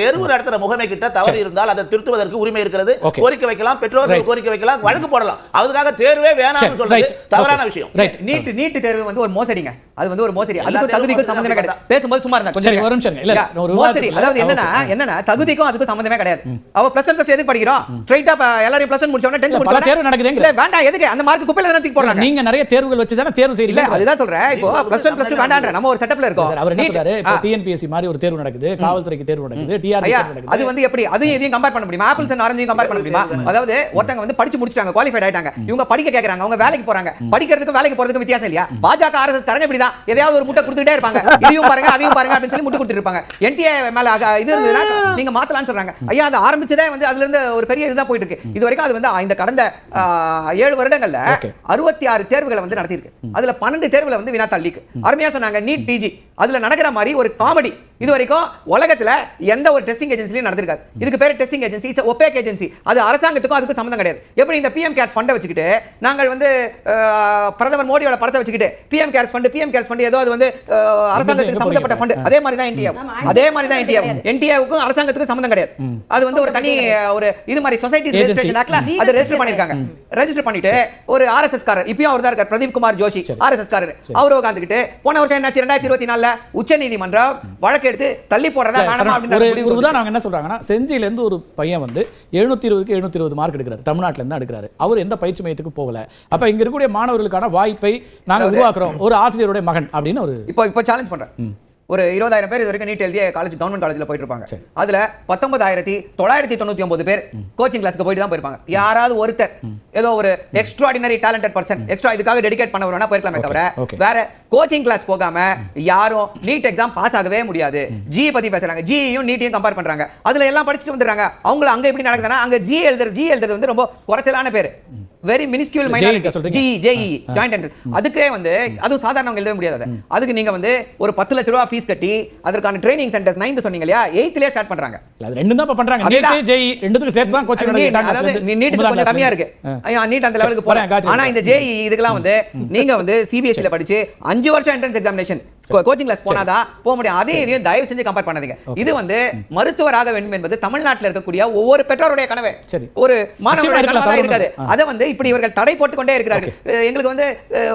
தேர்வு நடத்துற முகமை கிட்ட தவறு இருந்தால் அதை திருத்துவதற்கு உரிமை இருக்கிறது. கோரிக்கை வைக்கலாம், பெற்றோர்கள் கோரிக்கை வைக்கலாம், வழக்கு போடலாம். அதுக்காக தேர்வே வேணாம்னு சொல்றது தவறான விஷயம். நீட் தேர்வு வந்து ஒரு மோசடிங்க. அது வந்து ஒரு மோசடி. அதுக்கு தகுதிக்கும் சம்பந்தமே கிடையாது. பேசும்போது சும்மா இருந்தா கொஞ்சம் ஒரு நிமிஷம். இல்ல மோசடி அதாவது என்னன்னா தகுதிக்கும் அதுக்கு சம்பந்தமே கிடையாது. அவ +1 +2 எதுக்கு படிக்கிறோம்? ஸ்ட்ரைட்டா எல்லாரும் +1 முடிச்ச உடனே 10th முடிச்ச உடனே தேர்வு நடக்குதுங்க. இல்ல வேண்டாம், எதுக்கு அந்த மார்க் குப்பையில தான தூக்கி போறாங்க. நீங்க நிறைய தேர்வுகள் வச்சு தான தேர்வு செய்றீங்க. இல்ல அதுதான் சொல்றேன். இப்போ +1 +2 வேண்டாம்ன்ற நம்ம ஒரு செட்டப்ல இருக்கோம். அவர் என்ன சொல்றாரு? இப்போ டிஎன்பிஎஸ்சி மாதிரி ஒரு தேர்வு நடக்குது, காவல்துறைக்கு தேர்வு நடக்குது, டிஆர்பி நடக்குது. அது வந்து எப்படி அதையும் இதையும் கம்பேர் பண்ண முடியுமா? ஆப்பிள்ஸ் அண்ட் ஆரஞ்சையும் கம்பேர் பண்ண முடியுமா? அதாவது ஒருத்தங்க வந்து படிச்சு முடிச்சிட்டாங்க, குவாலிஃபைட் ஆயிட்டாங்க, இவங்க படிக்க கேக்குறாங்க, அவங்க வேலைக்கு போறாங்க. படிக்கிறதுக்கு வேலைக்கு போறதுக்கு வித்தியாசம் இல்லையா? பாஜக RSS காரங்க இப்படிதான் எதையாவது ஒரு முட்டை கொடுத்துட்டே இருப்பாங்க. இதையும் பாருங்க அதையும் பாருங்க அப்படின்னு சொல்லி முட்டை கொடுத்துட்டு இருப்பாங்க. NTA மேல இது இருந்ததுன்னா நீங்க மாத்தலாம்னு சொல்றாங்க. ஐயா அது ஆரம்பிச்சதே வந்து அதுல இருந்து ஒரு பெரிய இதுதான் போயிட்டு இருக்கு. இது வரைக்கும் அது வந்து இந்த கடந்த 7 வருடங்கள்ல 66 தேர்வுகளை வந்து நடத்தியிருக்கு. அதுல 12 தேர்வுல வந்து வினாத்தாள் லீக். அருமையா சொன்னாங்க. நீட் PG அதுல நடக்கிற மாதிரி ஒரு காமெடி இது வரைக்கும் உலகத்துல எந்த ஒரு டெஸ்டிங் ஏஜென்சிலையும் நடந்திருக்காது. இதுக்கு பேரு testing agency. It's opaque agency. அது அரசாங்கத்துக்கும் அதுக்கு சம்பந்தம் கிடையாது. எப்படி இந்த PM கேர்ஸ் ஃபண்டை வச்சுக்கிட்டு நாங்கள் வந்து பிரதமர் மோடியோட படத்தை வச்சுக்கிட்டு PM கேர்ஸ் ஃபண்ட் ஏதோ அது வந்து அரசாங்கத்துக்கு சம்பந்தப்பட்ட ஃபண்ட். அதே மாதிரி தான் NTA. அதே மாதிரி தான் NTA-வுக்கும் அரசாங்கத்துக்கும் சம்பந்தம் கிடையாது. அது வந்து ஒரு தனி ஒரு இது மாதிரி சொசைட்டி ரெஜிஸ்ட்ரேஷன் ஆக்ட்ல அது ரெஜிஸ்டர் பண்ணிருக்காங்க. ரெஜிஸ்டர் பண்ணிட்டு ஒரு RSS காரர் இப்பயும் அவர் தான் இருக்கார், பிரதீப் குமார் ஜோஷி RSS காரர். அவர் உட்கார்ந்துகிட்டு போன வருஷம் என்னாச்சு 2024ல உச்சநீதிமன்றம் வழக்கு எடுத்து தள்ளி போறதா வேணாமா அப்படின்னு ஒரு உதாரணம் என்ன சொல்றாங்கன்னா, செஞ்சில இருந்து ஒரு பையன் வந்து 720க்கு 720 மார்க் எடுக்கிறாரு, தமிழ்நாட்டுல இருந்து எடுக்கிறாரு. அவர் எந்த பயிற்சி மையத்துக்கு போகல. அப்ப இங்க இருக்கக்கூடிய மாணவர்களுக்கான வாய்ப்பை நாங்க உருவாக்குறோம், ஒரு ஆசிரியருடைய மகன் அப்படின்னு ஒரு இப்போ சேலஞ்ச் பண்றேன். ஒரு 20,000 பேர் இது வரைக்கும் நீட் எழுதிய காலேஜ் கவர்மெண்ட் காலேஜ்ல போயிட்டு இருப்பாங்க. அதுல 19,999 பேர் கோச்சிங் கிளாஸ்க்கு போயிட்டு தான் போயிருப்பாங்க. யாராவது ஒருத்தர் ஏதோ ஒரு எக்ஸ்ட்ராடினரி டேலண்டட் பர்சன் எக்ஸ்ட்ரா இதுக்காக டெடிகேட் பண்ணவரனா போயிருக்கலாமே தவிர வேற கோச்சிங் கிளாஸ் போகாம யாரும் நீட் எக்ஸாம் பாஸ் ஆகவே முடியாது. ஜி பத்தி பேசுறாங்க, ஜியும் நீட்டையும் கம்பேர் பண்றாங்க. அதுல எல்லாம் படிச்சுட்டு வந்துறாங்க. அவங்க அங்க எப்படி நடக்குதுன்னா அங்க ஜி எழுதுறது வந்து ரொம்ப குறைச்சலான பேர், very minuscule minority. JEE joint entrance அதுக்கே வந்து அதுவும் சாதாரணவங்க எழுத முடியாது. அதுக்கு நீங்க வந்து ஒரு 10 லட்சம் ரூபாய் ஃபீஸ் கட்டி அதற்கான ட்ரைனிங் சென்டர்ஸ் 9th சொன்னீங்க இல்லையா, 8thலயே ஸ்டார்ட் பண்றாங்க. அது ரெண்டும் தான் பண்றாங்க. நீட் ஜேஇ ரெண்டுத்துக்கு சேர்த்து தான் கோச்சிங் நடக்குது. அதாவது நீட் கொஞ்சம் கம்மியா இருக்கு. நீட் அந்த லெவலுக்கு போறேன். ஆனா இந்த ஜேஇ இதுக்கெல்லாம் வந்து நீங்க வந்து CBSE ல படிச்சு 5 வருஷம் என்ட்ரன்ஸ் எக்ஸாமினேஷன் கோச்சிங் கிளாஸ் போனாதான் போக முடியும். அதே இதையும் தயவு செஞ்சு கம்பேர் பண்ணாதீங்க. இது வந்து மருத்துவராக வேண்டும் என்பது தமிழ்நாட்டில் இருக்கக்கூடிய ஒவ்வொரு பெற்றோருடைய கனவு, ஒரு மாணவருடைய கனவா இருக்காது. அதை வந்து இப்படி இவர்கள் தடை போட்டுக் கொண்டே இருக்கிறார்கள். எங்களுக்கு வந்து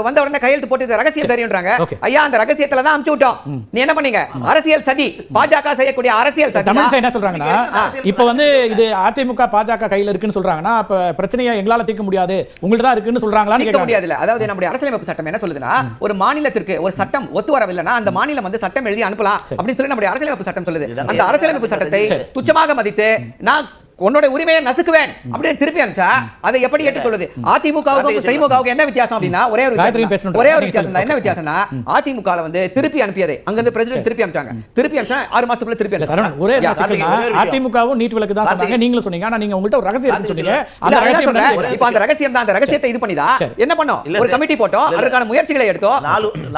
வந்த உடனே கையெழுத்து போட்டு ரகசியம் தெரியும்ன்றாங்க. ஐயா அந்த ரகசியத்துல தான் அமுச்சு விட்டோம். நீ என்ன பண்ணீங்க? அரசியல் சதி, பாஜக செய்யக்கூடிய அரசியல் சதி. தமிழ்ல என்ன சொல்றாங்கன்னா, இப்ப வந்து இது அதிமுக பாஜக கையில இருக்குன்னு சொல்றாங்கன்னா, அப்ப பிரச்சனையை எங்களால தீர்க்க முடியாது, உங்கள்ட்ட தான் இருக்குன்னு சொல்றாங்களான்னு கேட்க முடியாது. அதாவது நம்முடைய அரசியலமைப்பு சட்டம் என்ன சொல்லுதுன்னா, ஒரு மாநிலத்திற்கு ஒரு சட்டம் ஒத்து வரவில்லைன்னா அந்த மாநிலம் வந்து சட்டம் எழுதி அனுப்பலாம் அப்படின்னு சொல்லி நம்முடைய அரசியலமைப்பு சட்டம் சொல்லுது. அந்த அரசியலமைப்பு சட்டத்தை துச்சமாக மதித்து நான் உன்னோட உரிமையை நசுக்குவேன் அப்படின்னு திருப்பி அனுப்பிச்சா அதை எப்படி ஏற்றுக்கொள்வது? அதிமுகவுக்கும் திமுகவுக்கும் என்ன வித்தியாசம் அப்படின்னா ஒரே ஒரு வித்தியாசம் தான். என்ன வித்தியாசம்னா அதிமுக வந்து திருப்பி அனுப்பியதை அங்க இருந்து பிரசிடென்ட் திருப்பி அனுப்பிச்சாங்க. திருப்பி அனுப்பிச்சா 6 மாசத்துக்குள்ள திருப்பி அனுப்பிச்சாங்க. ஒரே அதிமுகவும் நீட் விலக்கு தான் சொன்னாங்க, நீங்களும் சொன்னீங்க. ஆனா நீங்க உங்கள்ட்ட ஒரு ரகசியம் இருக்குன்னு சொன்னீங்க. அந்த ரகசியம் இப்ப அந்த ரகசியம் தான். அந்த ரகசியத்தை இது பண்ணிதா என்ன பண்ணோம்? ஒரு கமிட்டி போட்டோம், அதற்கான முயற்சிகளை எடுத்தோம்.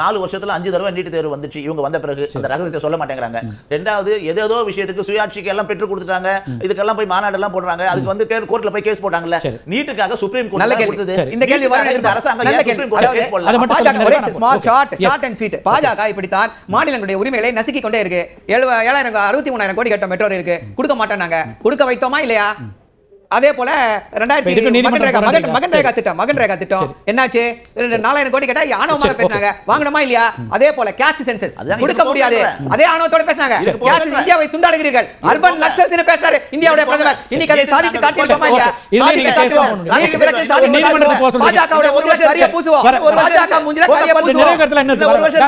4 வருஷத்துல 5 தடவை நீட் தேர்வு வந்துச்சு. இவங்க வந்த பிறகு அந்த ரகசியத்தை சொல்ல மாட்டேங்கிறாங்க. ரெண்டாவது ஏதோ விஷயத்துக்கு சுயாட்சிக்கு எல்லாம் பெற்று கொடுத்துட்டாங்க. இதுக்கெல்லாம் போய் மாநாடெல்லாம் போடுறாங்க. அதுக்கு வந்து கோர்ட்ல போய் கேஸ் போட்டாங்கல. நீட்டுக்காக சுப்ரீம் கோர்ட் கொடுத்தது. இந்த கேள்வி வர அரசாங்கம் சுப்ரீம் கோர்ட்ல கேஸ் போடல. அது மட்டும் ஒரே ஸ்மால் ஷார்ட் அண்ட் ஸ்வீட். பாஜக இப்படித்தான் மாநிலங்களுடைய உரிமைகளை நசுக்கிக் கொண்டே இருக்கு. 7,000 63,000 கோடி கட்ட மெட்ரோ இருக்கு, கொடுக்க மாட்டோம். நாங்க கொடுக்க வைத்தோமா இல்லையா? அதே போல 2000 இதுக்கு நீதிமன்றம் மகன் ரேகா திட்டம் என்னாச்சு 4000 கோடி கேட்டா ஆணவமாக பேசினாங்க, வாங்கணுமா இல்லையா? அதே போல கேஸ்ட் சென்சஸ் கொடுக்க முடியாது, அதே ஆணவத்தோட பேசினாங்க. கேஸ்ட் இந்தியாவை துண்டாடுகிறீர்கள், அர்பன் நக்சல்ஸ்னு பேசினாரு இந்தியாவுடைய பிரதமர். இன்னைக்கு அதை சாதித்து காட்டிட்டோமா இல்லையா? பாஜகவுடைய மூஞ்சில கரிய பூசுவோம், பாஜக மூஞ்சில கரிய பூசுவோம். 10 வருஷம்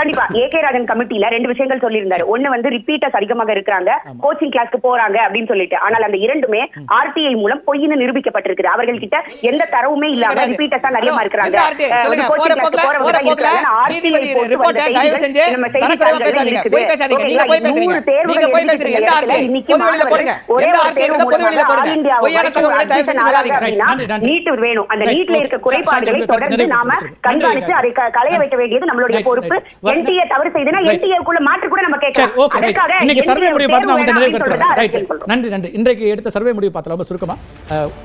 கண்டிப்பா ஏகே ராஜன் கமிட்டில 2 விஷயங்கள் சொல்லியிருந்தாரு. ஒண்ணு வந்து ரிப்பீட்டர்ஸ் அதிகமாக இருக்கிறாங்க, கோச்சிங் கிளாஸ்க்கு போறாங்க அப்படின்னு சொல்லிட்டு. ஆனால் அந்த இரண்டுமே ஆர்டிஐ மூலம் பொய்ன்னு நிரூபிக்கப்பட்டிருக்கு. அவர்கள் கிட்ட எந்த தரவுமே இல்லாம ரிப்பீட்டர்ஸா நிறைய இருக்கிறாங்க. நீட் வேணும், அந்த நீட்ல இருக்க குறைபாடுகளை தொடர்ந்து நாம கண்காணித்து அதை களைய வைக்க வேண்டியது நம்மளுடைய பொறுப்பு. என்டிஏ தவறு செய்தனா என்டிஏக்குள்ள மாற்று கூட நம்ம கேட்கலாம். இன்னைக்கு சர்வே முடிவு பார்த்து நான் நிறைவு கருத்து. நன்றி. இன்றைக்கு எடுத்த சர்வே முடிவு பார்த்தலாம் சுருக்கமா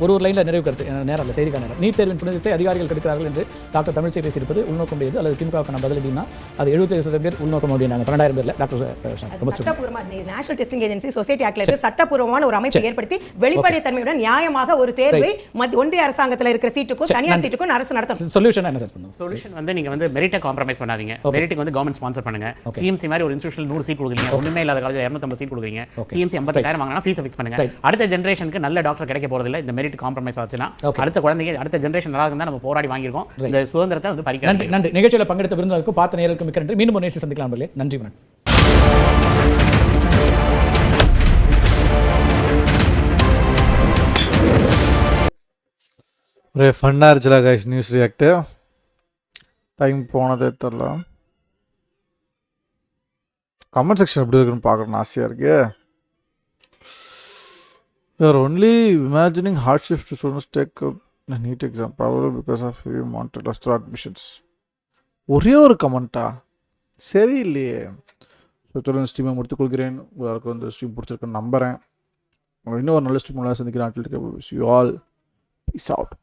ஒரு லைன்ல நிறைவு கருத்து. நேரம் இல்ல, செய்திக்கான நேரம். நீட் தேர்வின் புனிதத்தை அதிகாரிகள் கெடுக்கிறார்கள் என்று டாக்டர் தமிழிசை பேசியிருப்பது உள்நோக்கம் உடையது, அல்லது திமுகவுக்கான பதில் அப்படின்னா அது 75% பேர் உள்நோக்கம் அப்படின்னாங்க. 12,000 பேர்ல டாக்டர் சட்டப்பூர்வமா நேஷனல் டெஸ்டிங் ஏஜென்சி சொசைட்டி ஆக்ட்ல இருக்கு சட்டப்பூர்வமான ஒரு அமைப்பை ஏற்படுத்தி வெளிப்படைத்தன்மையுடன் நியாயமாக ஒரு தேர்வை ஒன்றிய அரசாங்கத்தில் இருக்கிற சீட்டுக்கும் தனியார் சீட்டுக்கும் அரசு நடத்தணும். சொல்யூஷன் என்ன சார் பண்ணுங்க? சொல்யூஷன் வந்து நீங்க வந்து மெரிட்டை காம்ப்ரமைஸ் பண்ணாதீங்க. மெரிட்டுக்கு வந்து கவர்மெண்ட் ஸ்பான்சர் பண்ணுங்க. சிஎம்சி மாதிரி ஒரு இன்ஸ்டிடியூஷன் 100 சீட் கொடுக்குறீங்க, ஒண்ணுமே இல்லாத காலேஜ்ல 250 சீட் கொடுக்குறீங்க. சிஎம்சி 50,000 வாங்கினா ஃபீஸ் ஃபிக்ஸ் பண்ணுங்க. அடுத்த ஜெனரேஷனுக்கு நல்ல டாக்டர் கிடைக்க போறது இல்ல. இந்த மெரிட் காம்ப்ரமைஸ் ஆச்சுன்னா அடுத்த குழந்தைங்க அடுத்த ஜெனரேஷன் நல்லா இருந்தா நம்ம போராடி வாங்கியிருக்கோம். இந்த சுதந்திரத்தை வந்து பறிக்க. நன்றி. நிகழ்ச்சியில் பங்கெடுத்த விருந்தினருக்கும் பார்த்த நேயர்களுக்கும் மிக்க நன்றி. மீண்டும் ஒரு நிகழ்ச்சி சந்திக்கலாம். நன்றி. ஒரே ஃபன்னாக இருந்துச்சுல கைஸ் நியூஸ் ரியாக்ட். டைம் போனதே தெரில. கமெண்ட் செக்ஷன் எப்படி இருக்குன்னு பார்க்கணும்னு ஆசையாக இருக்கு. You are only imagining hardships to students take NEET exam probably because of you wanted extra admissions. ஒரே ஒரு கமெண்ட்டா? சரி இல்லையே. ஸோ ஸ்ட்ரீமை முடித்துக்கொள்கிறேன். உங்களுக்கு வந்து ஸ்ட்ரீம் பிடிச்சிருக்குன்னு நம்புகிறேன். இன்னும் ஒரு நல்ல ஸ்ட்ரீம் சந்திக்கிறேன். You all peace out.